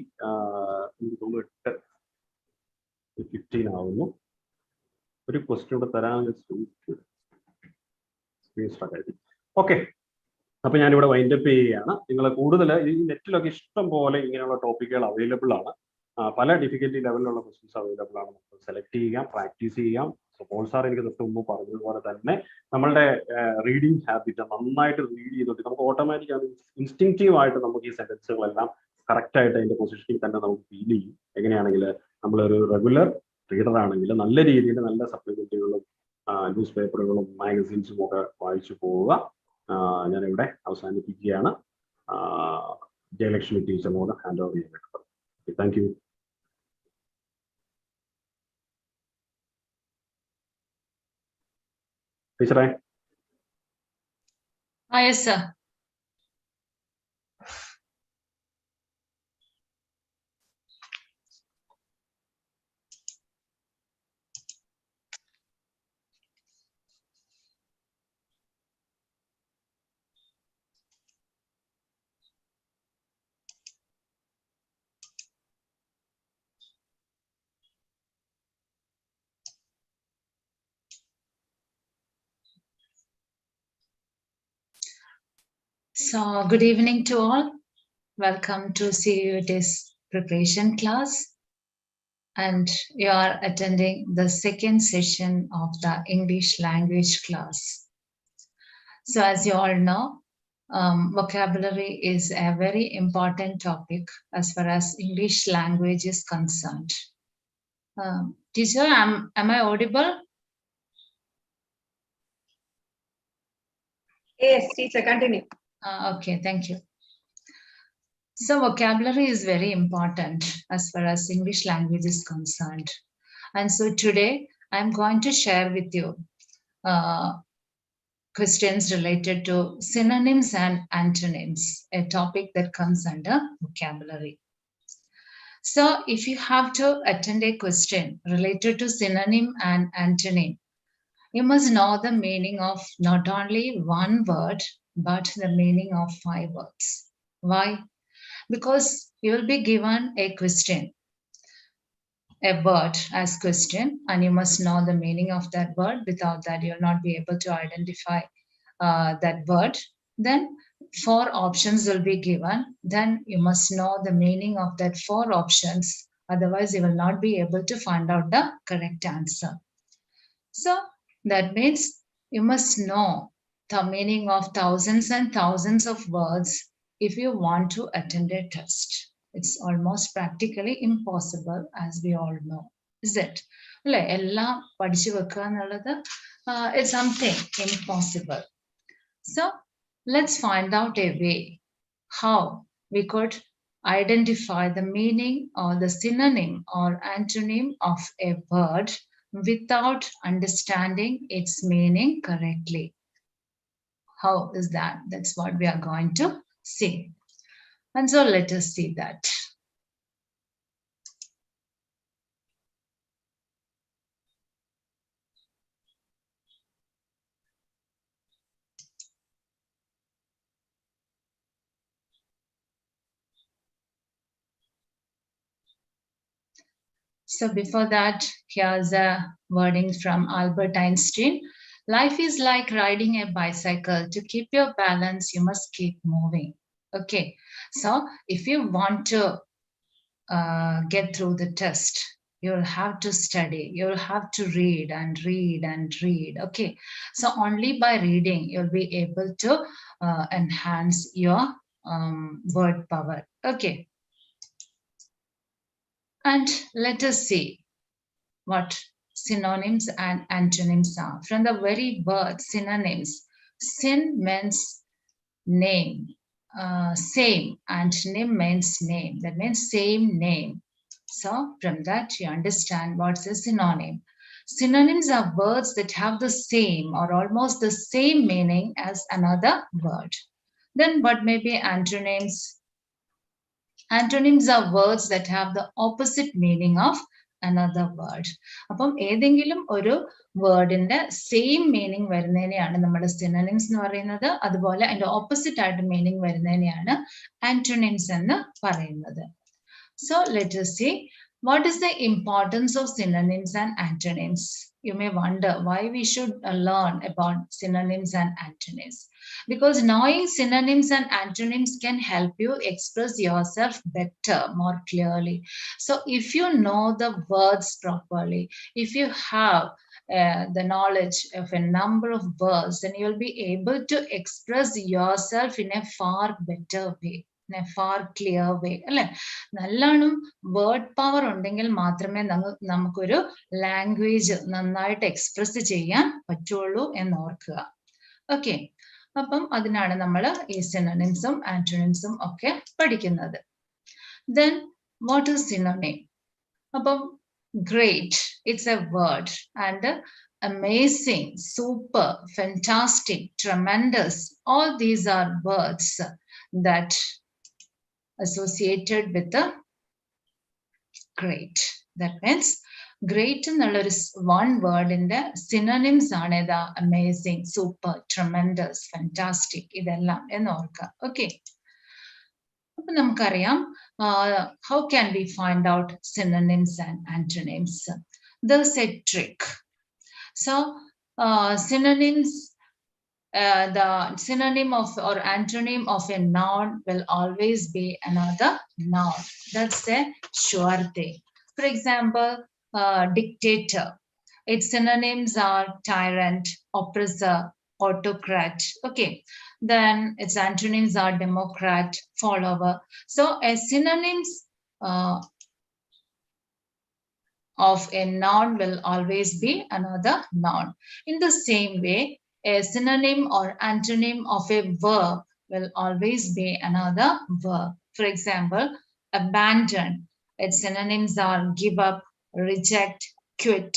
15 ആവുന്നു. ഒരു ക്വസ്റ്റ്യൻ കൂടെ തരാൻ. ഓക്കെ, അപ്പൊ ഞാനിവിടെ വൈൻഡപ്പ് ചെയ്യുകയാണ്. നിങ്ങൾ കൂടുതൽ ഈ നെറ്റിലൊക്കെ ഇഷ്ടം പോലെ ഇങ്ങനെയുള്ള ടോപ്പിക്കുകൾ അവൈലബിൾ ആണ്. പല ഡിഫിക്കൽറ്റി ലെവലിലുള്ള ക്വസ്റ്റ്യൻസ് അവൈലബിൾ ആണ്. നമുക്ക് സെലക്ട് ചെയ്യാം, പ്രാക്ടീസ് ചെയ്യാം. സപ്പോൾ സാർ എനിക്ക് തൊട്ട് മുമ്പ് പറഞ്ഞതുപോലെ തന്നെ നമ്മളുടെ റീഡിങ് ഹാബിറ്റ് നന്നായിട്ട് റീഡ് ചെയ്തിട്ട് നമുക്ക് ഓട്ടോമാറ്റിക്കാണ് ഇൻസ്റ്റിങ്റ്റീവ് ആയിട്ട് നമുക്ക് ഈ സെന്റൻസുകളെല്ലാം കറക്റ്റ് ആയിട്ട് അതിന്റെ പൊസിഷനിൽ തന്നെ നമുക്ക് ഫീൽ ചെയ്യും. എങ്ങനെയാണെങ്കിൽ നമ്മളൊരു റെഗുലർ റീഡർ ആണെങ്കിൽ നല്ല രീതിയിൽ നല്ല സപ്ലിമെന്റുകളും ന്യൂസ് പേപ്പറുകളും മാഗസീൻസും ഒക്കെ വായിച്ചു പോവുക. ഞാനിവിടെ അവസാനിപ്പിക്കുകയാണ്. ജയലക്ഷ്മി ടീച്ചറിനോട് ഹാൻഡ് ഓവർ ചെയ്യാനായിട്ട്. Thank you. ടീച്ചറെ. Yes, sir. So, good evening to all. Welcome to CUT's preparation class. And you are attending the second session of the English language class. So, as you all know, vocabulary is a very important topic as far as English language is concerned. Teacher, am I audible? Yes, teacher, continue. Okay, thank you. So vocabulary is very important as far as English language is concerned. And so today I'm going to share with you questions related to synonyms and antonyms, a topic that comes under vocabulary. So if you have to attend a question related to synonym and antonym, you must know the meaning of not only one word, but the meaning of 5 words. Why? Because you will be given a question, a word as question, and you must know the meaning of that word. Without that, you will not be able to identify that word. Then 4 options will be given. Then you must know the meaning of that 4 options. Otherwise, you will not be able to find out the correct answer. So that means you must know the meaning of thousands and thousands of words if you want to attend a test. It's almost practically impossible, as we all know. Is it? It's something impossible. So let's find out a way how we could identify the meaning or the synonym or antonym of a word without understanding its meaning correctly. How is that? That's what we are going to see. And so let us see that. So before that, here's a wording from Albert Einstein. Life is like riding a bicycle. To keep your balance, you must keep moving. Okay, so if you want to get through the test, you'll have to study, you'll have to read and read and read. Okay, so only by reading, you'll be able to enhance your word power. Okay. And let us see what synonyms and antonyms are. From the very word synonyms, syn means name, same, antonym means name. That means same name. So from that you understand what's a synonym. Synonyms are words that have the same or almost the same meaning as another word. Then what may be antonyms? Antonyms are words that have the opposite meaning of another word. അപ്പം ഏതെങ്കിലും ഒരു വേർഡിന്റെ same meaning വരുന്നതിനെയാണ് നമ്മുടെ synonyms എന്ന് പറയുന്നത്. അതുപോലെ അതിന്റെ opposite ആയിട്ട് meaning വരുന്നതിനെയാണ് antonyms എന്ന് പറയുന്നത്. So let us see what is the importance of synonyms and antonyms. You may wonder why we should learn about synonyms and antonyms. Because knowing synonyms and antonyms can help you express yourself better, more clearly. So if you know the words properly, if you have the knowledge of a number of words, then you'll be able to express yourself in a far better way. In a far clear way. അല്ലെ, നല്ലോണം word power ഉണ്ടെങ്കിൽ മാത്രമേ നമുക്കൊരു language നന്നായിട്ട് express ചെയ്യാൻ പറ്റുള്ളൂ എന്ന് ഓർക്കുക. ഓക്കെ, അപ്പം അതിനാണ് നമ്മൾ ഈ സിനോണിംസും ആന്റോണിംസും ഒക്കെ പഠിക്കുന്നത്. Then what is synonym? അപ്പം great, it's a word, and amazing, super, fantastic, tremendous, all these are words that associated with the great. That means great എന്നുള്ളൊരു one word ന്റെ synonyms ആണ് ഏതാ? amazing, super, tremendous, fantastic, ഇതെല്ലാം എന്ന് ഓർക്കുക. Okay, അപ്പൊ നമുക്കറിയാം how can we find out synonyms and antonyms? There's a trick. So synonyms, the synonym of or antonym of a noun will always be another noun. That's a sure thing. For example, dictator. Its synonyms are tyrant, oppressor, autocrat. Okay. Then its antonyms are democrat, follower. So a synonyms of a noun will always be another noun. In the same way, a synonym or antonym of a verb will always be another verb. For example, abandon. Its synonyms are give up, reject, quit.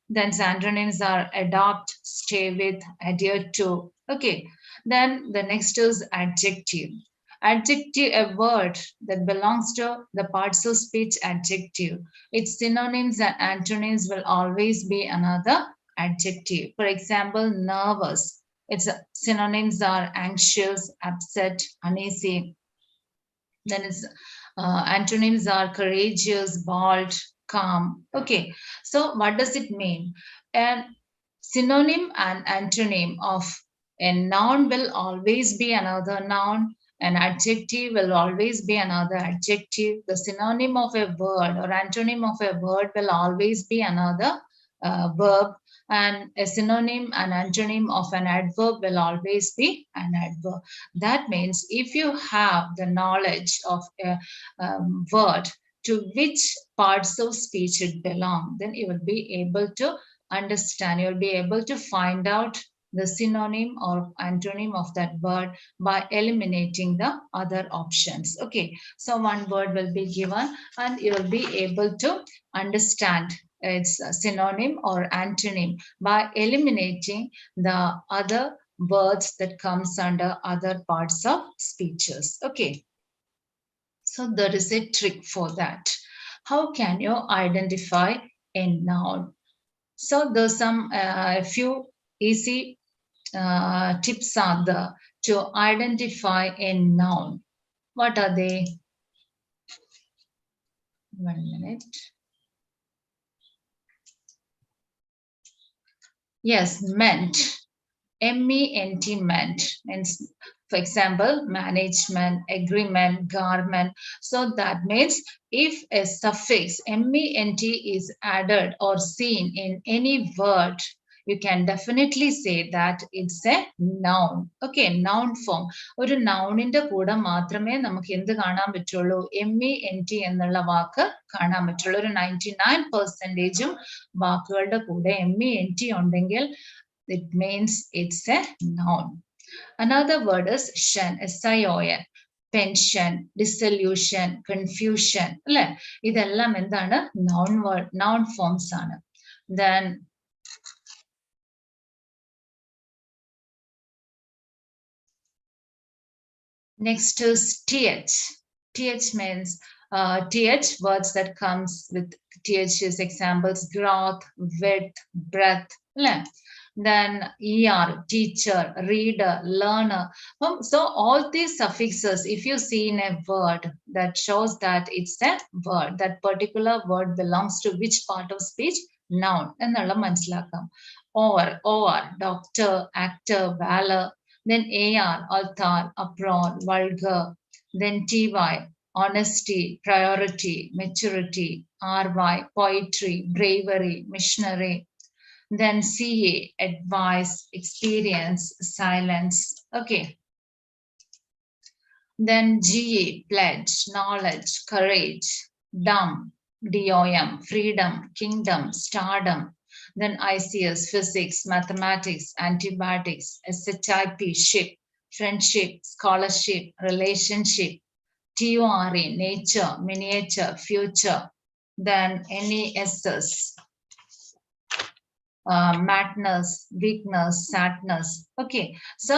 Then antonyms are adopt, stay with, adhere to. Okay. Then the next is adjective. Adjective, a word that belongs to the parts of speech adjective. Its synonyms and antonyms will always be another adjective. For example, nervous. Its synonyms are anxious, upset, uneasy. Then its antonyms are courageous, bold, calm. Okay, so what does it mean? And synonym and antonym of a noun will always be another noun. An adjective will always be another adjective. The synonym of a word or antonym of a word will always be another verb. And a synonym and antonym of an adverb will always be an adverb. That means if you have the knowledge of a word to which parts of speech it belongs, then you will be able to understand, you'll be able to find out the synonym or antonym of that word by eliminating the other options. Okay, so one word will be given and you will be able to understand its synonym or antonym by eliminating the other words that comes under other parts of speeches. Okay, so there is a trick for that. How can you identify a noun? So there's some few easy tips are there to identify a noun. What are they? 1 minute. Yes, meant. MENT, meant. Means, for example, management, agreement, garment. So that means if a suffix MENT is added or seen in any word, you can definitely say that it's a noun. Okay, noun form. ഒരു നൗണിന്റെ കൂടെ മാത്രമേ നമുക്ക് എന്ത് കാണാൻ പറ്റുള്ളൂ? MENT എന്നുള്ള വാക്ക് കാണാൻ പറ്റുള്ളൂ. ഒരു 99% വാക്കുകളുടെ കൂടെ MENT ഉണ്ടെങ്കിൽ it means it's a noun. Another word is shen, SION. Pension, dissolution, confusion. അല്ലേ? ഇതെല്ലാം എന്താണ്? Noun forms ആണ്. Then next is TH. TH means TH words that comes with TH is examples growth, width, breadth. Then ER, teacher, reader, learner. So all these suffixes, if you see in a word, that shows that it's a word. That particular word belongs to which part of speech? Noun. എന്നുള്ള മനസ്സിലാക്കാം. Or, doctor, actor, valor. Then AR, altar, uproar, vulgar. Then TY, honesty, priority, maturity. RY, poetry, bravery, missionary. Then CA, advice, experience, silence. Okay. Then GA, pledge, knowledge, courage, DOM, DOM, freedom, kingdom, stardom. Then ICS, physics, mathematics, antibiotics, SHIP, ship, friendship, scholarship, relationship. TORE, nature, miniature, future. Then NESS, madness, weakness, sadness. Okay, so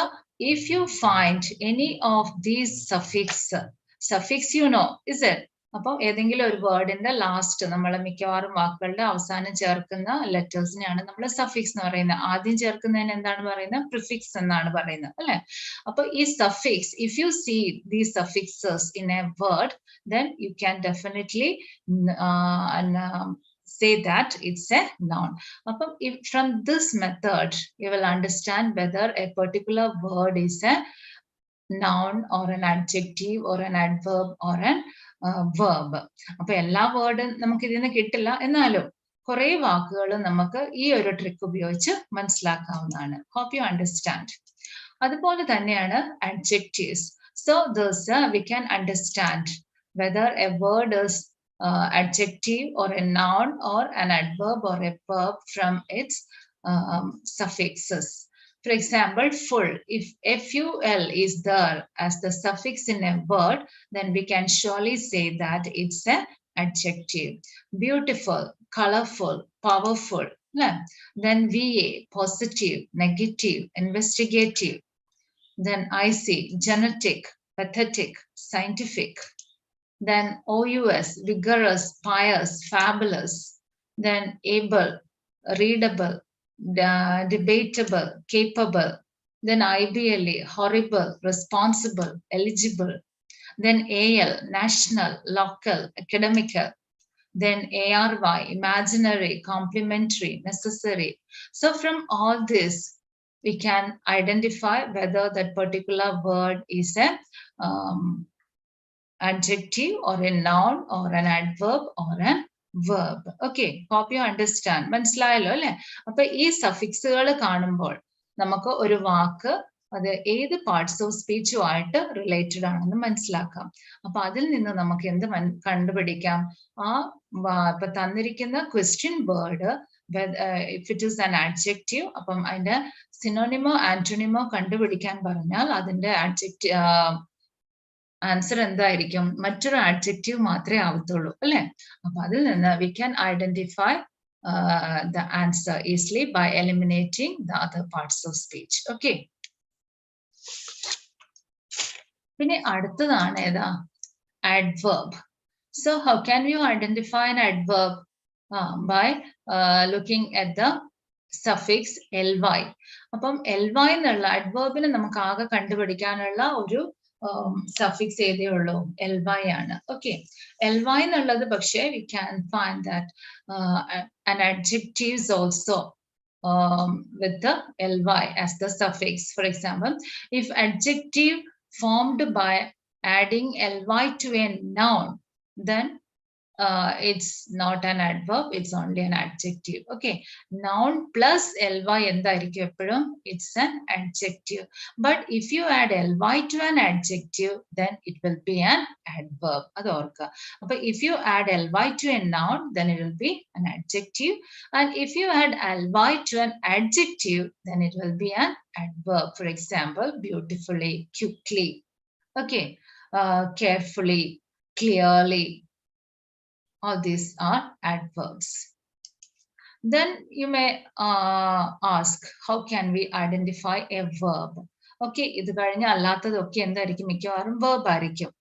if you find any of these suffix you know, is it? അപ്പോൾ ഏതെങ്കിലും ഒരു വേർഡിന്റെ last നമ്മൾ മിക്കവാറും വാക്കുകളുടെ അവസാനം ചേർക്കുന്ന ലെറ്റേഴ്സിനെയാണ് നമ്മൾ suffix എന്ന് പറയുന്നത്. ആദ്യം ചേർക്കുന്നതിന് എന്താണ് പറയുന്നത്? പ്രിഫിക്സ് എന്നാണ് പറയുന്നത് അല്ലെ? അപ്പൊ ഈ സഫിക്സ്, if you see these suffixes in a word, then you can definitely say that it's a noun. If from this method you will understand whether a particular word is a noun or an adjective or an adverb or an verb. അപ്പൊ എല്ലാ വേർഡും നമുക്ക് ഇതിന് കിട്ടില്ല, എന്നാലും കുറെ വാക്കുകൾ നമുക്ക് ഈ ഒരു ട്രിക്ക് ഉപയോഗിച്ച് മനസ്സിലാക്കാവുന്നതാണ്. Hope you understand. അതുപോലെ തന്നെയാണ് adjectives. So thus we can understand whether a word is adjective or a noun or an adverb or a verb from its suffixes. For example, full. If ful is there as the suffix in a word, then we can surely say that it's an adjective. Beautiful, colorful, powerful. Then va, positive, negative, investigative. Then ic, genetic, pathetic, scientific. Then ous, vigorous, pious, fabulous. Then able, readable, debatable, capable. Then ideally, horrible, responsible, eligible. Then AL, national, local, academical. Then ARY, imaginary, complementary, necessary. So from all this, we can identify whether that particular word is a adjective or a noun or an adverb or an verb. Okay, hope you understand. മനസ്സിലായല്ലോ അല്ലെ? അപ്പൊ ഈ സഫിക്സുകൾ കാണുമ്പോൾ നമുക്ക് ഒരു വാക്ക് അത് ഏത് parts of സ്പീച്ചുമായിട്ട് related ആണെന്ന് മനസ്സിലാക്കാം. അപ്പൊ അതിൽ നിന്ന് നമുക്ക് എന്ത് കണ്ടുപിടിക്കാം? ആ ഇപ്പൊ തന്നിരിക്കുന്ന question word if it is an adjective, അപ്പം അതിന്റെ സിനോണിമോ ആന്റോണിമോ കണ്ടുപിടിക്കാൻ പറഞ്ഞാൽ അതിന്റെ ആഡ്ജക്റ്റീവ് ആൻസർ എന്തായിരിക്കും? മറ്റൊരു ആഡ്ജക്റ്റീവ് മാത്രമേ ആവത്തുള്ളൂ അല്ലെ? അപ്പൊ അതിൽ നിന്ന് we can identify the answer easily by eliminating the other parts of speech. Okay. പിന്നെ അടുത്തതാണ് ഏതാ? Adverb. So how can you identify an adverb? By looking at the suffix ly. അപ്പം ly എന്നുള്ള adverbനെ നമുക്ക് ആകെ കണ്ടുപിടിക്കാനുള്ള ഒരു സഫിക്സ് ഏതേ ഉള്ളൂ? ly ആണ്. ഓക്കെ, ly എന്നുള്ളത് പക്ഷേ we can find that an adjective is also with the ly as the suffix. For example, if adjective formed by adding ly to a noun, then it's not an adverb, it's only an adjective. Okay, noun plus ly എന്തായിരിക്കും എപ്പോഴും? It's an adjective. But if you add ly to an adjective, then it will be an adverb. അത് ഓർക്കുക. അപ്പൊ if you add ly to a noun, then it will be an adjective. And if you add ly to an adjective, then it will be an adverb. For example, beautifully, quickly. Okay, carefully, clearly. All these are adverbs. Then you may ask, how can we identify a verb? Okay, ഇത് കഴിഞ്ഞ അല്ലാത്തതൊക്കെ എന്തായിരിക്കും? മിക്കവാറും verb ആയിരിക്കും.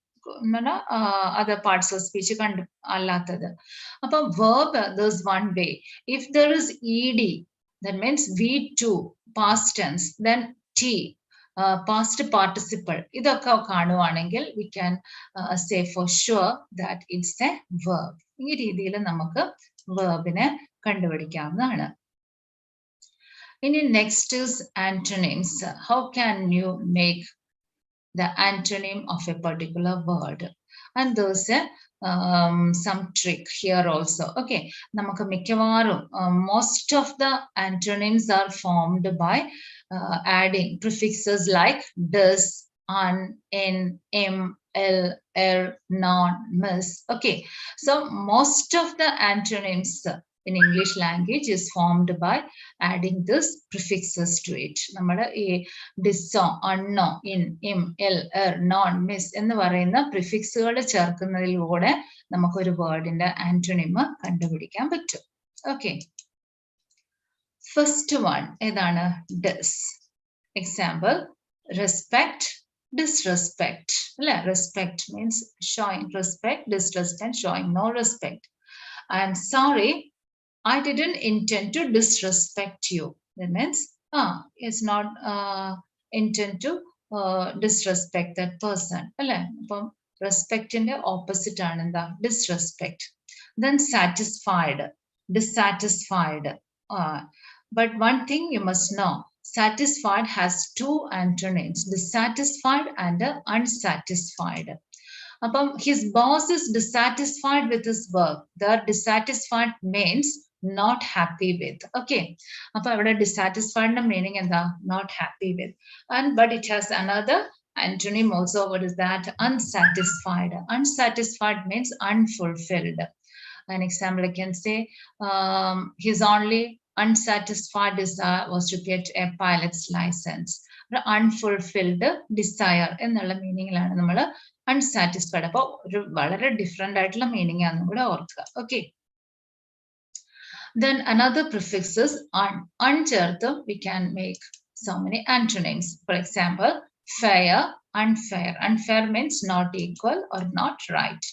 Other parts of speech കണ്ട് അല്ലാത്തത്. അപ്പം verb, there's one way. If there is ed, that means V2, past tense, then T, past participle, ഇതൊക്കെ കാണുവാണെങ്കിൽ we can say for sure that it's a verb. ഈ രീതിയിൽ നമുക്ക് വെർബിനെ കണ്ടുപിടിക്കാവുന്നതാണ്. ഇനി next is antonyms. How can you make the antonym of a particular word? And there's some trick here also. Okay, നമുക്ക് മിക്കവാറും most of the antonyms are formed by adding prefixes like does, un, in, im, l, er, non, miss. Okay, so most of the antonyms in English language is formed by adding this prefixes to it. നമ്മുടെ ഈ diso, anno, in, im, l, er, non, miss എന്ന് പറയുന്ന പ്രിഫിക്സുകൾ ചേർക്കുന്നതിലൂടെ നമുക്കൊരു വേർഡിന്റെ antonym കണ്ടുപിടിക്കാൻ പറ്റും. Okay, first one ഏതാണ്? does. Example, respect, disrespect. Respect means showing respect, disrespect showing no respect. I am sorry, I didn't intend to disrespect you. That means it's not intend to disrespect that person. Respect in the opposite ആണ് എന്താ? Disrespect. Then satisfied, dissatisfied. But one thing you must know, satisfied has two antonyms, dissatisfied and unsatisfied. His boss is dissatisfied with his work. The dissatisfied means not happy with. Okay, dissatisfied meaning and not happy with. But it has another antonym also. What is that? Unsatisfied. Unsatisfied means unfulfilled. An example I can say, he's only unsatisfied desire was to get a pilot's license. ഒരു unfulfilled desire എന്നുള്ള മീനിങ്ങിലാണ് നമ്മൾ unsatisfied. അപ്പോൾ ഒരു വളരെ different ആയിട്ടുള്ള meaning ആണെന്ന് കൂടെ ഓർക്കുക. Okay. Then another prefix is un. Un ചേർത്ത് we can make so many antonyms. For example, fair, unfair. Unfair means not equal or not right.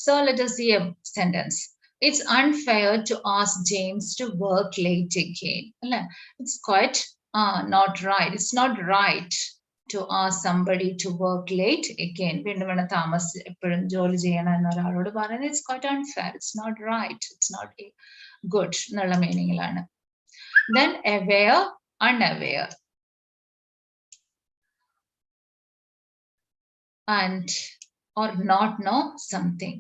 So let us see a sentence. It's unfair to ask James to work late again. It's quite not right. It's not right to ask somebody to work late again. It's quite unfair. It's not right. It's not good. Then aware, unaware. And or not know something.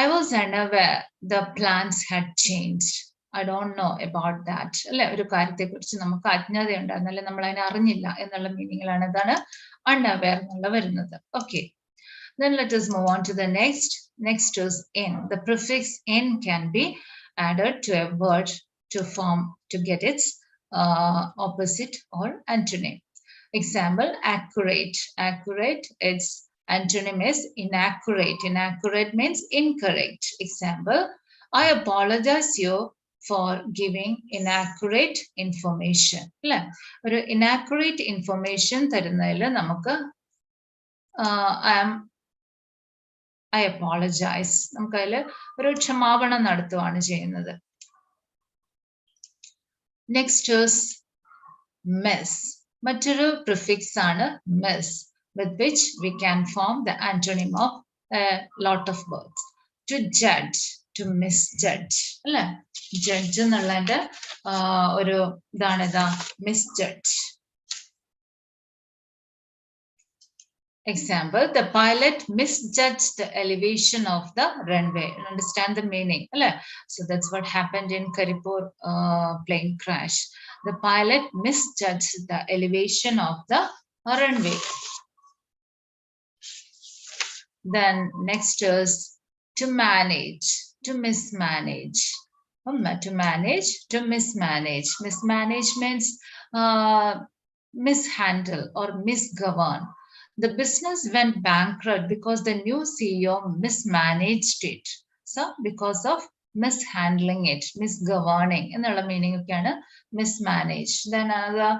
I was unaware the plans had changed. I don't know about that. അല്ലെ, ഒരു കാര്യത്തെക്കുറിച്ച് നമുക്ക് അജ്ഞതയുണ്ടായിരുന്നല്ലേ, നമ്മൾ അതിനെ അറിഞ്ഞില്ല എന്നുള്ള മീനിങ്ങിലാണ് ഇതാണ് unaware എന്നുള്ള വരുന്നത്. Okay. Then let us move on to the next. Next is in. The prefix in can be added to a word to get its opposite or antonym. Example, accurate. Accurate, its antonym is inaccurate. Inaccurate means incorrect. Example, I apologize you for giving inaccurate information. ഒരു inaccurate information തരുന്നതിൽ നമുക്ക് I apologize. നമുക്ക് അതിൽ ഒരു ക്ഷമാപണം നടത്തുകയാണ് ചെയ്യുന്നത്. Next is miss. മറ്റൊരു prefix ആണ് miss, with which we can form the antonym of a lot of words. To judge, to misjudge. അല്ലേ, judge എന്നുള്ളതിന്റെ ഒരു ഇതാണിതാ misjudge. Example, the pilot misjudged the elevation of the runway. Understand the meaning? So that's what happened in Karipur plane crash. The pilot misjudged the elevation of the runway. Then next is to manage, to mismanage. To manage, to mismanage. Mismanage means mishandle or misgovern. The business went bankrupt because the new CEO mismanaged it. So because of mishandling it, misgoverning ennulla meaning okkana mismanage. Then another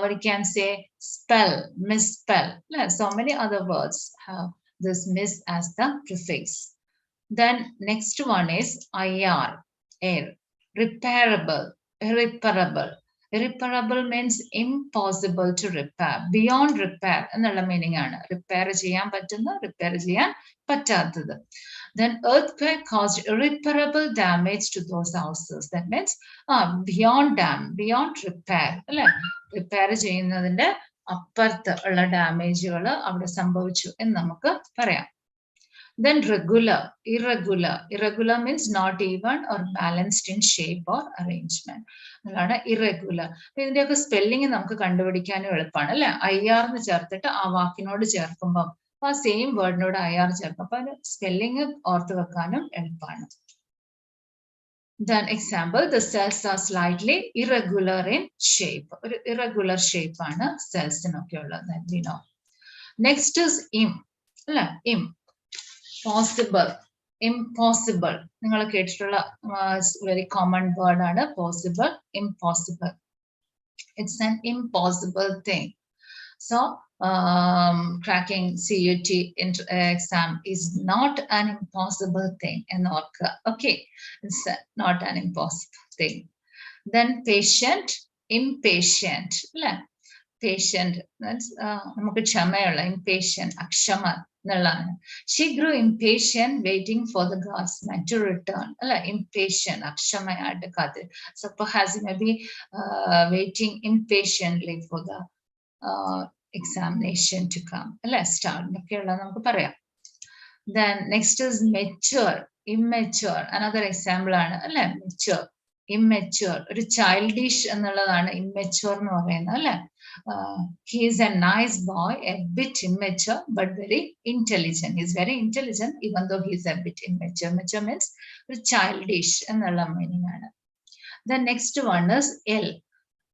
we can say spell, misspell. So many other words have this miss as the prefix. Then next one is IR, air, repairable, irreparable. Irreparable means impossible to repair, beyond repair എന്നുള്ള meaning ആണ്. Repair ചെയ്യാൻ പറ്റുന്ന, repair ചെയ്യാൻ പറ്റാത്തത്. Then earthquake caused irreparable damage to those houses. That means beyond beyond repair. അല്ലെ, repair ചെയ്യുന്നതിന്റെ അപ്പുറത്ത് ഉള്ള ഡാമേജുകൾ അവിടെ സംഭവിച്ചു എന്ന് നമുക്ക് പറയാം. Then regular, irregular. Irregular means not even or balanced in shape or arrangement. അതാണ് irregular. ഇതിന്റെയൊക്കെ സ്പെല്ലിംഗ് നമുക്ക് കണ്ടുപിടിക്കാനും എളുപ്പമാണ് അല്ലെ. IR എന്ന് ചേർത്തിട്ട് ആ വാക്കിനോട് ചേർക്കുമ്പോൾ ആ സെയിം വേർഡിനോട് IR ചേർക്കും. അപ്പൊ അത് സ്പെല്ലിംഗ് ഓർത്ത് വെക്കാനും എളുപ്പമാണ്. Then example, the cells are slightly irregular in shape. ഒരു irregular shape ആണ് സെൽസിനൊക്കെ ഉള്ളത്. That we know. Next is im. അല്ലെ, im. Possible, impossible. നിങ്ങൾ കേട്ടിട്ടുള്ള very common word ആണ് possible, impossible. It's an impossible thing. So cracking CUT exam is not an impossible thing. Okay, it's not an impossible thing. Then patient, impatient. Patient, that's നമുക്ക് ക്ഷമയുള്ള, impatient, അക്ഷമ എന്നുള്ളതാണ്. She grew impatient waiting for the guardsman to return. Impatient, അക്ഷമയായിട്ട് കാത്ത്. So perhaps he may be waiting impatiently for the examination to come. Start എന്നൊക്കെയുള്ള നമുക്ക് പറയാം. Then next is mature, immature. Another example ആണ് അല്ലെ, mature, immature. ഒരു childish എന്നുള്ളതാണ് immature എന്ന് പറയുന്നത് അല്ലെ. He is a nice boy, a bit immature, but very intelligent. He is very intelligent, even though he is a bit immature. Mature means childish ennulla meaning aanu. The next one is L.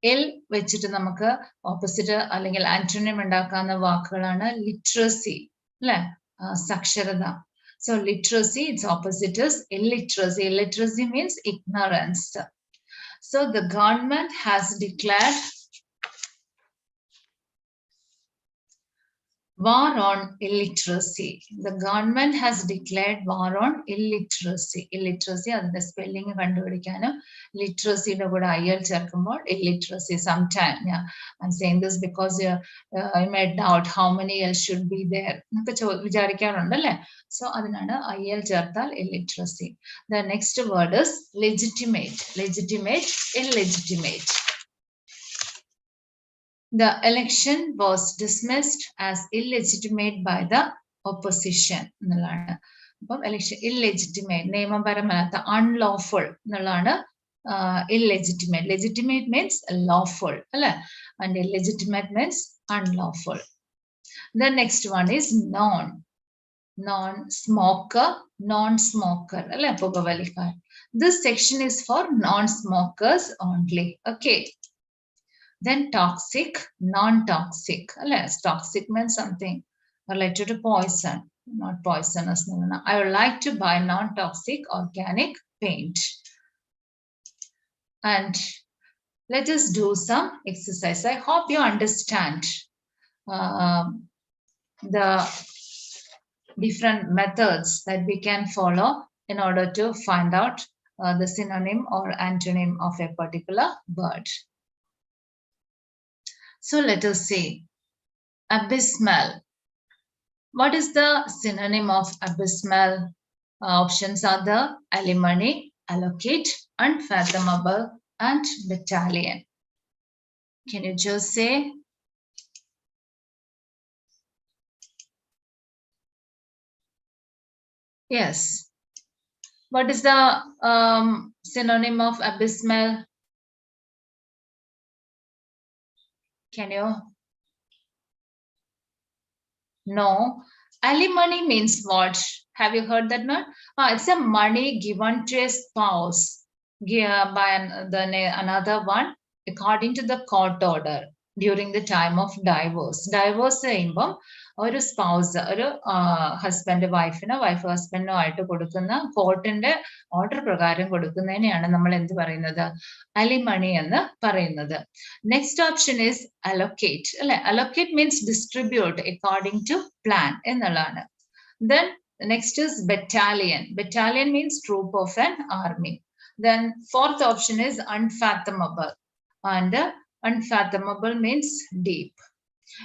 L വെച്ചിട്ട് നമുക്ക് opposite അല്ലെങ്കിൽ antonym ഉണ്ടാക്കാവുന്ന വാക്കുകളാണ് literacy അല്ലെ, സാക്ഷരത. So literacy, its opposite is illiteracy. Illiteracy means ignorance. So the government has declared war on illiteracy. The government has declared war on illiteracy. Illiteracy, അതിന്റെ spelling കണ്ടുപിടിക്കാനും ലിറ്ററസിയുടെ കൂടെ IL ചേർക്കുമ്പോൾ illiteracy. Sometime, yeah, I'm saying this because you may doubt how many L should be there. എന്നൊക്കെ വിചാരിക്കാറുണ്ടല്ലേ. So അതിനാണ് IL ചേർത്താൽ illiteracy. The next word is legitimate. Legitimate, illegitimate. The election was dismissed as illegitimate by the opposition. എന്നുള്ളതാണ്. അപ്പം election illegitimate, നിയമപരമല്ലാത്ത, unlawful എന്നുള്ളതാണ് illegitimate. Legitimate means lawful, അല്ലെ, and illegitimate means unlawful. The next one is non. Non-smoker, non-smoker, അല്ലെ, പുകവലിക്കാർ. This section is for non-smokers only. Okay. Then toxic, non-toxic. Toxic means something related to poison, not poisonous. I would like to buy non-toxic organic paint. And let us do some exercise. I hope you understand the different methods that we can follow in order to find out the synonym or antonym of a particular word. So let us see. Abysmal. What is the synonym of abysmal? Options are the alimony, allocate, unfathomable, and battalion. Can you just say? Yes. What is the synonym of abysmal? Can you? No. Alimony means what? Have you heard that word? It's a money given to a spouse by another one according to the court order during the time of divorce. Divorce ചെയ്യുമ്പം ഒരു spouse, ഒരു husband വൈഫിനോ wife ഹസ്ബൻഡിനോ ആയിട്ട് കൊടുക്കുന്ന കോർട്ടിന്റെ order പ്രകാരം കൊടുക്കുന്നതിനെയാണ് നമ്മൾ എന്ത് പറയുന്നത്? Alimony എന്ന് പറയുന്നത്. നെക്സ്റ്റ് ഓപ്ഷൻ ഈസ് അലൊക്കേറ്റ്, അല്ലെ. Allocate means distribute according to plan എന്നുള്ളതാണ്. Then next is battalion. Battalion means troop of an army. Then fourth option is unfathomable, and unfathomable means deep.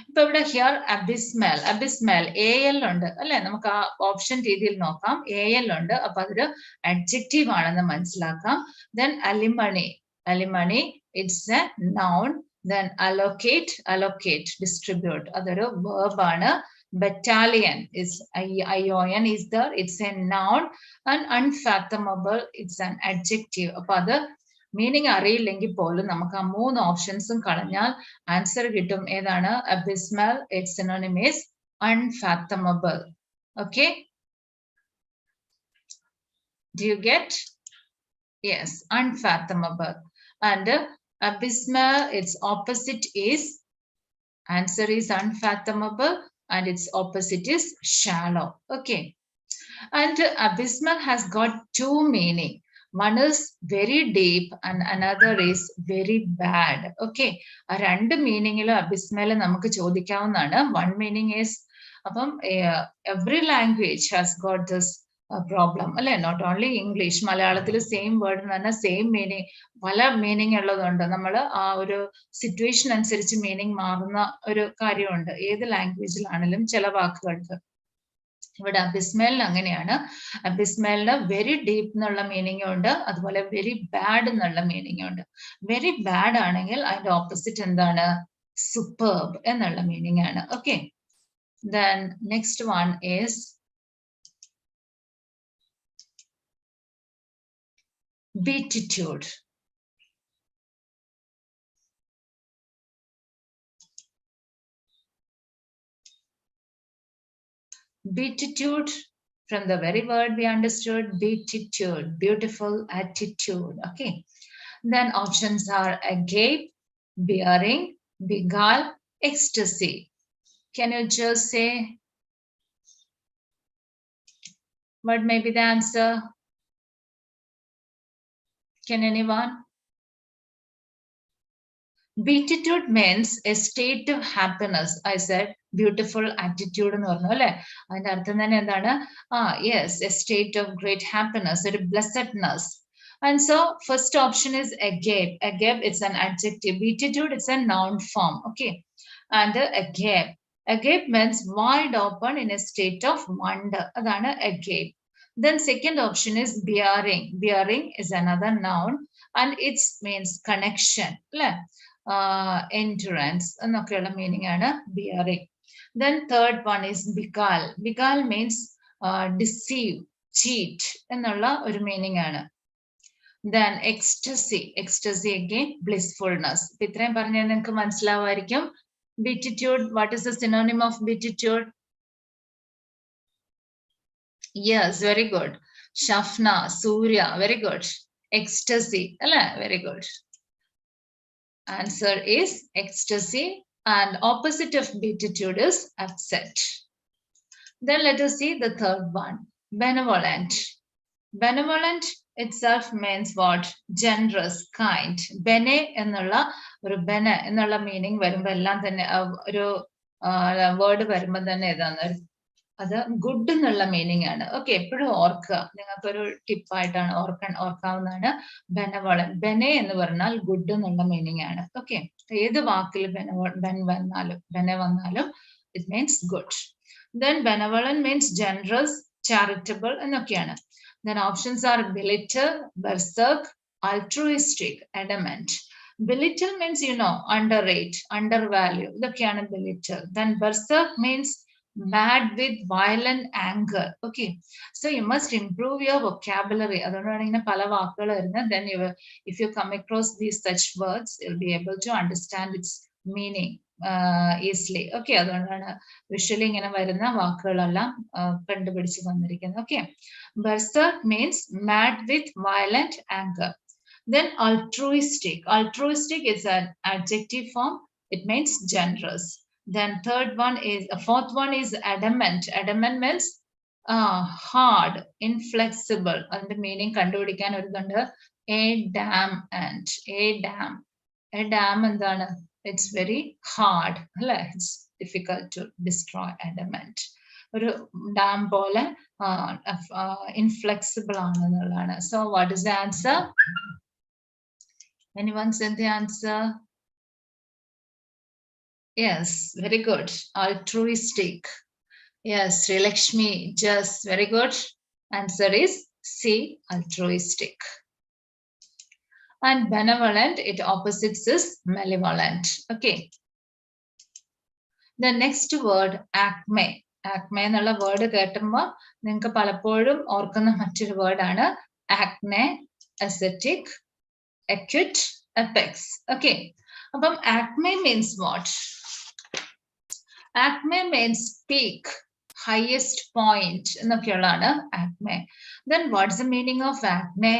ഇപ്പൊ ഇവിടെ ഹിയർ അബിസ്മൽ, അബിസ്മൽ AL ഉണ്ട് അല്ലെ, നമുക്ക് ആ option രീതിയിൽ നോക്കാം. AL ഉണ്ട്, അപ്പൊ അതൊരു അഡ്ജക്റ്റീവ് ആണെന്ന് മനസ്സിലാക്കാം. Then alimony, alimony it's a noun. Then allocate, allocate distribute, അതൊരു verb ആണ്. Battalion is ION is there, it's a noun. And unfathomable, it's an adjective. അപ്പൊ അത് മീനിങ് അറിയില്ലെങ്കിൽ പോലും നമുക്ക് ആ മൂന്ന് ഓപ്ഷൻസും കളഞ്ഞാൽ ആൻസർ കിട്ടും. ഏതാണ്? Abysmal, it's synonym is unfathomable. Okay, do you get? Yes, unfathomable. And abysmal, its opposite is, answer is unfathomable, and its opposite is shallow. Okay, and abysmal has got two meaning. One is very deep and another is very bad. Okay, ആ രണ്ട് മീനിങ്ങിലും അബിസ്മൽ നമുക്ക് ചോദിക്കാവുന്നതാണ്. One meaning is, അപ്പം every language has got this problem, അല്ലെ. Not only English, മലയാളത്തിൽ same വേർഡിന് തന്നെ same meaning, പല meaning ഉള്ളതുണ്ട്. നമ്മൾ ആ ഒരു സിറ്റുവേഷൻ അനുസരിച്ച് മീനിങ് മാറുന്ന ഒരു കാര്യമുണ്ട് ഏത് ലാംഗ്വേജിലാണെങ്കിലും ചില വാക്കുകൾക്ക്. ഇവിടെ അബിസ്മലിന് അങ്ങനെയാണ്. അബിസ്മലിന് വെരി ഡീപ്പ് എന്നുള്ള മീനിങ് ഉണ്ട്, അതുപോലെ വെരി ബാഡ് എന്നുള്ള മീനിങ് ഉണ്ട്. വെരി ബാഡ് ആണെങ്കിൽ അതിന്റെ ഓപ്പോസിറ്റ് എന്താണ്? സൂപ്പർബ് എന്നുള്ള മീനിങ് ആണ്. Okay, then next one is beatitude. Beatitude, from the very word we understood, beatitude, beautiful attitude. Okay, Then options are agape, bearing, beguile, ecstasy. Can you just say what may be the answer? Can anyone? Beatitude means a state of happiness. I said beautiful attitude എന്ന് പറഞ്ഞു അല്ലേ? അതിന്റെ അർത്ഥം തന്നെ എന്താണ്? Yes, a state of great happiness, a blessedness. And so first option is agape. Agape, it's an adjective. Beatitude, it's a noun form. Okay. And agape. Agape means wide open in a state of wonder. Adana agape. Then second option is bearing. Bearing is another noun and it means connection. Endurance എന്നൊക്കെയുള്ള meaning ആണ് bearing. Then third one is beguile. Beguile means deceive, cheat എന്നുള്ള ഒരു meaning ആണ്. Then ecstasy. Ecstasy again blissfulness. ഇപ്പൊ ഇത്രയും പറഞ്ഞാൽ നിങ്ങൾക്ക് മനസ്സിലാവുമായിരിക്കും. Beatitude, what is the synonym of beatitude? Yes, very good. Shafna, Surya, very good. Ecstasy, very good. Answer is ecstasy and opposite of beatitude is upset. Then let us see the third one, benevolent. Benevolent itself means what? Generous, kind. Bene ennulla oru bene ennulla meaning varumbo ellam thanne oru word varumbo thanne edana അത് good എന്നുള്ള meaning ആണ്. Okay, എപ്പോഴും ഓർക്കുക, നിങ്ങൾക്കൊരു ടിപ്പായിട്ടാണ് ഓർക്കാവുന്നതാണ് ബെനവോളന്റ്. Bene എന്ന് പറഞ്ഞാൽ good എന്നുള്ള meaning ആണ്. ഓക്കെ, ഏത് വാക്കിൽ ബെനെ വന്നാലും it means good. Then benevolent means generous, charitable എന്നൊക്കെയാണ്. Then options are belittle, berserk, altruistic, adamant. Belittle means, underrate, undervalue. ഇതൊക്കെയാണ് belittle. Then berserk means mad with violent anger. Okay, so you must improve your vocabulary. അതുകൊണ്ടാണ് ഇങ്ങനെ പല വാക്കുകൾ വരുന്നത്. Then if you come across these such words, you'll be able to understand its meaning easily. Okay, അതുകൊണ്ടാണ് visually ഇങ്ങനെ വരുന്ന വാക്കുകളെല്ലാം കണ്ടുപിടിച്ച് വന്നിരിക്കുന്നത്. Okay, berserk means mad with violent anger. Then altruistic. Altruistic is an adjective form. It means generous. Then fourth one is adamant. Adamant means hard, inflexible. And the meaning kandupidikkan orudundi. A dam. Endana, it's very hard. It's difficult to destroy. Adamant. Oru dam pole inflexible aanunnallana. So what is the answer? Anyone send the answer? Yes, very good. Altruistic. Yes, Sri Lakshmi, just very good. Answer is C, altruistic. And benevolent, it opposites is malevolent. Okay. The next word, acme. Acme എന്നുള്ള word കേട്ടുമ്പോൾ നിങ്ങൾക്ക് പലപ്പോഴും ഓർക്കുന്ന മറ്റൊരു വേർഡാണ് acne, ascetic, acute, apex. Okay. അപ്പം acme means what? Acme means peak, highest point എന്നൊക്കെയുള്ളതാണ് acme. Then what's the meaning of acne?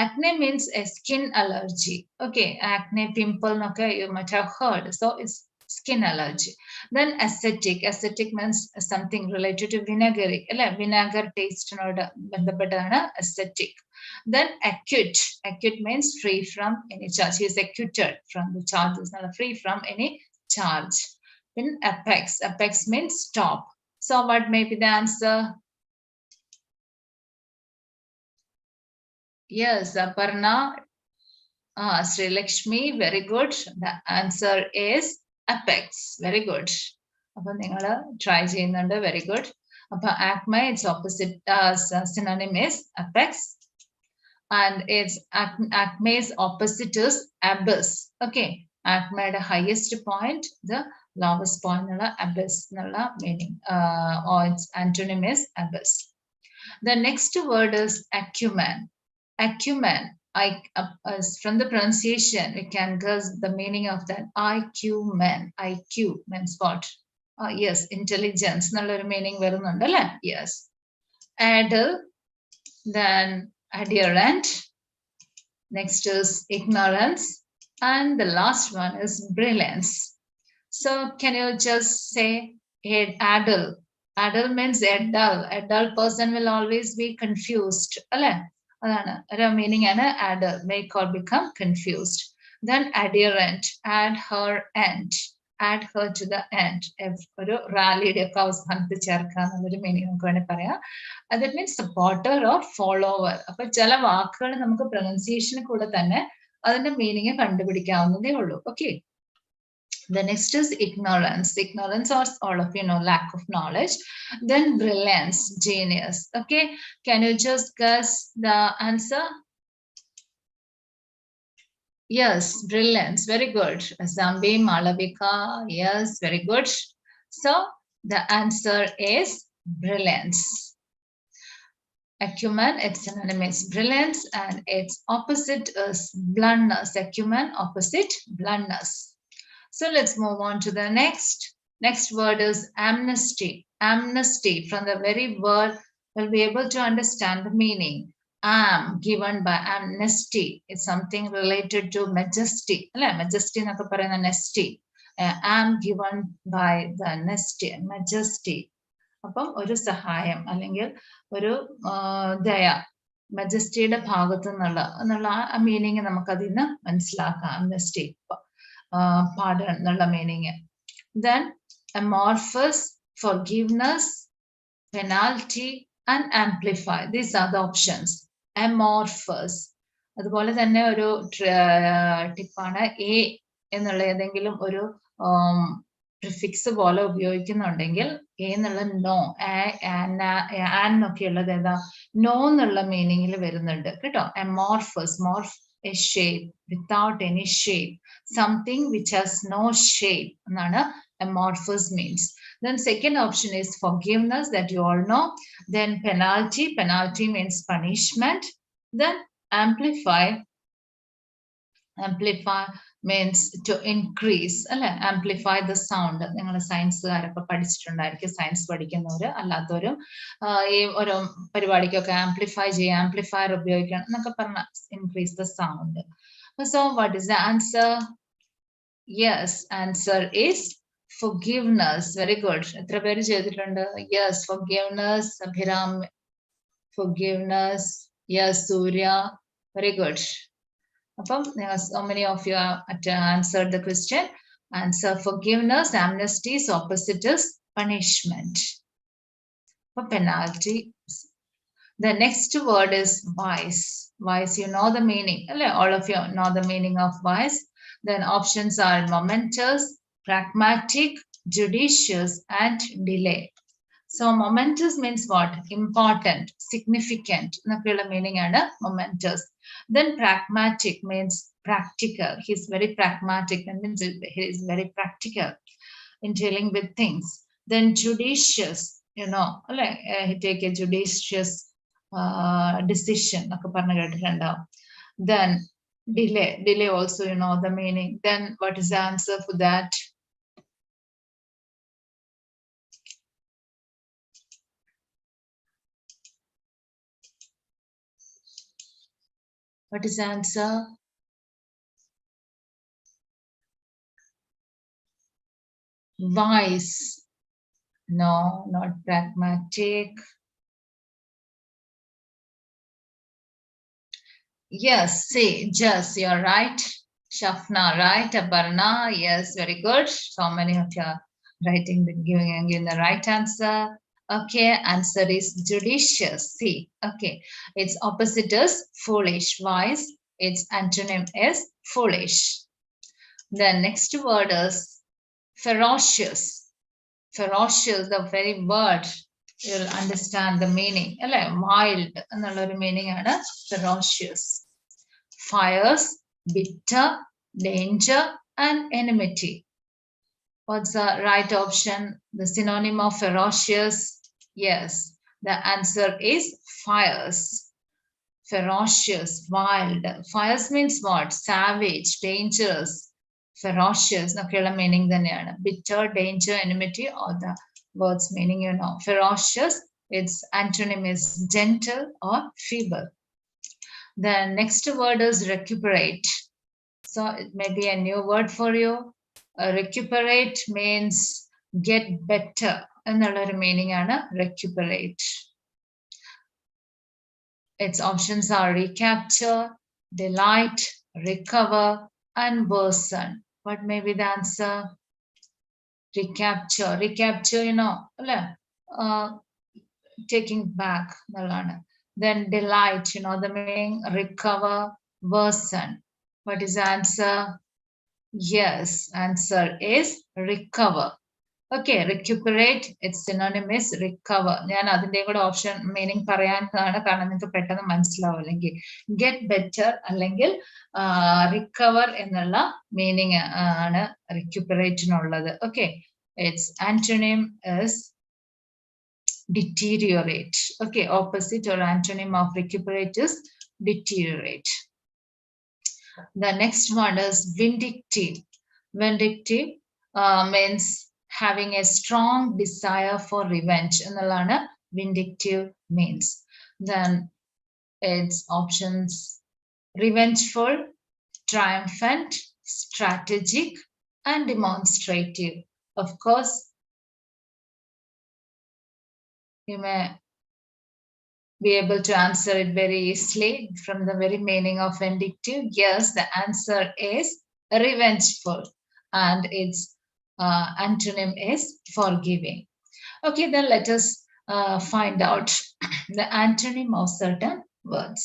Acne means a skin allergy. Okay, acne, pimple എന്നൊക്കെ you might have heard. So it's skin allergy. Then ascetic. Ascetic means something related to vinegary. Vinegar taste നോട് ബന്ധപ്പെട്ടതാണ് ascetic. Then acute. Acute means free from any charge. He is acquitted from the charges, not free from any charge. In apex. Apex means top. So what may be the answer? Yes, Aparna, Sri Lakshmi, very good. The answer is apex. Very good. Appo ningal try cheyyunnundu. Very good. Appo acme, its opposite synonym is apex. And its acme's opposite is abyss. Okay, acme the highest point, the lowest point nalla abyss nalla meaning, or its antonym is abyss. The next word is acumen. Acumen, from the pronunciation we can guess the meaning of that. IQ-men. IQ means what? Yes, intelligence nalla oru meaning varunundu alle. Yes. Adult, then adherent, Next is ignorance. And the last one is brilliance. So can you just say adult? Adult means a dull. A dull person will always be confused. Adana meaning adult, make or become confused. Then adherent, add her end. Add her to the end. Rally meaning. That means supporter or follower. Pronunciation meaning okay. The next is ignorance. Ignorance, or all of you know, lack of knowledge. Then brilliance, genius. Okay, can you just guess the answer? Yes, brilliance. Very good. Zambi, Malavika. Yes, very good. So the answer is brilliance. Acumen, its synonym is brilliance, and its opposite is bluntness. Acumen, opposite bluntness. So let's move on to the next. Next word is amnesty. Amnesty, from the very word, we'll be able to understand the meaning. Am, given by amnesty, is something related to majesty. Majesty nokka parayna nesty. Am given by the nesty, majesty. അപ്പം ഒരു സഹായം അല്ലെങ്കിൽ ഒരു ദയ മജസ്റ്റിയുടെ ഭാഗത്തു നിന്നുള്ള ആ meaning നമുക്കതിൽ നിന്ന് മനസ്സിലാക്കാം. amnesty. Pardon എന്നുള്ള meaning. Then amorphous, forgiveness, penalty, and amplify. These are the options. Amorphous. അതുപോലെ തന്നെ ഒരു ടിപ്പാണ് എ എന്നുള്ള ഏതെങ്കിലും ഒരു പ്രിഫിക്സ് പോലെ ഉപയോഗിക്കുന്നുണ്ടെങ്കിൽ എ എന്നുള്ള നോ എന്നൊക്കെയുള്ളത് ഏതാ നോ എന്നുള്ള മീനിങ്ങിൽ വരുന്നുണ്ട് കേട്ടോ. amorphous, morph a shape, without any shape, something which has no shape എന്നാണ് amorphous means. Then second option is forgiveness, that you all know. Then penalty, penalty means punishment. Then amplify, amplify means to increase, amplify the sound. നിങ്ങൾ സയൻസുകാരൊക്കെ പഠിച്ചിട്ടുണ്ടായിരിക്കും, science പഠിക്കുന്നവര് അല്ലാത്തവരും ഈ ഓരോ പരിപാടിക്കൊക്കെ amplify ചെയ്യാം, amplifier ഉപയോഗിക്കണം എന്നൊക്കെ പറഞ്ഞ increase the sound. So what is the answer? Yes, answer is forgiveness. Very good. എത്ര പേര് ചെയ്തിട്ടുണ്ട്? Yes, forgiveness. Abhiram, forgiveness. Yes, Surya. Very good. So many of you have answered the question. Answer forgiveness. Amnesty's opposite is punishment. For penalty. The next word is wise. Wise, you know the meaning. All of you know the meaning of wise. Then options are momentous, pragmatic, judicious, and delay. So momentous means what? Important, significant. Meaning and momentous. Then pragmatic means practical. He's very pragmatic. That means he is very practical in dealing with things. Then judicious, you know, he take a judicious decision. Then delay, delay also, you know the meaning. Then what is the answer for that? What is the answer? Wise. No, not pragmatic. Yes, see, just, you're right. Shafna, right? Aparna, yes, very good. So many of you are writing, giving the right answer. Okay, answer is judicious. See, okay, its opposite is foolish. Wise, its antonym is foolish. The next word is ferocious. Ferocious, the very word, you'll understand the meaning. Wild, another meaning and ferocious. Fires, bitter, danger, and enmity. What's the right option? The synonym of ferocious? Yes, the answer is fires. Ferocious, wild. Fires means what? Savage, dangerous, ferocious. Meaning the bitter, danger, enmity, or the words meaning you know. Ferocious, its antonym is gentle or feeble. Then next word is recuperate. So it may be a new word for you. Recuperate means get better. Another meaning is recuperate. Its options are recapture, delight, recover, and worsen. What may be the answer? Recapture. Recapture, you know, taking back. Then delight, you know the meaning. Recover, worsen. What is the answer? Yes, answer is recover. Okay, recuperate, its synonym is recover. ഞാൻ അതിന്റെ കൂടെ option meaning പറയാനാണ്, കാരണം നിങ്ങൾക്ക് പെട്ടെന്ന് മനസ്സിലാവും. അല്ലെങ്കിൽ get better അല്ലെങ്കിൽ റിക്കവർ എന്നുള്ള മീനിങ് ആണ് റിക്യുപ്പറേറ്റിനുള്ളത്. Okay, it's antonym is deteriorate. Okay, opposite or antonym of recuperate is deteriorate. The next one is vindictive. Vindictive means having a strong desire for revenge. Ennullana vindictive means. Then its options: revengeful, triumphant, strategic, and demonstrative. Of course, you may be able to answer it very easily from the very meaning of vindictive. Yes, the answer is revengeful, and its antonym is forgiving. Okay, then let us find out the antonym of certain words.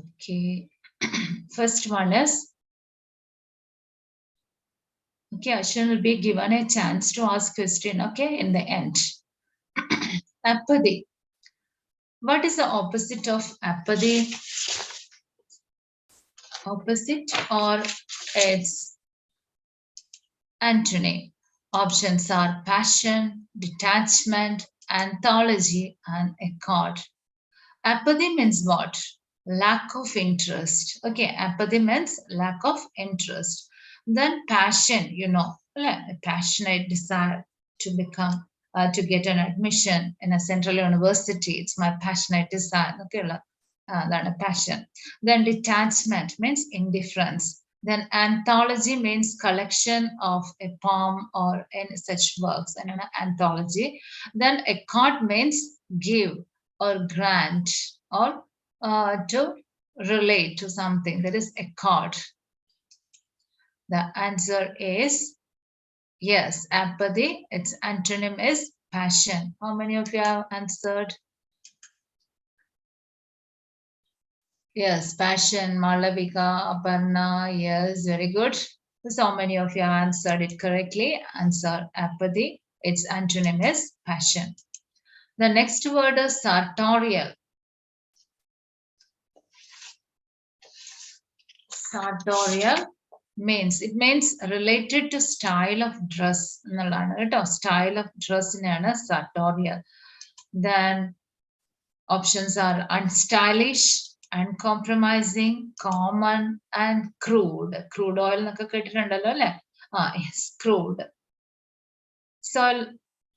Okay, first one is, okay, Ashwin will be given a chance to ask question, okay, in the end. Apathy. What is the opposite of apathy? Opposite or its antonym? Options are passion, detachment, anthology, and accord. Apathy means what? Lack of interest. Okay, apathy means lack of interest. Then passion, you know, a passionate desire to become, to get an admission in a central university. It's my passionate desire. Okay, that's a passion. Then detachment means indifference. Then anthology means collection of a poem or any such works, and an anthology. Then accord means give or grant or to relate to something. That is accord. The answer is yes, apathy. Its antonym is passion. How many of you have answered? Yes, passion. Malavika, Aparna. Yes, very good. So many of you have answered it correctly. Answer apathy. Its antonym is passion. The next word is sartorial. Sartorial means, it means related to style of dress. Style of dress in sartorial. Then options are unstylish, uncompromising, common, and crude. Crude oil yes, crude. So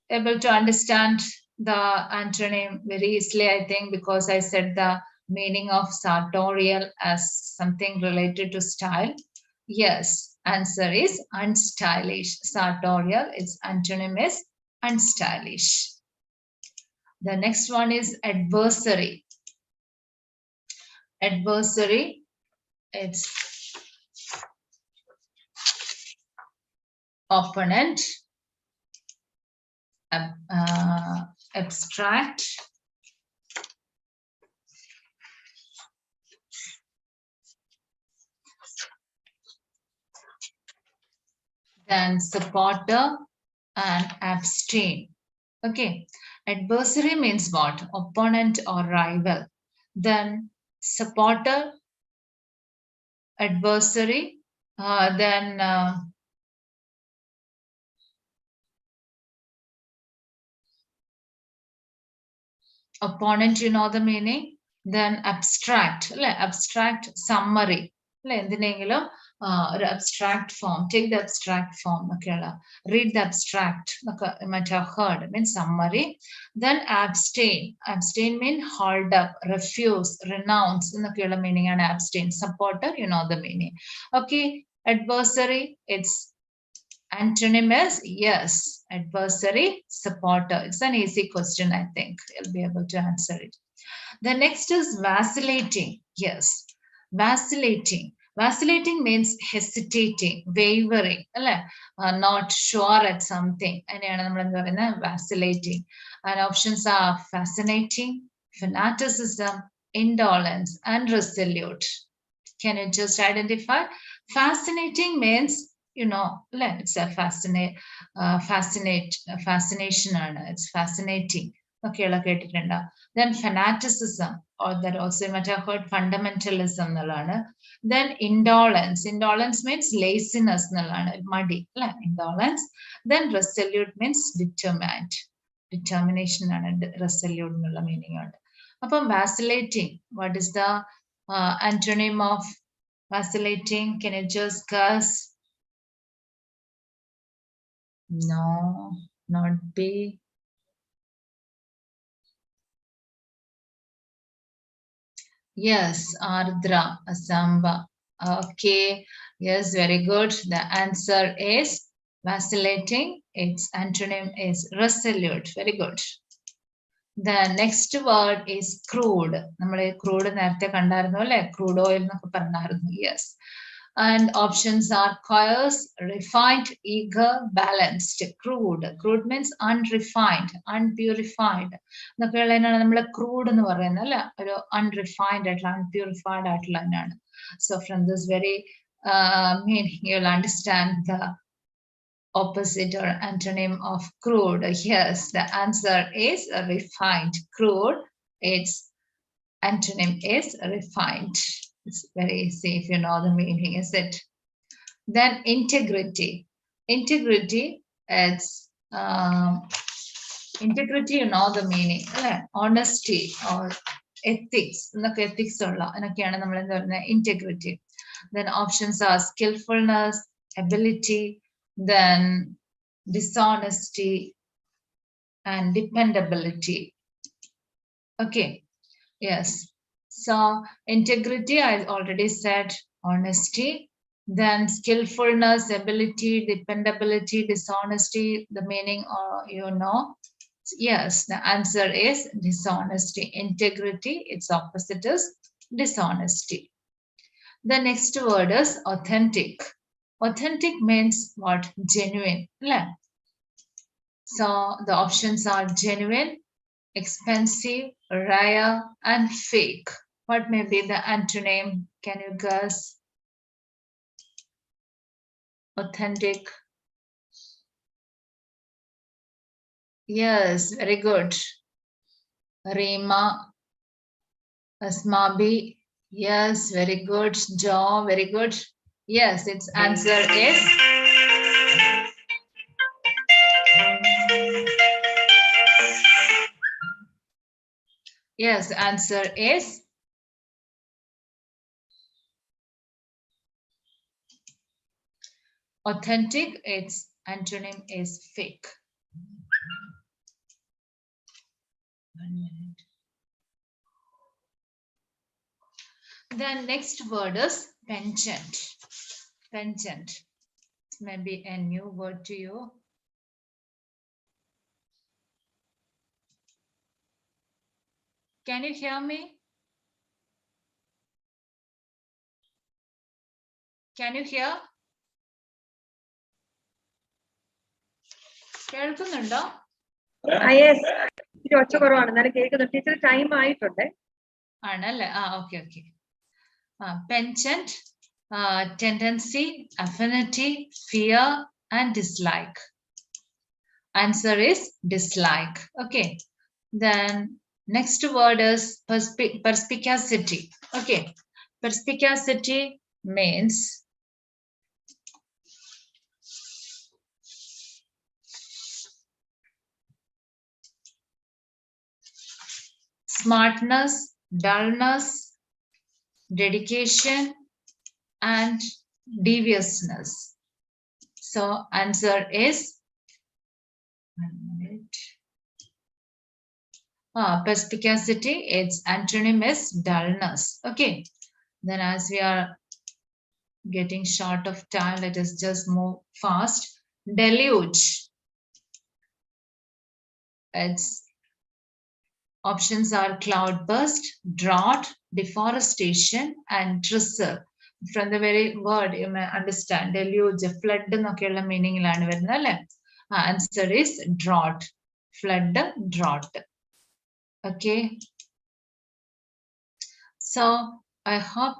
able to understand the antonym very easily, I think, because I said the meaning of sartorial as something related to style. Yes, answer is unstylish. Sartorial, its antonym is unstylish. The next one is adversary. Adversary, it's opponent, abstract, then supporter and abstain. Okay, adversary means what? Opponent or rival. Then supporter, adversary, then opponent, you know the meaning. Then abstract, abstract summary. എന്തിനെങ്കിലും or abstract form. Take the abstract form. Okay, read the abstract. Okay, you might have heard. Means summary. Then abstain. Abstain means hold up, refuse, renounce. Okay, meaning and abstain. Supporter, you know the meaning. Okay, adversary. It's antonym is yes. Adversary, supporter. It's an easy question. I think you'll be able to answer it. The next is vacillating. Yes, vacillating. Vacillating means hesitating, wavering, not sure at something. Vacillating. And options are fascinating, fanaticism, indolence, and resolute. Can you just identify? Fascinating means, you know, it's a fascination. It's fascinating. Okay, then fanaticism, or that also you might have heard fundamentalism. Then indolence. Indolence means laziness. Muddy. Indolence. Then resolute means determined. Determination and resolute meaning. Upon vacillating, what is the antonym of vacillating? Can you just guess? No, not B. Yes, Ardra, Asamba. Okay, yes, very good. The answer is vacillating. Its antonym is resolute. Very good. The next word is crude. Crude crude oil. Yes. And options are coarse, refined, eager, balanced. Crude. Crude means unrefined, unpurified. Crude unrefined, unpurified. So from this very meaning, you'll understand the opposite or antonym of crude. Yes, the answer is refined. Crude, its antonym is refined. It's very easy if you know the meaning, is it? Then integrity. Integrity, it's integrity, you know the meaning. Honesty or ethics. Ethics integrity. Then options are skillfulness, ability, then dishonesty, and dependability. Okay, yes. So integrity, I already said. Honesty, then skillfulness, ability, dependability, dishonesty, the meaning, you know. Yes, the answer is dishonesty. Integrity, its opposite is dishonesty. The next word is authentic. Authentic means what? Genuine. So the options are genuine, expensive, rare, and fake. What may be the antonym? Can you guess? Authentic. Yes, very good. Rima, Asmabi. Yes, very good. Joe, very good. Yes, its answer is yes, answer is authentic. Its antonym is fake. 1 minute. The next word is penchant. Penchant. Maybe a new word to you. Can you hear me? Can you hear? കേൾക്കുന്നുണ്ടോ? Yes, ഒച്ച കുറവാണ്, എന്നാലും കേൾക്കുന്നുണ്ട്. Teacher time ആയിട്ടുണ്ട്. ആണല്ലേ? Okay okay. Penchant, tendency, affinity, fear, and dislike. Answer is dislike. Okay. Then next word is perspicacity. Okay. Perspicacity means smartness, dullness, dedication, and deviousness. So answer is, 1 minute. Perspicacity, its antonym is dullness. Okay. Then as we are getting short of time, let us just move fast. Deluge. Its options are cloudburst, drought, deforestation, and drizzle. From the very word, you may understand deluge, flood എന്നൊക്കെയുള്ള മീനിങ്ങിലാണ് വരുന്നത് അല്ലേ? Answer is drought. Flood, drought. Okay. So I hope